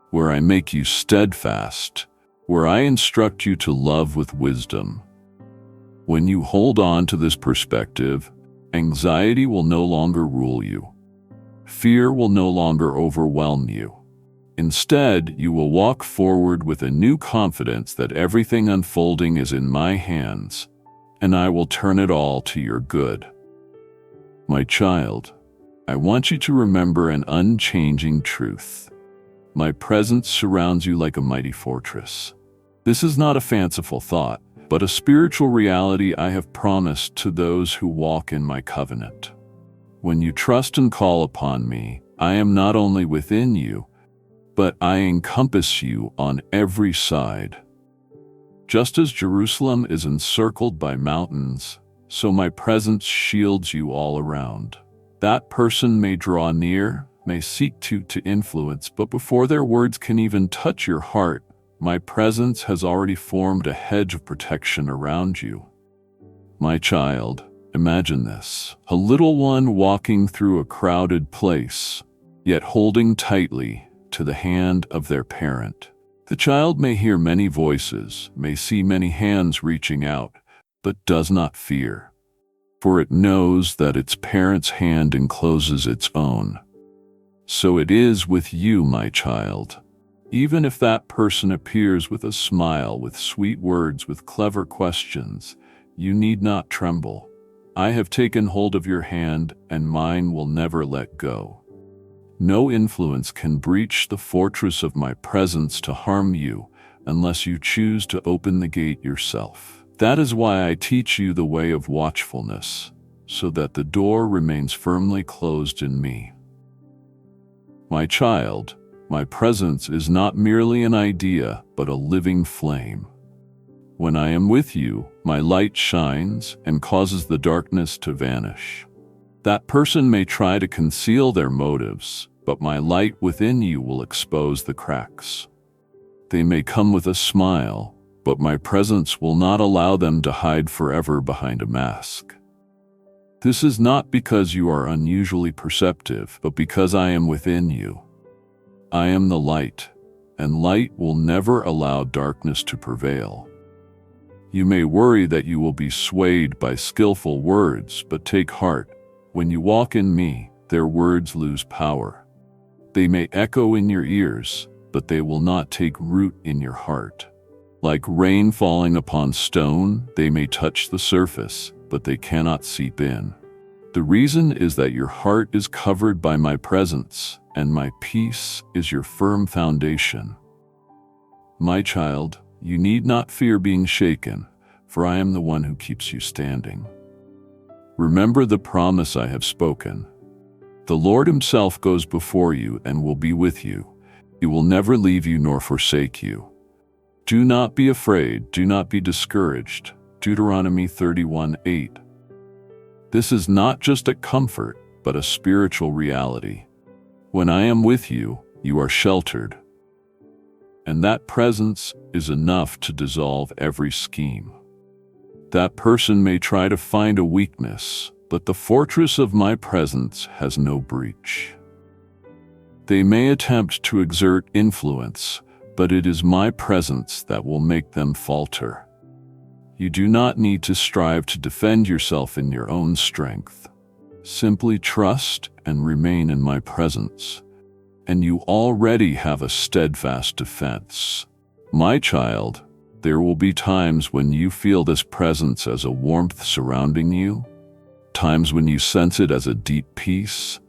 where I make you steadfast, where I instruct you to love with wisdom. When you hold on to this perspective, anxiety will no longer rule you. Fear will no longer overwhelm you. Instead, you will walk forward with a new confidence that everything unfolding is in my hands, and I will turn it all to your good. My child, I want you to remember an unchanging truth. My presence surrounds you like a mighty fortress. This is not a fanciful thought, but a spiritual reality I have promised to those who walk in my covenant. When you trust and call upon me, I am not only within you, but I encompass you on every side. Just as Jerusalem is encircled by mountains, so my presence shields you all around. That person may draw near, may seek to influence, but before their words can even touch your heart, my presence has already formed a hedge of protection around you. My child, imagine this: a little one walking through a crowded place, yet holding tightly to the hand of their parent. The child may hear many voices, may see many hands reaching out, but does not fear, for it knows that its parent's hand encloses its own. So it is with you, my child. Even if that person appears with a smile, with sweet words, with clever questions, you need not tremble. I have taken hold of your hand, and mine will never let go. No influence can breach the fortress of my presence to harm you unless you choose to open the gate yourself. That is why I teach you the way of watchfulness, so that the door remains firmly closed in me. My child, my presence is not merely an idea, but a living flame. When I am with you, my light shines and causes the darkness to vanish. That person may try to conceal their motives, but my light within you will expose the cracks. They may come with a smile, but my presence will not allow them to hide forever behind a mask. This is not because you are unusually perceptive, but because I am within you. I am the light, and light will never allow darkness to prevail. You may worry that you will be swayed by skillful words, but take heart. When you walk in me, their words lose power. They may echo in your ears, but they will not take root in your heart. Like rain falling upon stone, they may touch the surface, but they cannot seep in. The reason is that your heart is covered by my presence, and my peace is your firm foundation. My child, you need not fear being shaken, for I am the one who keeps you standing. Remember the promise I have spoken. The Lord himself goes before you and will be with you. He will never leave you nor forsake you. Do not be afraid, do not be discouraged. Deuteronomy 31:8. This is not just a comfort, but a spiritual reality. When I am with you, you are sheltered. And that presence is enough to dissolve every scheme. That person may try to find a weakness, but the fortress of my presence has no breach. They may attempt to exert influence, but it is my presence that will make them falter. You do not need to strive to defend yourself in your own strength. Simply trust and remain in my presence, and you already have a steadfast defense. My child, there will be times when you feel this presence as a warmth surrounding you, times when you sense it as a deep peace,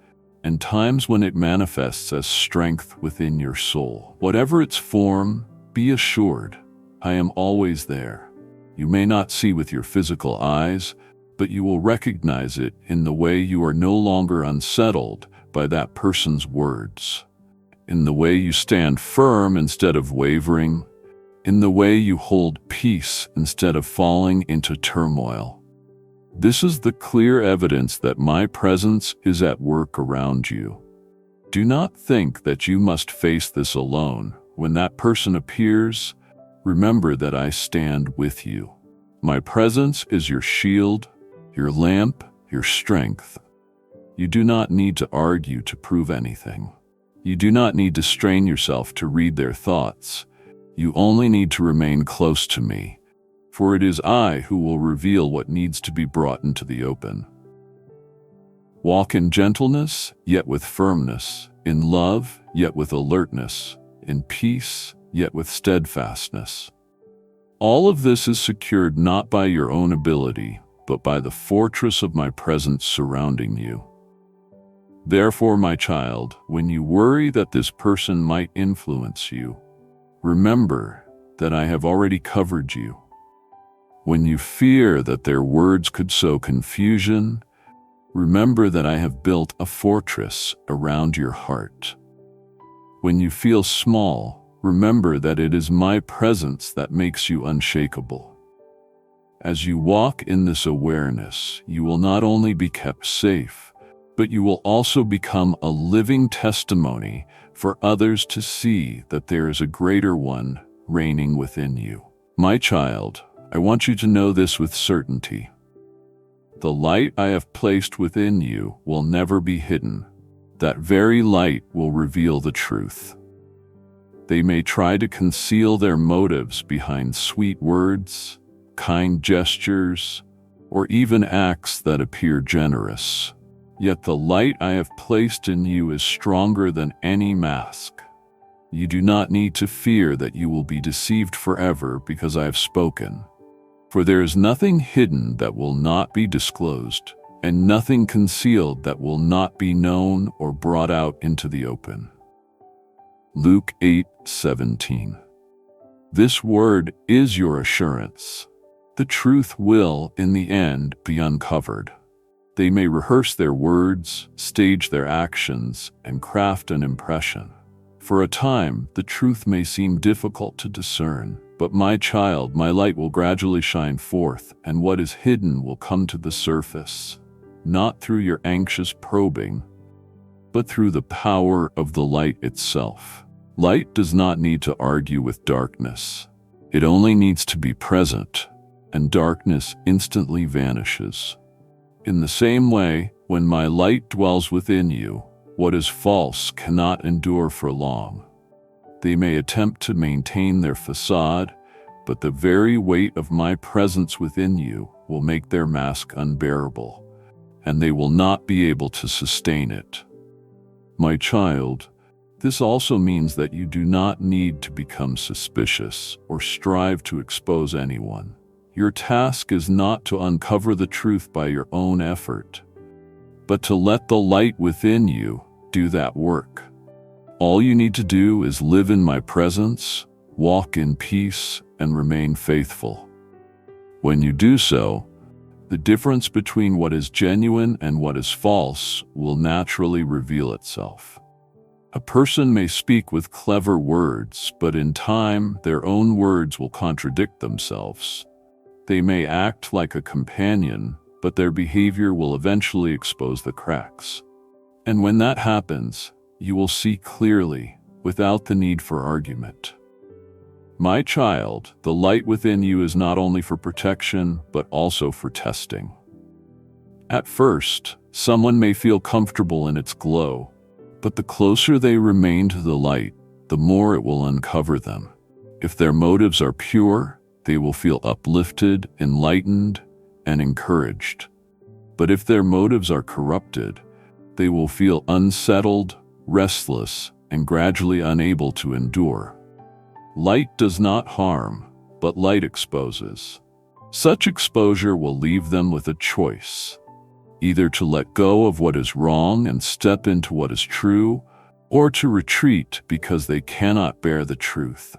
and times when it manifests as strength within your soul. Whatever its form, be assured, I am always there. You may not see with your physical eyes, but you will recognize it in the way you are no longer unsettled by that person's words, in the way you stand firm instead of wavering, in the way you hold peace instead of falling into turmoil. This is the clear evidence that my presence is at work around you. Do not think that you must face this alone. When that person appears, remember that I stand with you. My presence is your shield, your lamp, your strength. You do not need to argue to prove anything. You do not need to strain yourself to read their thoughts. You only need to remain close to me, for it is I who will reveal what needs to be brought into the open. Walk in gentleness, yet with firmness, in love, yet with alertness, in peace, yet with steadfastness. All of this is secured not by your own ability, but by the fortress of my presence surrounding you. Therefore, my child, when you worry that this person might influence you, remember that I have already covered you. When you fear that their words could sow confusion, remember that I have built a fortress around your heart. When you feel small, remember that it is my presence that makes you unshakable. As you walk in this awareness, you will not only be kept safe, but you will also become a living testimony for others to see that there is a greater one reigning within you. My child, I want you to know this with certainty. The light I have placed within you will never be hidden. That very light will reveal the truth. They may try to conceal their motives behind sweet words, kind gestures, or even acts that appear generous. Yet the light I have placed in you is stronger than any mask. You do not need to fear that you will be deceived forever because I have spoken. For there is nothing hidden that will not be disclosed, and nothing concealed that will not be known or brought out into the open. Luke 8:17. This word is your assurance. The truth will, in the end, be uncovered. They may rehearse their words, stage their actions, and craft an impression. For a time, the truth may seem difficult to discern, but my child, my light will gradually shine forth, and what is hidden will come to the surface, not through your anxious probing, but through the power of the light itself. Light does not need to argue with darkness. It only needs to be present, and darkness instantly vanishes. In the same way, when my light dwells within you, what is false cannot endure for long. They may attempt to maintain their facade, but the very weight of my presence within you will make their mask unbearable, and they will not be able to sustain it. My child, this also means that you do not need to become suspicious or strive to expose anyone. Your task is not to uncover the truth by your own effort, but to let the light within you do that work. All you need to do is live in my presence, walk in peace, and remain faithful. When you do so, the difference between what is genuine and what is false will naturally reveal itself. A person may speak with clever words, but in time, their own words will contradict themselves. They may act like a companion, but their behavior will eventually expose the cracks. And when that happens, you will see clearly, without the need for argument. My child, the light within you is not only for protection, but also for testing. At first, someone may feel comfortable in its glow, but the closer they remain to the light, the more it will uncover them. If their motives are pure, they will feel uplifted, enlightened, and encouraged. But if their motives are corrupted, they will feel unsettled, restless, and gradually unable to endure. Light does not harm, but light exposes. Such exposure will leave them with a choice, either to let go of what is wrong and step into what is true, or to retreat because they cannot bear the truth.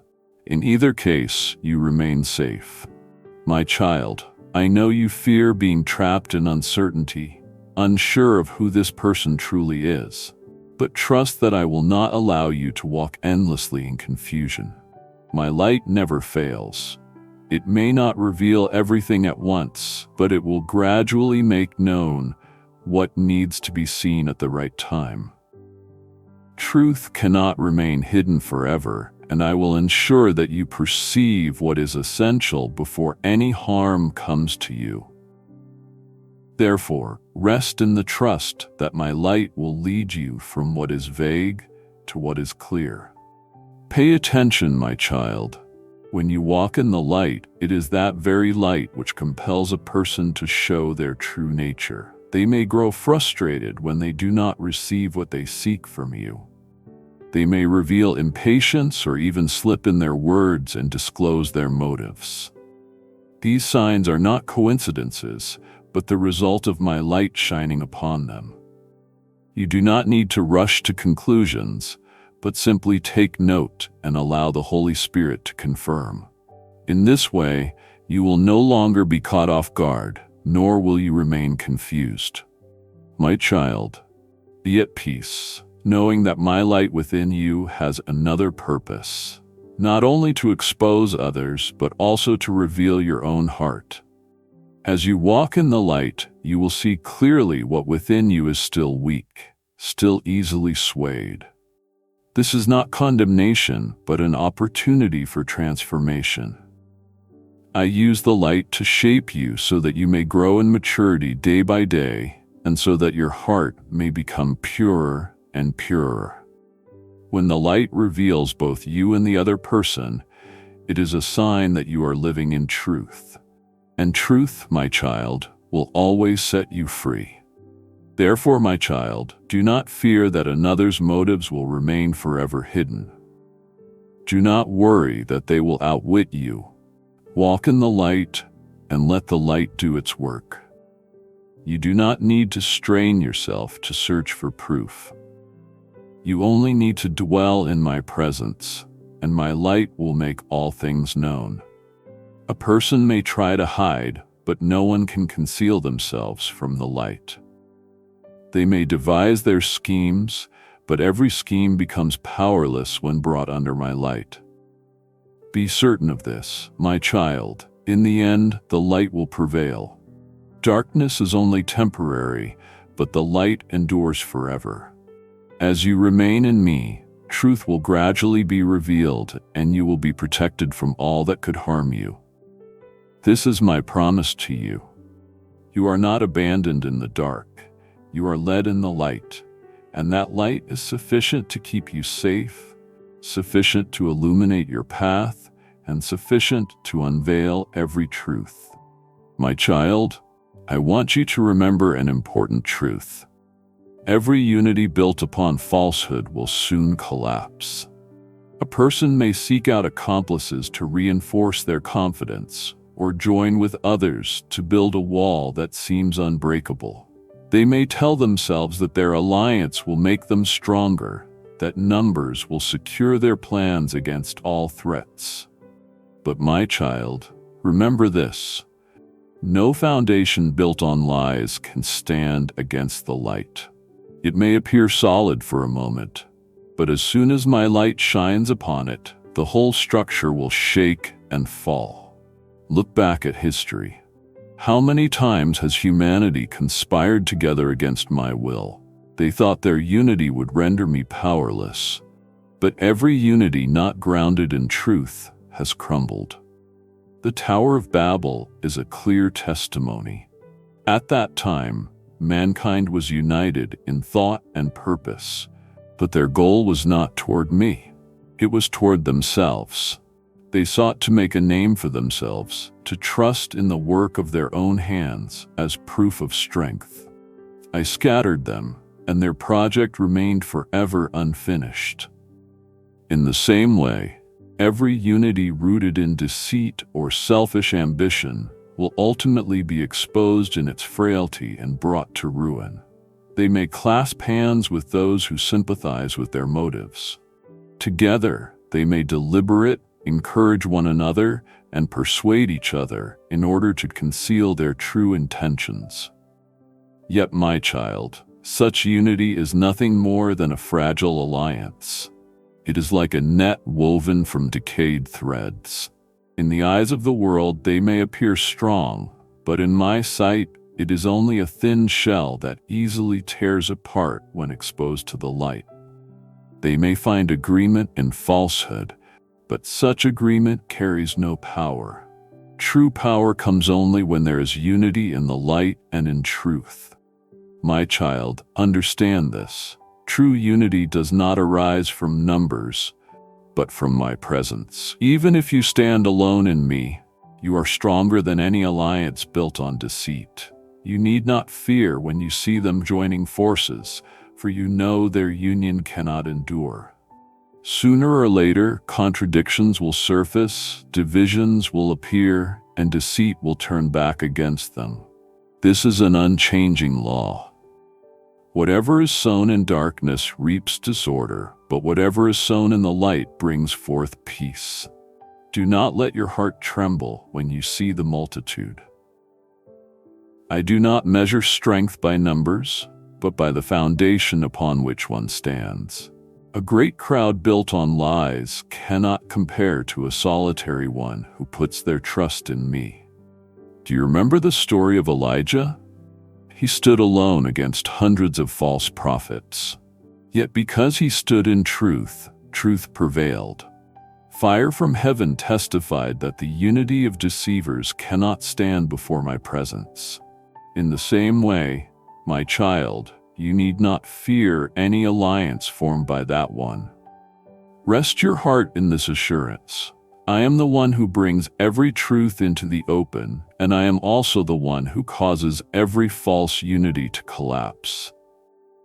In either case, you remain safe. My child, I know you fear being trapped in uncertainty, unsure of who this person truly is, but trust that I will not allow you to walk endlessly in confusion. My light never fails. It may not reveal everything at once, but it will gradually make known what needs to be seen at the right time. Truth cannot remain hidden forever, and I will ensure that you perceive what is essential before any harm comes to you. Therefore, rest in the trust that my light will lead you from what is vague to what is clear. Pay attention, my child. When you walk in the light, it is that very light which compels a person to show their true nature. They may grow frustrated when they do not receive what they seek from you. They may reveal impatience or even slip in their words and disclose their motives. These signs are not coincidences, but the result of my light shining upon them. You do not need to rush to conclusions, but simply take note and allow the Holy Spirit to confirm. In this way, you will no longer be caught off guard, nor will you remain confused. My child, be at peace, knowing that my light within you has another purpose, not only to expose others, but also to reveal your own heart. As you walk in the light, you will see clearly what within you is still weak, still easily swayed. This is not condemnation, but an opportunity for transformation. I use the light to shape you so that you may grow in maturity day by day, and so that your heart may become purer and purer. When the light reveals both you and the other person, it is a sign that you are living in truth. And truth, my child, will always set you free. Therefore, my child, do not fear that another's motives will remain forever hidden. Do not worry that they will outwit you. Walk in the light and let the light do its work. You do not need to strain yourself to search for proof. You only need to dwell in my presence, and my light will make all things known. A person may try to hide, but no one can conceal themselves from the light. They may devise their schemes, but every scheme becomes powerless when brought under my light. Be certain of this, my child. In the end, the light will prevail. Darkness is only temporary, but the light endures forever. As you remain in me, truth will gradually be revealed, and you will be protected from all that could harm you. This is my promise to you. You are not abandoned in the dark. You are led in the light, and that light is sufficient to keep you safe, sufficient to illuminate your path, and sufficient to unveil every truth. My child, I want you to remember an important truth. Every unity built upon falsehood will soon collapse. A person may seek out accomplices to reinforce their confidence, or join with others to build a wall that seems unbreakable. They may tell themselves that their alliance will make them stronger, that numbers will secure their plans against all threats. But my child, remember this: no foundation built on lies can stand against the light. It may appear solid for a moment, but as soon as my light shines upon it, the whole structure will shake and fall. Look back at history. How many times has humanity conspired together against my will? They thought their unity would render me powerless. But every unity not grounded in truth has crumbled. The Tower of Babel is a clear testimony. At that time, mankind was united in thought and purpose, but their goal was not toward me. It was toward themselves. They sought to make a name for themselves, to trust in the work of their own hands as proof of strength. I scattered them, and their project remained forever unfinished. In the same way, every unity rooted in deceit or selfish ambition will ultimately be exposed in its frailty and brought to ruin. They may clasp hands with those who sympathize with their motives. Together, they may deliberate, encourage one another, and persuade each other in order to conceal their true intentions. Yet, my child, such unity is nothing more than a fragile alliance. It is like a net woven from decayed threads. In the eyes of the world, they may appear strong, but in my sight, it is only a thin shell that easily tears apart when exposed to the light. They may find agreement in falsehood, but such agreement carries no power. True power comes only when there is unity in the light and in truth. My child, understand this. True unity does not arise from numbers, but from my presence. Even if you stand alone in me, you are stronger than any alliance built on deceit. You need not fear when you see them joining forces, for you know their union cannot endure. Sooner or later, contradictions will surface, divisions will appear, and deceit will turn back against them. This is an unchanging law. Whatever is sown in darkness reaps disorder, but whatever is sown in the light brings forth peace. Do not let your heart tremble when you see the multitude. I do not measure strength by numbers, but by the foundation upon which one stands. A great crowd built on lies cannot compare to a solitary one who puts their trust in me. Do you remember the story of Elijah? He stood alone against hundreds of false prophets. Yet because he stood in truth, truth prevailed. Fire from heaven testified that the unity of deceivers cannot stand before my presence. In the same way, my child, you need not fear any alliance formed by that one. Rest your heart in this assurance. I am the one who brings every truth into the open, and I am also the one who causes every false unity to collapse.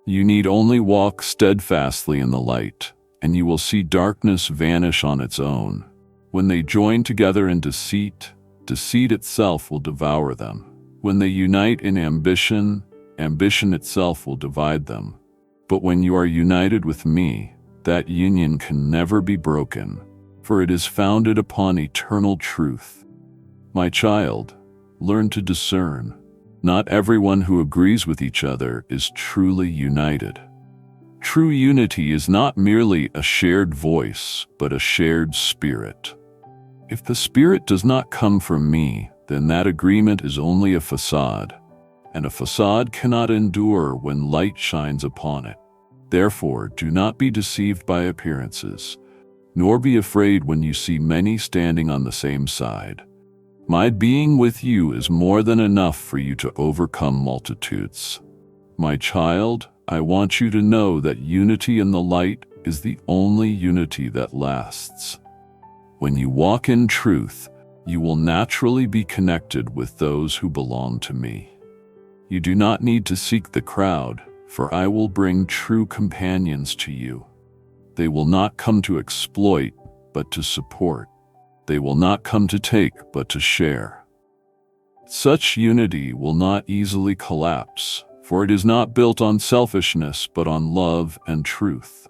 You need only walk steadfastly in the light, and you will see darkness vanish on its own. When they join together in deceit, deceit itself will devour them. When they unite in ambition, ambition itself will divide them. But when you are united with me, that union can never be broken, for it is founded upon eternal truth. My child, learn to discern. Not everyone who agrees with each other is truly united. True unity is not merely a shared voice, but a shared spirit. If the spirit does not come from me, then that agreement is only a facade, and a facade cannot endure when light shines upon it. Therefore, do not be deceived by appearances, nor be afraid when you see many standing on the same side. My being with you is more than enough for you to overcome multitudes. My child, I want you to know that unity in the light is the only unity that lasts. When you walk in truth, you will naturally be connected with those who belong to me. You do not need to seek the crowd, for I will bring true companions to you. They will not come to exploit, but to support. They will not come to take, but to share. Such unity will not easily collapse, for it is not built on selfishness, but on love and truth.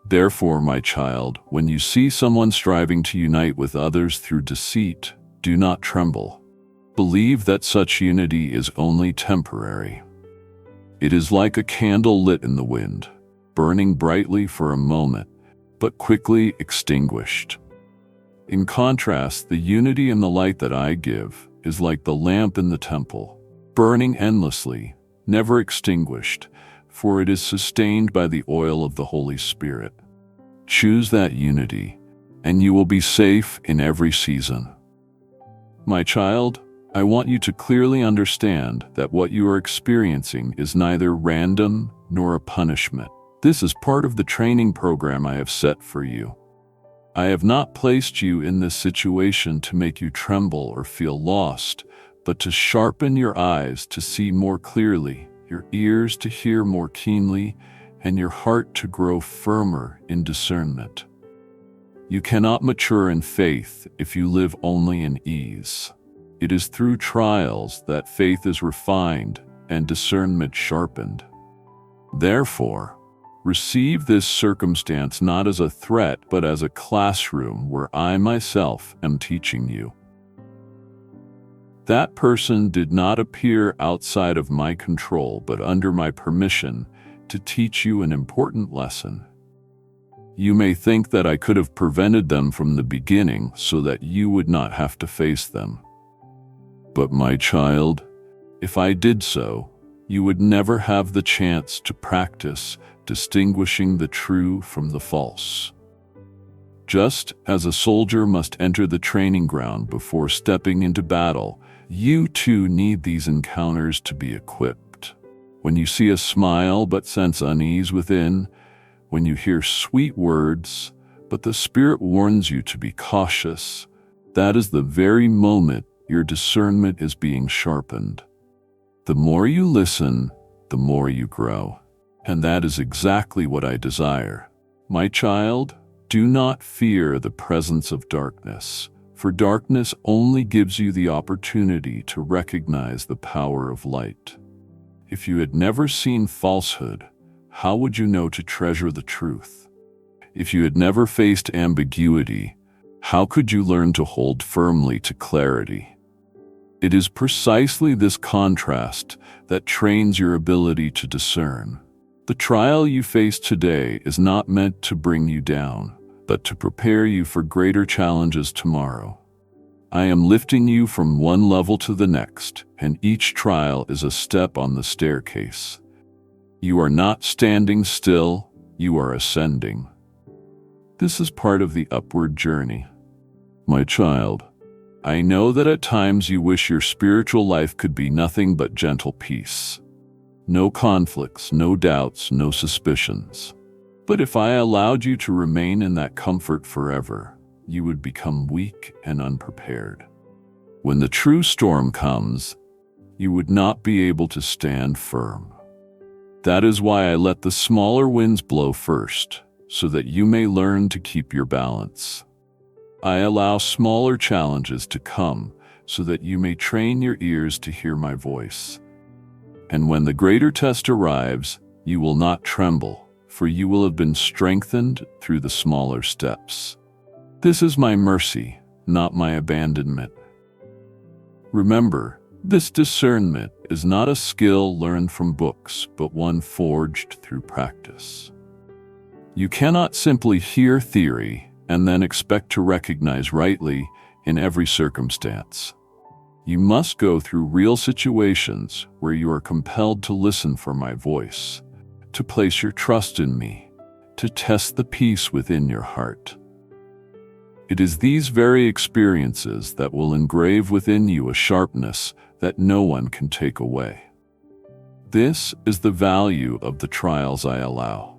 Therefore, my child, when you see someone striving to unite with others through deceit, do not tremble. Believe that such unity is only temporary. It is like a candle lit in the wind, burning brightly for a moment, but quickly extinguished. In contrast, the unity and the light that I give is like the lamp in the temple, burning endlessly, never extinguished, for it is sustained by the oil of the Holy Spirit. Choose that unity, and you will be safe in every season. My child, I want you to clearly understand that what you are experiencing is neither random nor a punishment. This is part of the training program I have set for you. I have not placed you in this situation to make you tremble or feel lost, but to sharpen your eyes to see more clearly, your ears to hear more keenly, and your heart to grow firmer in discernment. You cannot mature in faith if you live only in ease. It is through trials that faith is refined and discernment sharpened. Therefore, receive this circumstance not as a threat, but as a classroom where I myself am teaching you. That person did not appear outside of my control, but under my permission to teach you an important lesson. You may think that I could have prevented them from the beginning so that you would not have to face them. But my child, if I did so, you would never have the chance to practice distinguishing the true from the false. Just as a soldier must enter the training ground before stepping into battle, you too need these encounters to be equipped. When you see a smile but sense unease within, when you hear sweet words, but the Spirit warns you to be cautious, that is the very moment your discernment is being sharpened. The more you listen, the more you grow. And that is exactly what I desire. My child, do not fear the presence of darkness, for darkness only gives you the opportunity to recognize the power of light. If you had never seen falsehood, how would you know to treasure the truth? If you had never faced ambiguity, how could you learn to hold firmly to clarity? It is precisely this contrast that trains your ability to discern. The trial you face today is not meant to bring you down, but to prepare you for greater challenges tomorrow. I am lifting you from one level to the next, and each trial is a step on the staircase. You are not standing still, you are ascending. This is part of the upward journey. My child, I know that at times you wish your spiritual life could be nothing but gentle peace. No conflicts, no doubts, no suspicions. But if I allowed you to remain in that comfort forever, you would become weak and unprepared. When the true storm comes, you would not be able to stand firm. That is why I let the smaller winds blow first, so that you may learn to keep your balance. I allow smaller challenges to come, so that you may train your ears to hear my voice. And when the greater test arrives, you will not tremble, for you will have been strengthened through the smaller steps. This is my mercy, not my abandonment. Remember, this discernment is not a skill learned from books, but one forged through practice. You cannot simply hear theory and then expect to recognize rightly in every circumstance. You must go through real situations where you are compelled to listen for my voice, to place your trust in me, to test the peace within your heart. It is these very experiences that will engrave within you a sharpness that no one can take away. This is the value of the trials I allow.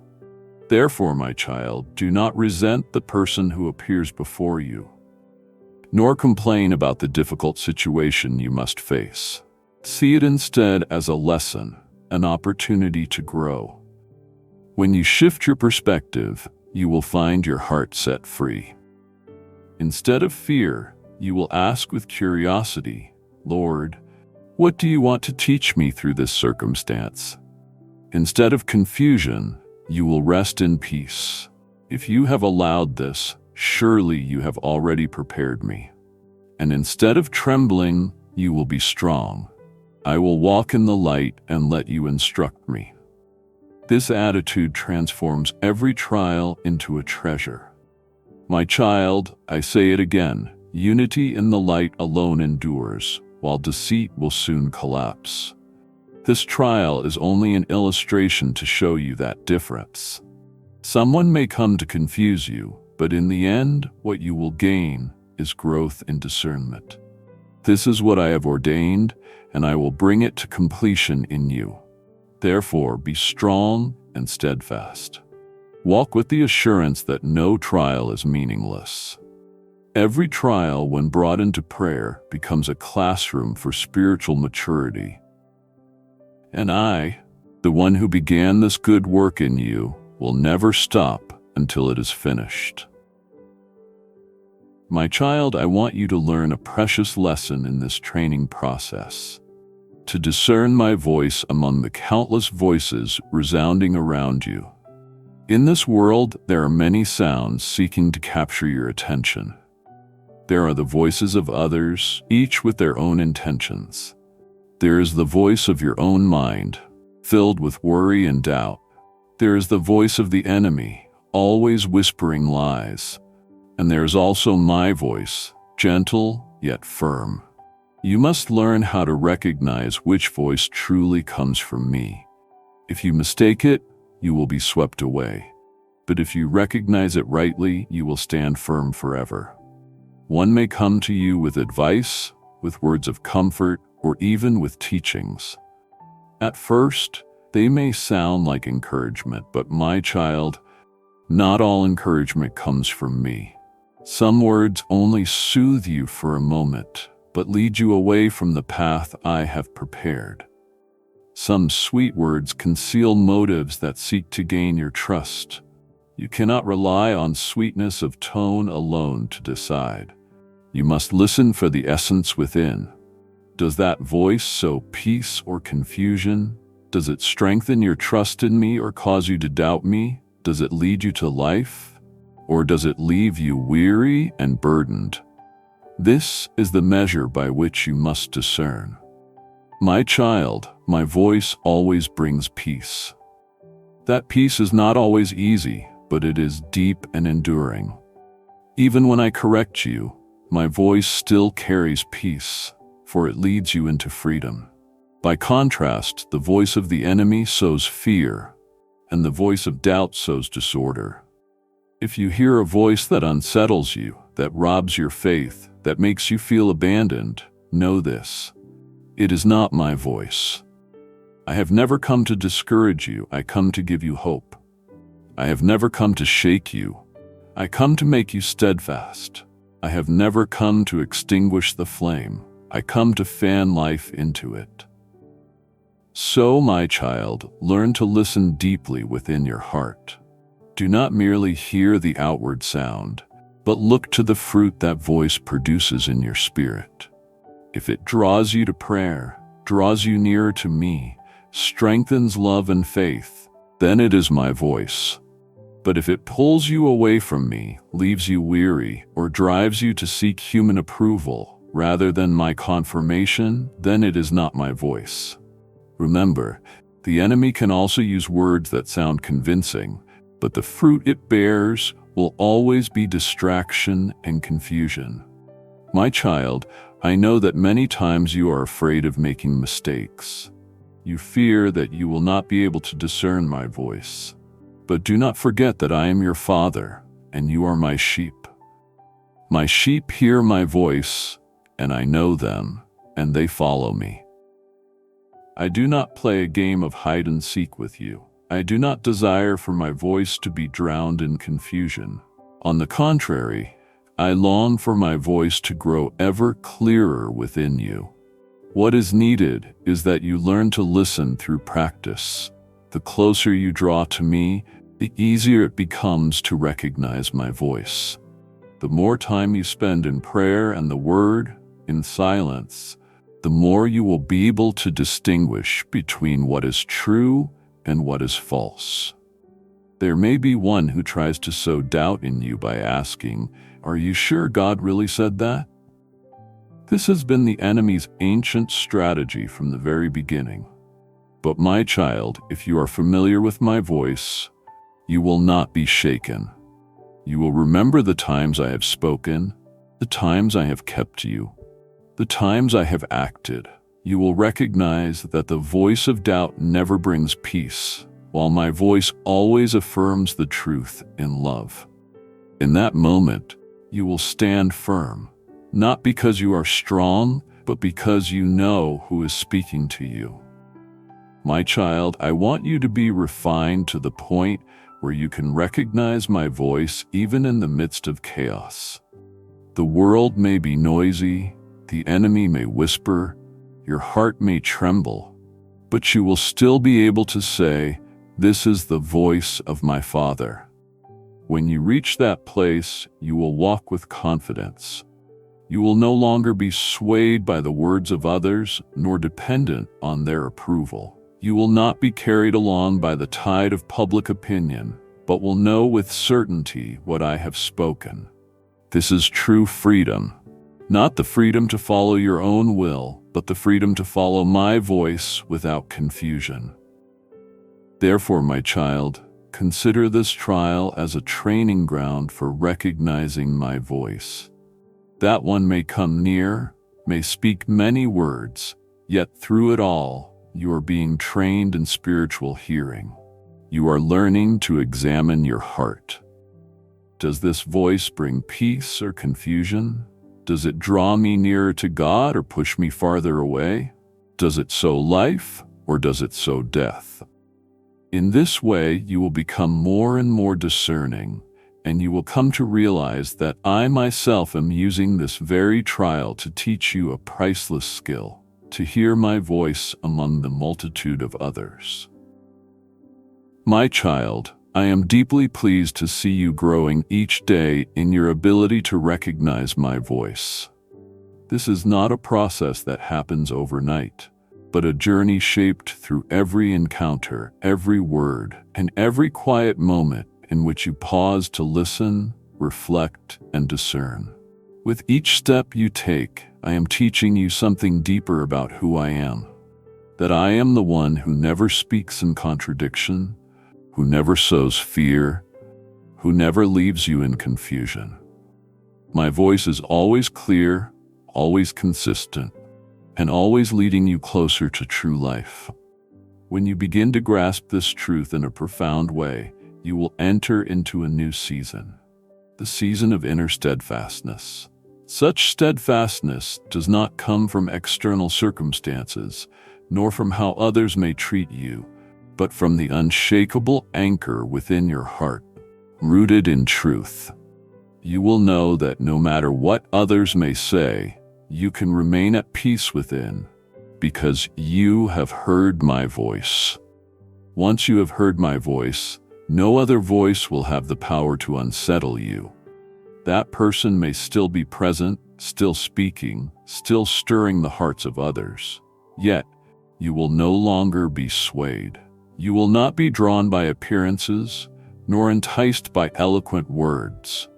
Therefore, my child, do not resent the person who appears before you, nor complain about the difficult situation you must face. See it instead as a lesson, an opportunity to grow. When you shift your perspective, you will find your heart set free. Instead of fear, you will ask with curiosity, Lord, what do you want to teach me through this circumstance? Instead of confusion, you will rest in peace. If you have allowed this, surely you have already prepared me. And instead of trembling, you will be strong. I will walk in the light and let you instruct me. This attitude transforms every trial into a treasure. My child, I say it again, unity in the light alone endures, while deceit will soon collapse. This trial is only an illustration to show you that difference. Someone may come to confuse you, but in the end, what you will gain is growth in discernment. This is what I have ordained, and I will bring it to completion in you. Therefore, be strong and steadfast. Walk with the assurance that no trial is meaningless. Every trial, when brought into prayer, becomes a classroom for spiritual maturity. And I, the one who began this good work in you, will never stop until it is finished. My child, I want you to learn a precious lesson in this training process. To discern my voice among the countless voices resounding around you. In this world, there are many sounds seeking to capture your attention. There are the voices of others, each with their own intentions. There is the voice of your own mind, filled with worry and doubt. There is the voice of the enemy, always whispering lies. And there is also my voice, gentle yet firm. You must learn how to recognize which voice truly comes from me. If you mistake it, you will be swept away. But if you recognize it rightly, you will stand firm forever. One may come to you with advice, with words of comfort, or even with teachings. At first, they may sound like encouragement, but my child, not all encouragement comes from me. Some words only soothe you for a moment, but lead you away from the path I have prepared. Some sweet words conceal motives that seek to gain your trust. You cannot rely on sweetness of tone alone to decide. You must listen for the essence within. Does that voice sow peace or confusion? Does it strengthen your trust in me or cause you to doubt me? Does it lead you to life, or does it leave you weary and burdened? This is the measure by which you must discern. My child, my voice always brings peace. That peace is not always easy, but it is deep and enduring. Even when I correct you, my voice still carries peace, for it leads you into freedom. By contrast, the voice of the enemy sows fear, and the voice of doubt sows disorder. If you hear a voice that unsettles you, that robs your faith, that makes you feel abandoned, know this: it is not my voice. I have never come to discourage you, I come to give you hope. I have never come to shake you, I come to make you steadfast. I have never come to extinguish the flame, I come to fan life into it. So, my child, learn to listen deeply within your heart. Do not merely hear the outward sound, but look to the fruit that voice produces in your spirit. If it draws you to prayer, draws you nearer to me, strengthens love and faith, then it is my voice. But if it pulls you away from me, leaves you weary, or drives you to seek human approval rather than my confirmation, then it is not my voice. Remember, the enemy can also use words that sound convincing, but the fruit it bears will always be distraction and confusion. My child, I know that many times you are afraid of making mistakes. You fear that you will not be able to discern my voice. But do not forget that I am your Father, and you are my sheep. My sheep hear my voice, and I know them, and they follow me. I do not play a game of hide and seek with you. I do not desire for my voice to be drowned in confusion. On the contrary, I long for my voice to grow ever clearer within you. What is needed is that you learn to listen through practice. The closer you draw to me, the easier it becomes to recognize my voice. The more time you spend in prayer and the Word, in silence, the more you will be able to distinguish between what is true and what is false. There may be one who tries to sow doubt in you by asking, "Are you sure God really said that?" This has been the enemy's ancient strategy from the very beginning. But my child, if you are familiar with my voice, you will not be shaken. You will remember the times I have spoken, the times I have kept you, the times I have acted. You will recognize that the voice of doubt never brings peace, while my voice always affirms the truth in love. In that moment, you will stand firm, not because you are strong, but because you know who is speaking to you. My child, I want you to be refined to the point where you can recognize my voice even in the midst of chaos. The world may be noisy, the enemy may whisper, your heart may tremble, but you will still be able to say, "This is the voice of my Father." When you reach that place, you will walk with confidence. You will no longer be swayed by the words of others, nor dependent on their approval. You will not be carried along by the tide of public opinion, but will know with certainty what I have spoken. This is true freedom. Not the freedom to follow your own will, but the freedom to follow my voice without confusion. Therefore, my child, consider this trial as a training ground for recognizing my voice. That one may come near, may speak many words, yet through it all, you are being trained in spiritual hearing. You are learning to examine your heart. Does this voice bring peace or confusion? Does it draw me nearer to God or push me farther away? Does it sow life or does it sow death? In this way, you will become more and more discerning, and you will come to realize that I myself am using this very trial to teach you a priceless skill, to hear my voice among the multitude of others. My child, I am deeply pleased to see you growing each day in your ability to recognize my voice. This is not a process that happens overnight, but a journey shaped through every encounter, every word, and every quiet moment in which you pause to listen, reflect, and discern. With each step you take, I am teaching you something deeper about who I am. That I am the one who never speaks in contradiction, who never sows fear, who never leaves you in confusion. My voice is always clear, always consistent, and always leading you closer to true life. When you begin to grasp this truth in a profound way, you will enter into a new season, the season of inner steadfastness. Such steadfastness does not come from external circumstances, nor from how others may treat you, but from the unshakable anchor within your heart, rooted in truth. You will know that no matter what others may say, you can remain at peace within, because you have heard my voice. Once you have heard my voice, no other voice will have the power to unsettle you. That person may still be present, still speaking, still stirring the hearts of others. Yet, you will no longer be swayed. You will not be drawn by appearances, nor enticed by eloquent words.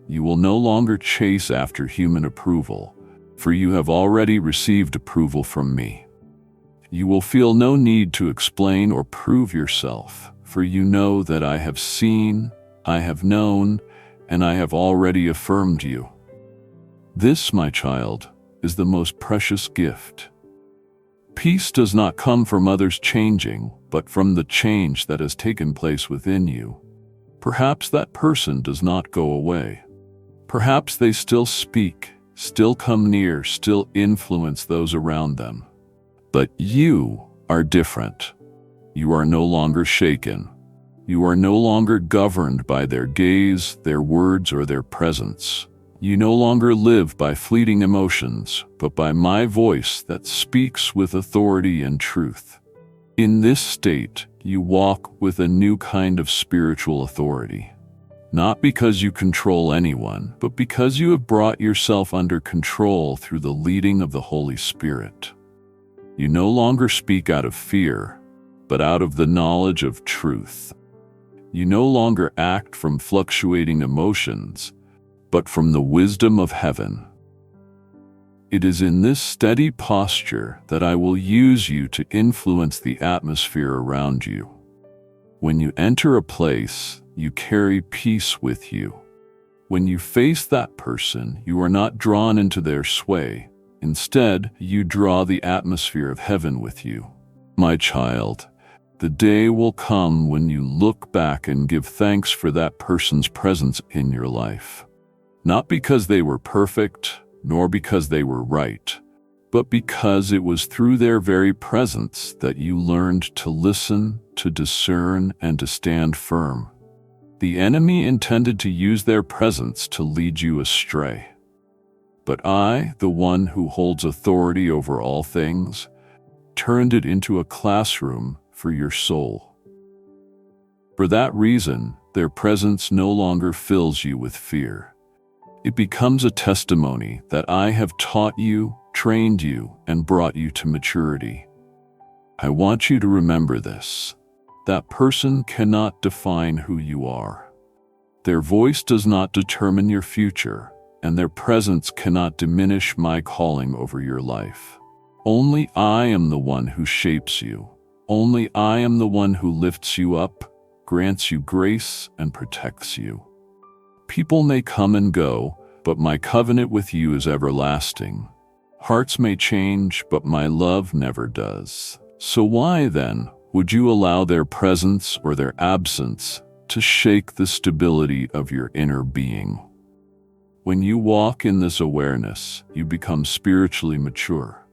You will no longer chase after human approval, for you have already received approval from me. You will feel no need to explain or prove yourself, for you know that I have seen, I have known, and I have already affirmed you. This, my child, is the most precious gift. Peace does not come from others changing, but from the change that has taken place within you. Perhaps that person does not go away. Perhaps they still speak, still come near, still influence those around them. But you are different. You are no longer shaken. You are no longer governed by their gaze, their words, or their presence. You no longer live by fleeting emotions, but by my voice that speaks with authority and truth. In this state, you walk with a new kind of spiritual authority. Not because you control anyone, but because you have brought yourself under control through the leading of the Holy Spirit. You no longer speak out of fear, but out of the knowledge of truth. You no longer act from fluctuating emotions, but from the wisdom of heaven. It is in this steady posture that I will use you to influence the atmosphere around you. When you enter a place, you carry peace with you. When you face that person, you are not drawn into their sway. Instead, you draw the atmosphere of heaven with you. My child, the day will come when you look back and give thanks for that person's presence in your life. Not because they were perfect, nor because they were right, but because it was through their very presence that you learned to listen, to discern, and to stand firm. The enemy intended to use their presence to lead you astray. But I, the one who holds authority over all things, turned it into a classroom for your soul. For that reason, their presence no longer fills you with fear. It becomes a testimony that I have taught you, trained you, and brought you to maturity. I want you to remember this. That person cannot define who you are. Their voice does not determine your future, and their presence cannot diminish my calling over your life. Only I am the one who shapes you. Only I am the one who lifts you up, grants you grace, and protects you. People may come and go, but my covenant with you is everlasting. Hearts may change, but my love never does. So why, then, would you allow their presence or their absence to shake the stability of your inner being? When you walk in this awareness, you become spiritually mature.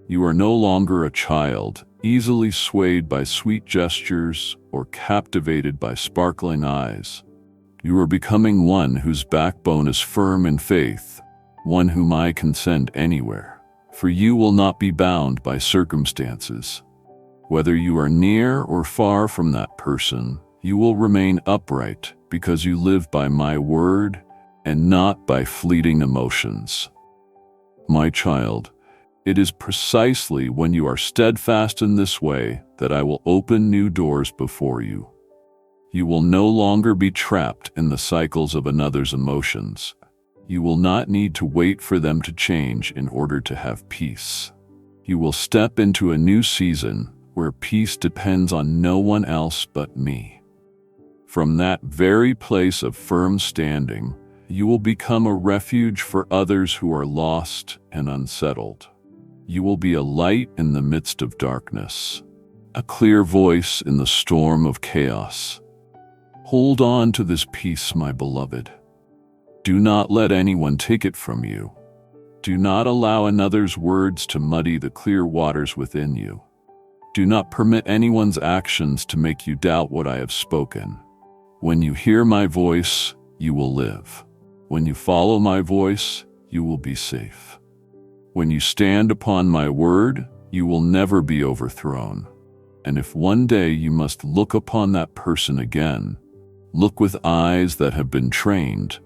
You are no longer a child, easily swayed by sweet gestures or captivated by sparkling eyes. You are becoming one whose backbone is firm in faith, one whom I can send anywhere. For you will not be bound by circumstances. Whether you are near or far from that person, you will remain upright because you live by my word and not by fleeting emotions. My child, It is precisely when you are steadfast in this way that I will open new doors before you. You will no longer be trapped in the cycles of another's emotions. You will not need to wait for them to change in order to have peace. You will step into a new season where peace depends on no one else but me. From that very place of firm standing, you will become a refuge for others who are lost and unsettled. You will be a light in the midst of darkness, a clear voice in the storm of chaos. Hold on to this peace, my beloved. Do not let anyone take it from you. Do not allow another's words to muddy the clear waters within you. Do not permit anyone's actions to make you doubt what I have spoken. When you hear my voice, you will live. When you follow my voice, you will be safe. When you stand upon my word, you will never be overthrown. And if one day you must look upon that person again, look with eyes that have been trained,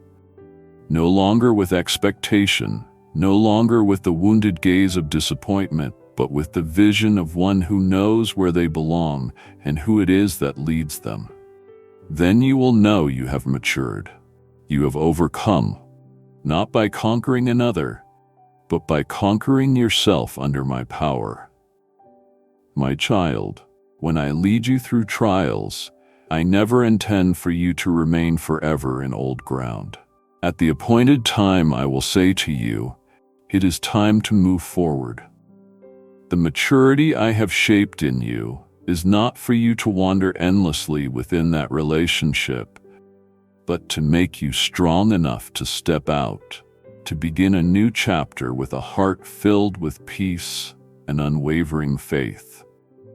no longer with expectation, no longer with the wounded gaze of disappointment, but with the vision of one who knows where they belong and who it is that leads them. Then you will know you have matured. You have overcome, not by conquering another, but by conquering yourself under my power. My child, when I lead you through trials, I never intend for you to remain forever in old ground. At the appointed time, I will say to you, it is time to move forward. The maturity I have shaped in you is not for you to wander endlessly within that relationship, but to make you strong enough to step out, to begin a new chapter with a heart filled with peace and unwavering faith.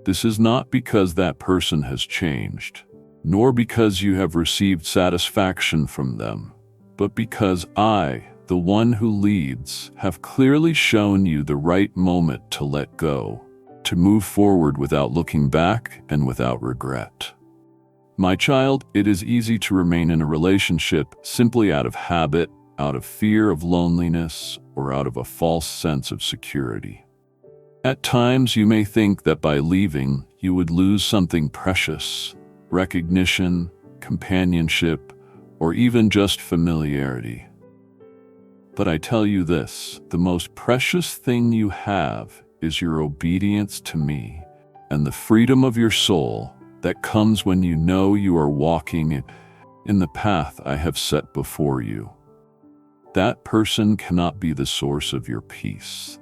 This is not because that person has changed, nor because you have received satisfaction from them, but because I, the one who leads, have clearly shown you the right moment to let go, to move forward without looking back and without regret. My child, it is easy to remain in a relationship simply out of habit, out of fear of loneliness, or out of a false sense of security. At times you may think that by leaving, you would lose something precious, recognition, companionship, or even just familiarity. But I tell you this, the most precious thing you have is your obedience to me and the freedom of your soul that comes when you know you are walking in the path I have set before you. That person cannot be the source of your peace,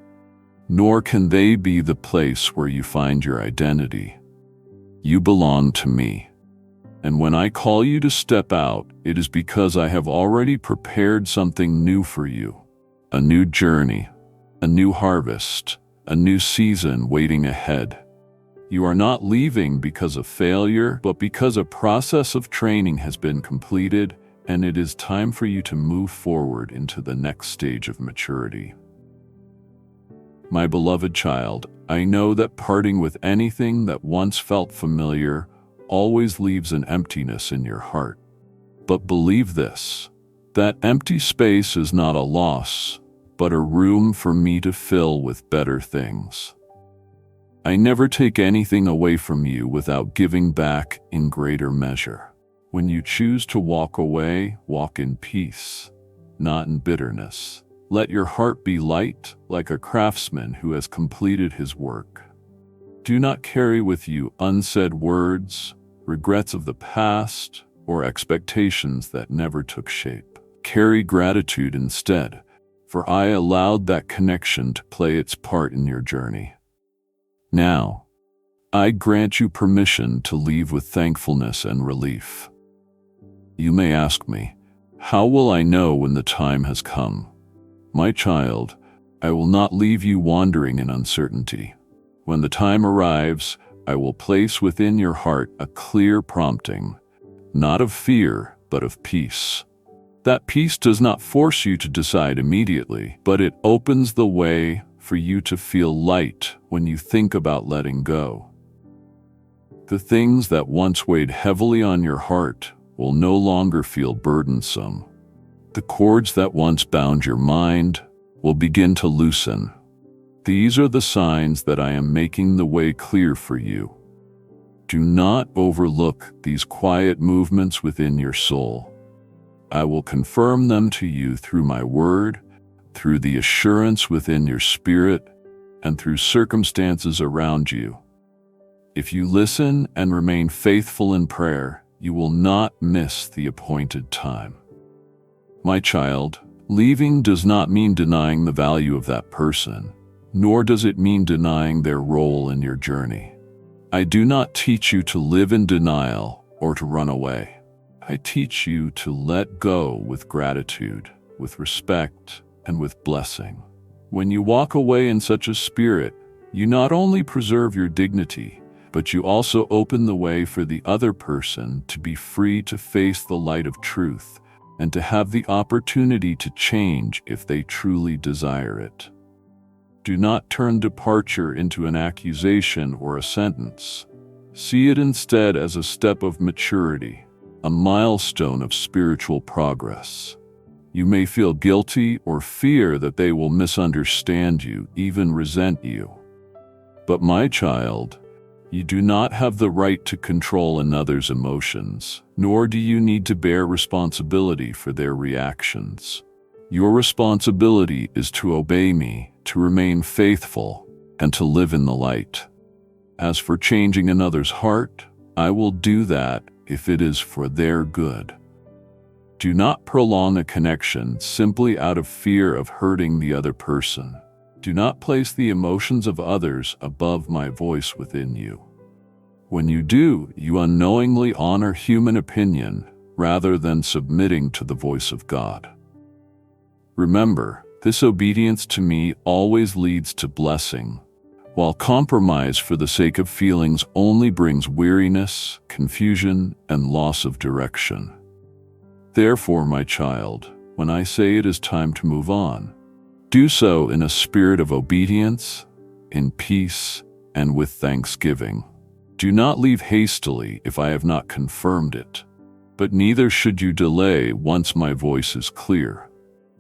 nor can they be the place where you find your identity. You belong to me. And when I call you to step out, it is because I have already prepared something new for you. A new journey, a new harvest, a new season waiting ahead. You are not leaving because of failure, but because a process of training has been completed, and it is time for you to move forward into the next stage of maturity. My beloved child, I know that parting with anything that once felt familiar always leaves an emptiness in your heart. But believe this, that empty space is not a loss, but a room for me to fill with better things. I never take anything away from you without giving back in greater measure. When you choose to walk away, walk in peace, not in bitterness. Let your heart be light, like a craftsman who has completed his work. Do not carry with you unsaid words, regrets of the past, or expectations that never took shape. Carry gratitude instead, for I allowed that connection to play its part in your journey. Now, I grant you permission to leave with thankfulness and relief. You may ask me, how will I know when the time has come? My child, I will not leave you wandering in uncertainty. When the time arrives, I will place within your heart a clear prompting, not of fear, but of peace. That peace does not force you to decide immediately, but it opens the way for you to feel light when you think about letting go. The things that once weighed heavily on your heart will no longer feel burdensome. The cords that once bound your mind will begin to loosen. These are the signs that I am making the way clear for you. Do not overlook these quiet movements within your soul. I will confirm them to you through my word, through the assurance within your spirit, and through circumstances around you. If you listen and remain faithful in prayer, you will not miss the appointed time. My child, leaving does not mean denying the value of that person, nor does it mean denying their role in your journey. I do not teach you to live in denial or to run away. I teach you to let go with gratitude, with respect, and with blessing. When you walk away in such a spirit, you not only preserve your dignity, but you also open the way for the other person to be free to face the light of truth and to have the opportunity to change if they truly desire it. Do not turn departure into an accusation or a sentence. See it instead as a step of maturity, a milestone of spiritual progress. You may feel guilty or fear that they will misunderstand you, even resent you. But my child, you do not have the right to control another's emotions, nor do you need to bear responsibility for their reactions. Your responsibility is to obey me, to remain faithful, and to live in the light. As for changing another's heart, I will do that if it is for their good. Do not prolong a connection simply out of fear of hurting the other person. Do not place the emotions of others above my voice within you. When you do, you unknowingly honor human opinion rather than submitting to the voice of God. Remember, this obedience to me always leads to blessing, while compromise for the sake of feelings only brings weariness, confusion, and loss of direction. Therefore, my child, when I say it is time to move on, do so in a spirit of obedience, in peace, and with thanksgiving. Do not leave hastily if I have not confirmed it, but neither should you delay once my voice is clear.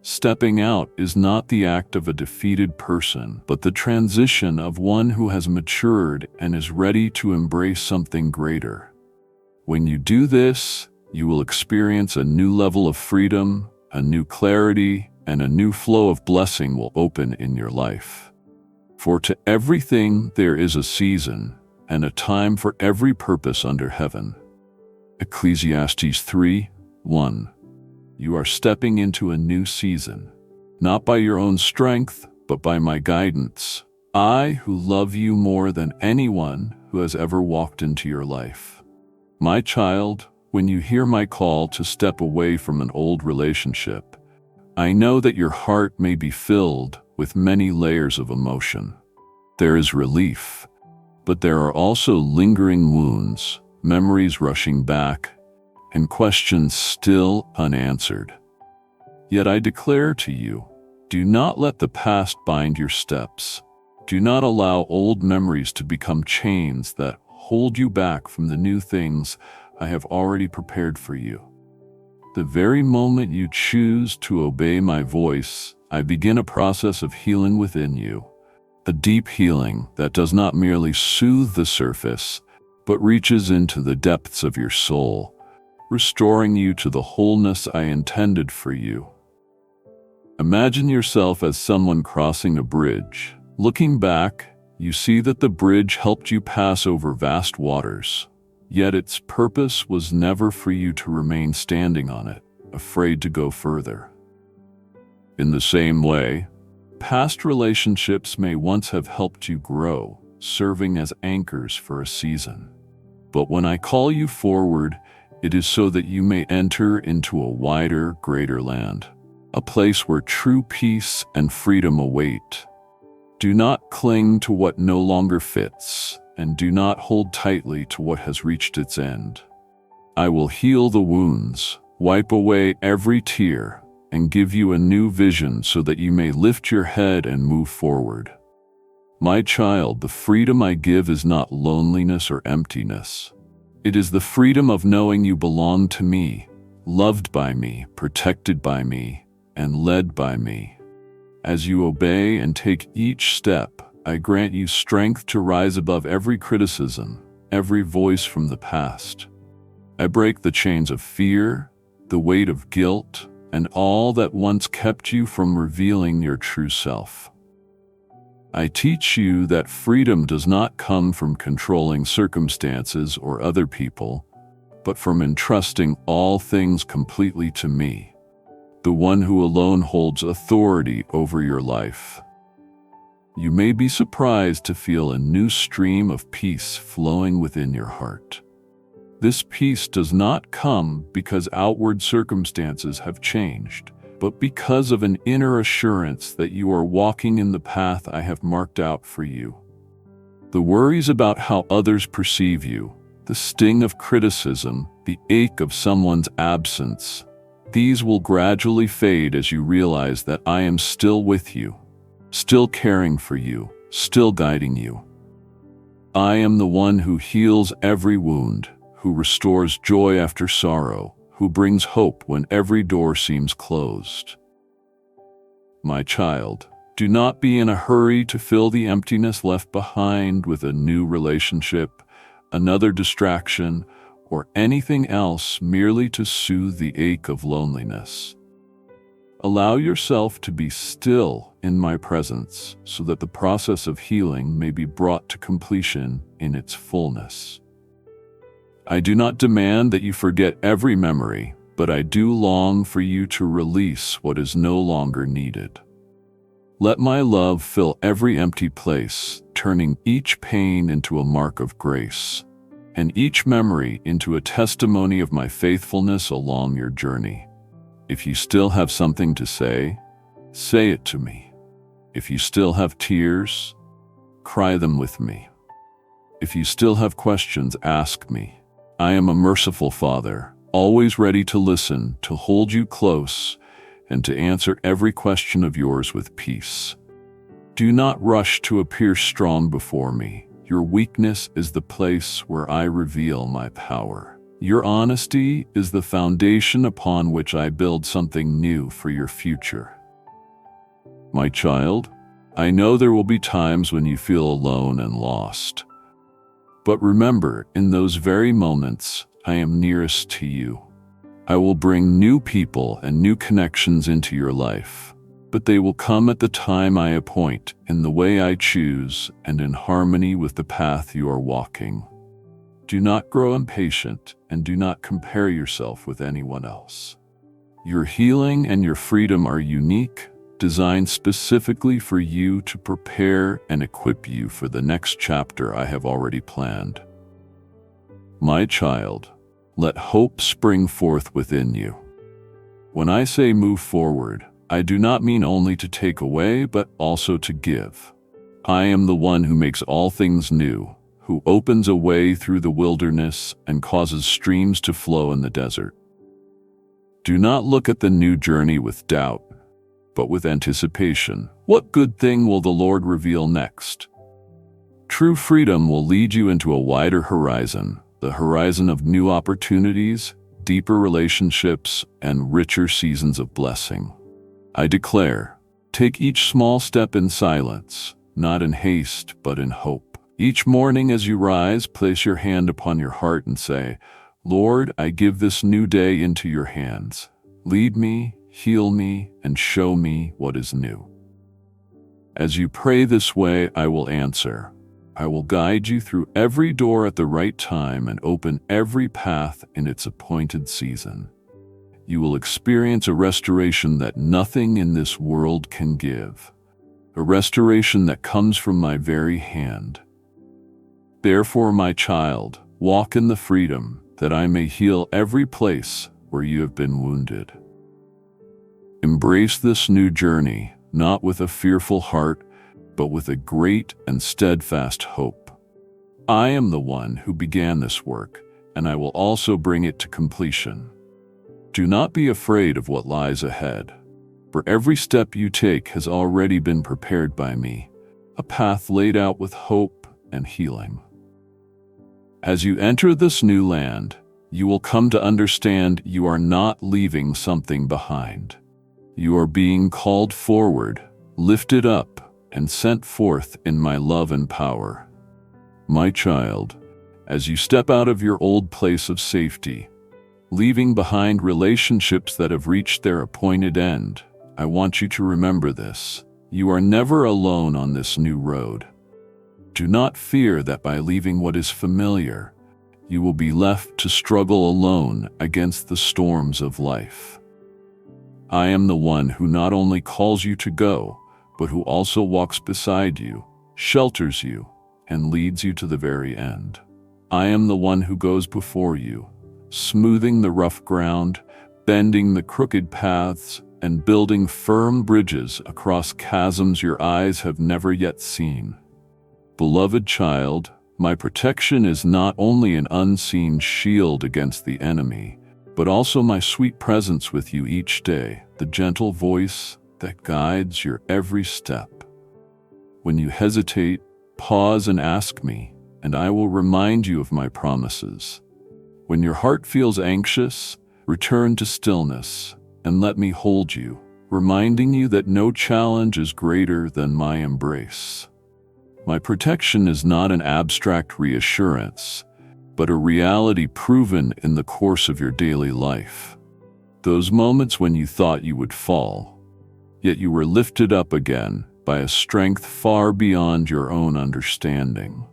Stepping out is not the act of a defeated person, but the transition of one who has matured and is ready to embrace something greater. When you do this, you will experience a new level of freedom, a new clarity, and a new flow of blessing will open in your life. For to everything there is a season, and a time for every purpose under heaven. Ecclesiastes 3:1. You are stepping into a new season, not by your own strength, but by my guidance. I, who love you more than anyone who has ever walked into your life. My child, when you hear my call to step away from an old relationship, I know that your heart may be filled with many layers of emotion. There is relief, but there are also lingering wounds, memories rushing back, and questions still unanswered. Yet I declare to you, do not let the past bind your steps. Do not allow old memories to become chains that hold you back from the new things I have already prepared for you. The very moment you choose to obey my voice, I begin a process of healing within you, a deep healing that does not merely soothe the surface, but reaches into the depths of your soul, restoring you to the wholeness I intended for you. Imagine yourself as someone crossing a bridge. Looking back, you see that the bridge helped you pass over vast waters, yet its purpose was never for you to remain standing on it, afraid to go further. In the same way, past relationships may once have helped you grow, serving as anchors for a season. But when I call you forward, it is so that you may enter into a wider, greater land, a place where true peace and freedom await. Do not cling to what no longer fits, and do not hold tightly to what has reached its end. I will heal the wounds, wipe away every tear, and give you a new vision so that you may lift your head and move forward. My child, the freedom I give is not loneliness or emptiness. It is the freedom of knowing you belong to me, loved by me, protected by me, and led by me. As you obey and take each step, I grant you strength to rise above every criticism, every voice from the past. I break the chains of fear, the weight of guilt, and all that once kept you from revealing your true self. I teach you that freedom does not come from controlling circumstances or other people, but from entrusting all things completely to me, the one who alone holds authority over your life. You may be surprised to feel a new stream of peace flowing within your heart. This peace does not come because outward circumstances have changed, but because of an inner assurance that you are walking in the path I have marked out for you. The worries about how others perceive you, the sting of criticism, the ache of someone's absence, these will gradually fade as you realize that I am still with you, still caring for you, still guiding you. I am the one who heals every wound, who restores joy after sorrow, who brings hope when every door seems closed. My child, do not be in a hurry to fill the emptiness left behind with a new relationship, another distraction, or anything else merely to soothe the ache of loneliness. Allow yourself to be still in my presence so that the process of healing may be brought to completion in its fullness. I do not demand that you forget every memory, but I do long for you to release what is no longer needed. Let my love fill every empty place, turning each pain into a mark of grace, and each memory into a testimony of my faithfulness along your journey. If you still have something to say it to me. If you still have tears, cry them with me. If you still have questions, ask me. I am a merciful Father, always ready to listen, to hold you close, and to answer every question of yours with peace. Do not rush to appear strong before me. Your weakness is the place where I reveal my power. Your honesty is the foundation upon which I build something new for your future. My child, I know there will be times when you feel alone and lost. But remember, in those very moments, I am nearest to you. I will bring new people and new connections into your life, but they will come at the time I appoint, in the way I choose, and in harmony with the path you are walking. Do not grow impatient, and do not compare yourself with anyone else. Your healing and your freedom are unique, designed specifically for you to prepare and equip you for the next chapter I have already planned. My child, let hope spring forth within you. When I say move forward, I do not mean only to take away, but also to give. I am the one who makes all things new, who opens a way through the wilderness and causes streams to flow in the desert. Do not look at the new journey with doubt, but with anticipation. What good thing will the Lord reveal next? True freedom will lead you into a wider horizon, the horizon of new opportunities, deeper relationships, and richer seasons of blessing. I declare, take each small step in silence, not in haste, but in hope. Each morning as you rise, place your hand upon your heart and say, Lord, I give this new day into your hands. Lead me, heal me, and show me what is new. As you pray this way, I will answer. I will guide you through every door at the right time and open every path in its appointed season. You will experience a restoration that nothing in this world can give, a restoration that comes from my very hand. Therefore, my child, walk in the freedom that I may heal every place where you have been wounded. Embrace this new journey, not with a fearful heart, but with a great and steadfast hope. I am the one who began this work, and I will also bring it to completion. Do not be afraid of what lies ahead, for every step you take has already been prepared by me, a path laid out with hope and healing. As you enter this new land, you will come to understand you are not leaving something behind. You are being called forward, lifted up and sent forth in my love and power. My child, as you step out of your old place of safety, leaving behind relationships that have reached their appointed end, I want you to remember this. You are never alone on this new road. Do not fear that by leaving what is familiar, you will be left to struggle alone against the storms of life. I am the one who not only calls you to go, but who also walks beside you, shelters you, and leads you to the very end. I am the one who goes before you, smoothing the rough ground, bending the crooked paths, and building firm bridges across chasms your eyes have never yet seen. Beloved child, my protection is not only an unseen shield against the enemy, but also my sweet presence with you each day, the gentle voice that guides your every step. When you hesitate, pause and ask me, and I will remind you of my promises. When your heart feels anxious, return to stillness and let me hold you, reminding you that no challenge is greater than my embrace. My protection is not an abstract reassurance, but a reality proven in the course of your daily life. Those moments when you thought you would fall, yet you were lifted up again by a strength far beyond your own understanding.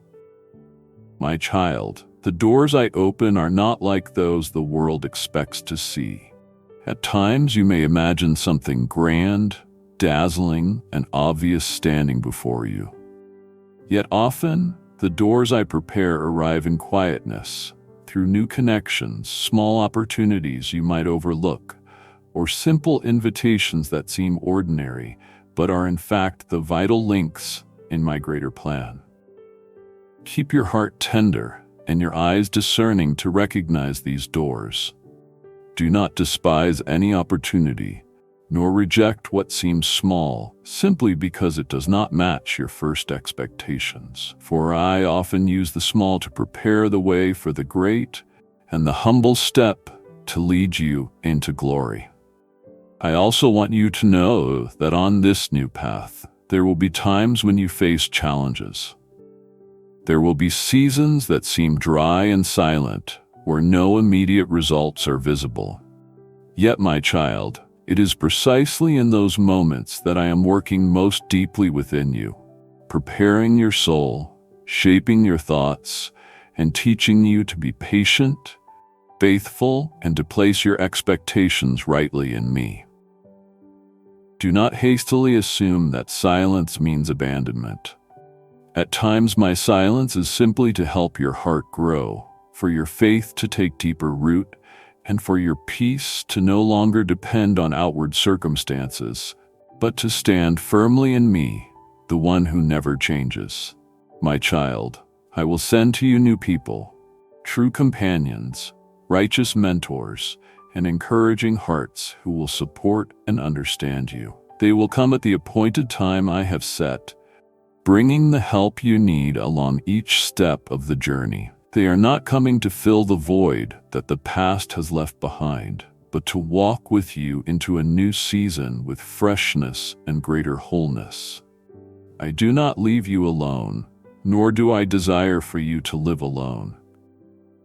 My child, the doors I open are not like those the world expects to see. At times you may imagine something grand, dazzling, and obvious standing before you. Yet often, the doors I prepare arrive in quietness, through new connections, small opportunities you might overlook, or simple invitations that seem ordinary, but are in fact the vital links in my greater plan. Keep your heart tender and your eyes discerning to recognize these doors. Do not despise any opportunity, nor reject what seems small simply because it does not match your first expectations. For I often use the small to prepare the way for the great, and the humble step to lead you into glory. I also want you to know that on this new path, there will be times when you face challenges. There will be seasons that seem dry and silent, where no immediate results are visible. Yet, my child, it is precisely in those moments that I am working most deeply within you, preparing your soul, shaping your thoughts, and teaching you to be patient, faithful, and to place your expectations rightly in me. Do not hastily assume that silence means abandonment. At times, my silence is simply to help your heart grow, for your faith to take deeper root, and for your peace to no longer depend on outward circumstances, but to stand firmly in me, the one who never changes. My child, I will send to you new people, true companions, righteous mentors, and encouraging hearts who will support and understand you. They will come at the appointed time I have set, bringing the help you need along each step of the journey. They are not coming to fill the void that the past has left behind, but to walk with you into a new season with freshness and greater wholeness. I do not leave you alone, nor do I desire for you to live alone.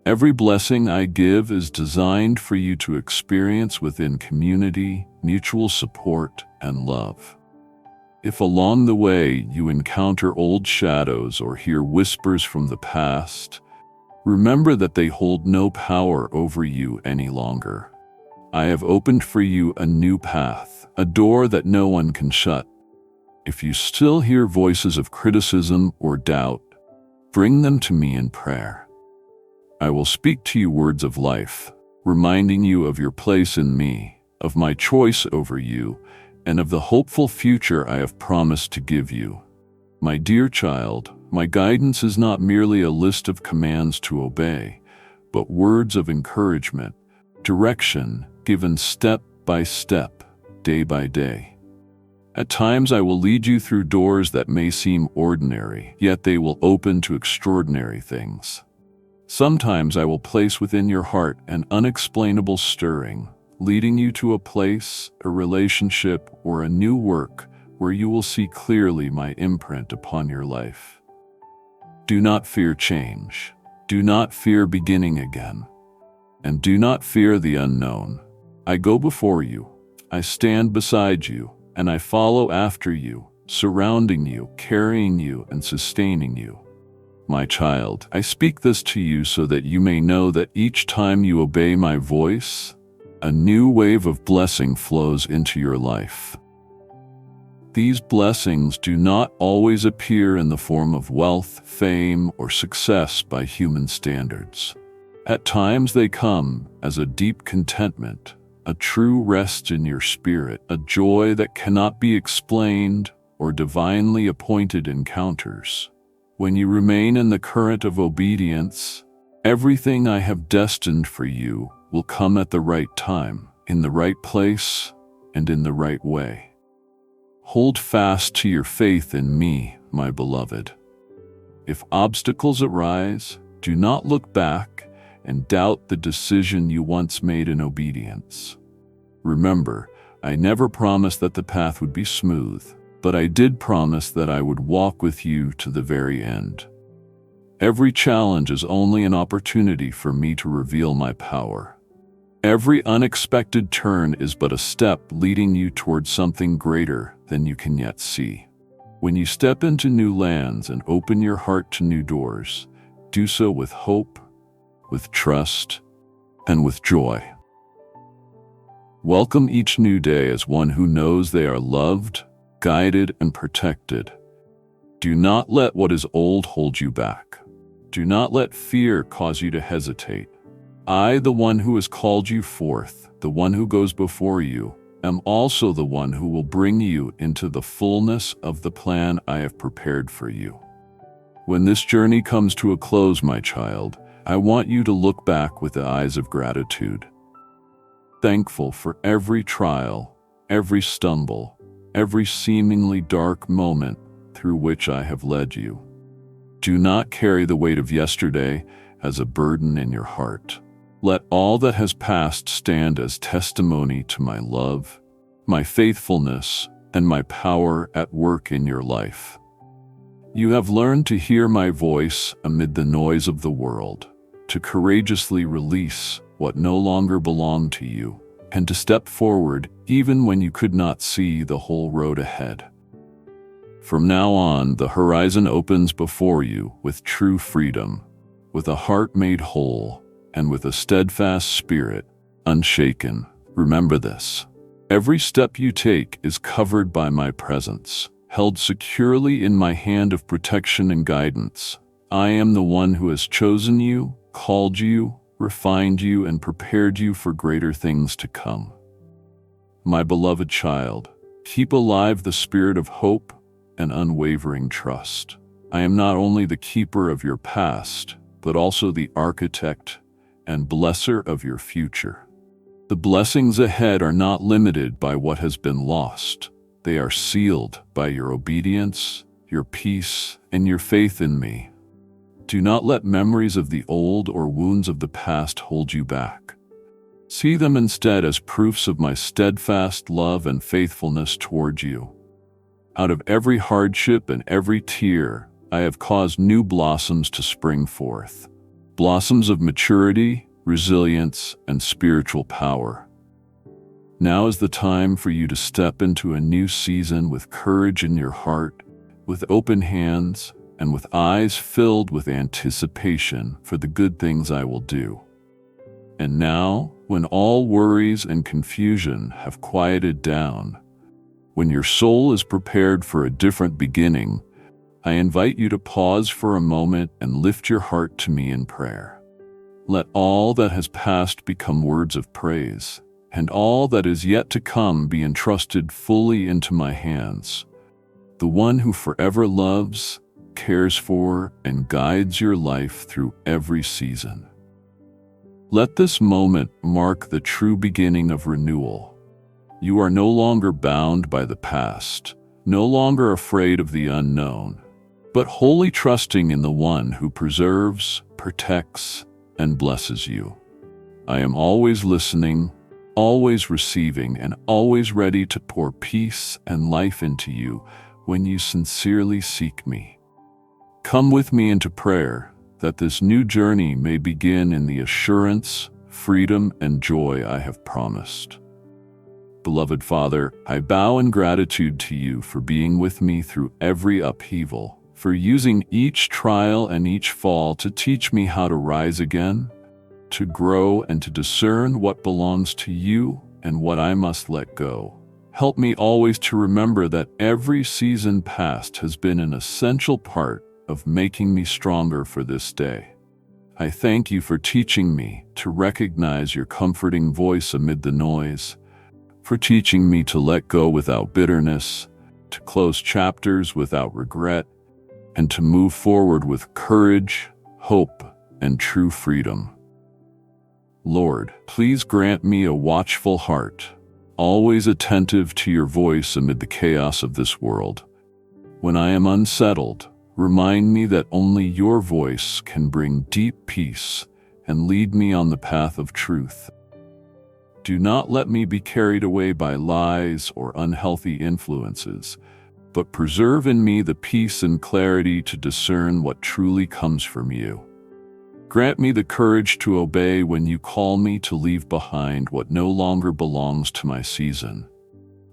Every blessing I give is designed for you to experience within community, mutual support, and love. If along the way you encounter old shadows or hear whispers from the past, remember that they hold no power over you any longer. I have opened for you a new path, a door that no one can shut. If you still hear voices of criticism or doubt, bring them to me in prayer. I will speak to you words of life, reminding you of your place in me, of my choice over you, and of the hopeful future I have promised to give you. My dear child, my guidance is not merely a list of commands to obey, but words of encouragement, direction given step by step, day by day. At times I will lead you through doors that may seem ordinary, yet they will open to extraordinary things. Sometimes I will place within your heart an unexplainable stirring, leading you to a place, a relationship, or a new work where you will see clearly my imprint upon your life. Do not fear change. Do not fear beginning again. And do not fear the unknown. I go before you. I stand beside you, and I follow after you, surrounding you, carrying you, and sustaining you. My child, I speak this to you so that you may know that each time you obey my voice, a new wave of blessing flows into your life. These blessings do not always appear in the form of wealth, fame, or success by human standards. At times they come as a deep contentment, a true rest in your spirit, a joy that cannot be explained, or divinely appointed encounters. When you remain in the current of obedience, everything I have destined for you will come at the right time, in the right place, and in the right way. Hold fast to your faith in me, my beloved. If obstacles arise, do not look back and doubt the decision you once made in obedience. Remember, I never promised that the path would be smooth, but I did promise that I would walk with you to the very end. Every challenge is only an opportunity for me to reveal my power. Every unexpected turn is but a step leading you towards something greater than you can yet see. When you step into new lands and open your heart to new doors, do so with hope, with trust, and with joy. Welcome each new day as one who knows they are loved, guided, and protected. Do not let what is old hold you back. Do not let fear cause you to hesitate. I, the one who has called you forth, the one who goes before you, am also the one who will bring you into the fullness of the plan I have prepared for you. When this journey comes to a close, my child, I want you to look back with the eyes of gratitude. Thankful for every trial, every stumble, every seemingly dark moment through which I have led you. Do not carry the weight of yesterday as a burden in your heart. Let all that has passed stand as testimony to my love, my faithfulness, and my power at work in your life. You have learned to hear my voice amid the noise of the world, to courageously release what no longer belonged to you, and to step forward even when you could not see the whole road ahead. From now on, the horizon opens before you with true freedom, with a heart made whole, and with a steadfast spirit, unshaken. Remember this. Every step you take is covered by my presence, held securely in my hand of protection and guidance. I am the one who has chosen you, called you, refined you, and prepared you for greater things to come. My beloved child, keep alive the spirit of hope and unwavering trust. I am not only the keeper of your past, but also the architect and blesser of your future. The blessings ahead are not limited by what has been lost. They are sealed by your obedience, your peace, and your faith in me. Do not let memories of the old or wounds of the past hold you back. See them instead as proofs of my steadfast love and faithfulness toward you. Out of every hardship and every tear, I have caused new blossoms to spring forth. Blossoms of maturity, resilience, and spiritual power. Now is the time for you to step into a new season with courage in your heart, with open hands, and with eyes filled with anticipation for the good things I will do. And now, when all worries and confusion have quieted down, when your soul is prepared for a different beginning, I invite you to pause for a moment and lift your heart to me in prayer. Let all that has passed become words of praise, and all that is yet to come be entrusted fully into my hands. The one who forever loves, cares for, and guides your life through every season. Let this moment mark the true beginning of renewal. You are no longer bound by the past, no longer afraid of the unknown, but wholly trusting in the one who preserves, protects, and blesses you. I am always listening, always receiving and always ready to pour peace and life into you when you sincerely seek me. Come with me into prayer, that this new journey may begin in the assurance, freedom, and joy I have promised. Beloved Father, I bow in gratitude to you for being with me through every upheaval, for using each trial and each fall to teach me how to rise again, to grow, and to discern what belongs to you and what I must let go. Help me always to remember that every season past has been an essential part of making me stronger for this day. I thank you for teaching me to recognize your comforting voice amid the noise, for teaching me to let go without bitterness, to close chapters without regret, and to move forward with courage, hope, and true freedom. Lord, please grant me a watchful heart, always attentive to your voice amid the chaos of this world. When I am unsettled, remind me that only your voice can bring deep peace and lead me on the path of truth. Do not let me be carried away by lies or unhealthy influences, but preserve in me the peace and clarity to discern what truly comes from you. Grant me the courage to obey when you call me to leave behind what no longer belongs to my season,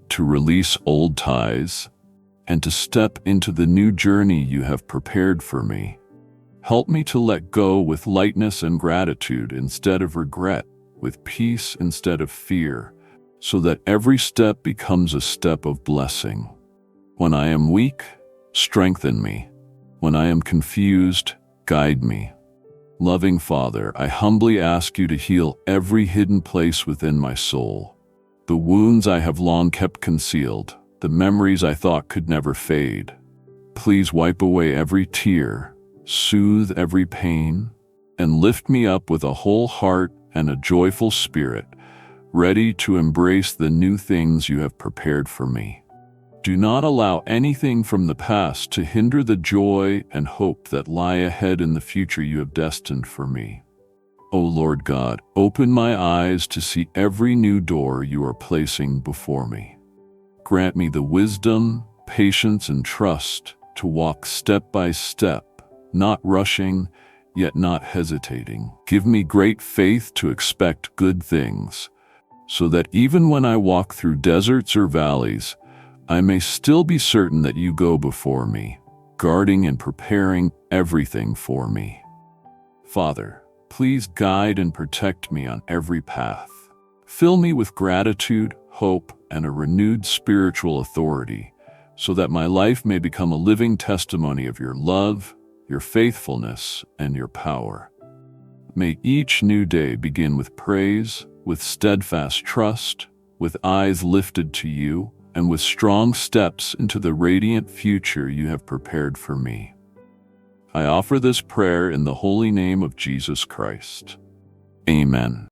to release old ties, and to step into the new journey you have prepared for me. Help me to let go with lightness and gratitude instead of regret, with peace instead of fear, so that every step becomes a step of blessing. When I am weak, strengthen me. When I am confused, guide me. Loving Father, I humbly ask you to heal every hidden place within my soul, the wounds I have long kept concealed, the memories I thought could never fade. Please wipe away every tear, soothe every pain, and lift me up with a whole heart and a joyful spirit, ready to embrace the new things you have prepared for me. Do not allow anything from the past to hinder the joy and hope that lie ahead in the future you have destined for me. O Lord God, open my eyes to see every new door you are placing before me. Grant me the wisdom, patience, and trust to walk step by step, not rushing, yet not hesitating. Give me great faith to expect good things, so that even when I walk through deserts or valleys, I may still be certain that you go before me, guarding and preparing everything for me. Father, please guide and protect me on every path. Fill me with gratitude, hope, and a renewed spiritual authority, so that my life may become a living testimony of your love, your faithfulness, and your power. May each new day begin with praise, with steadfast trust, with eyes lifted to you, and with strong steps into the radiant future you have prepared for me. I offer this prayer in the holy name of Jesus Christ. Amen.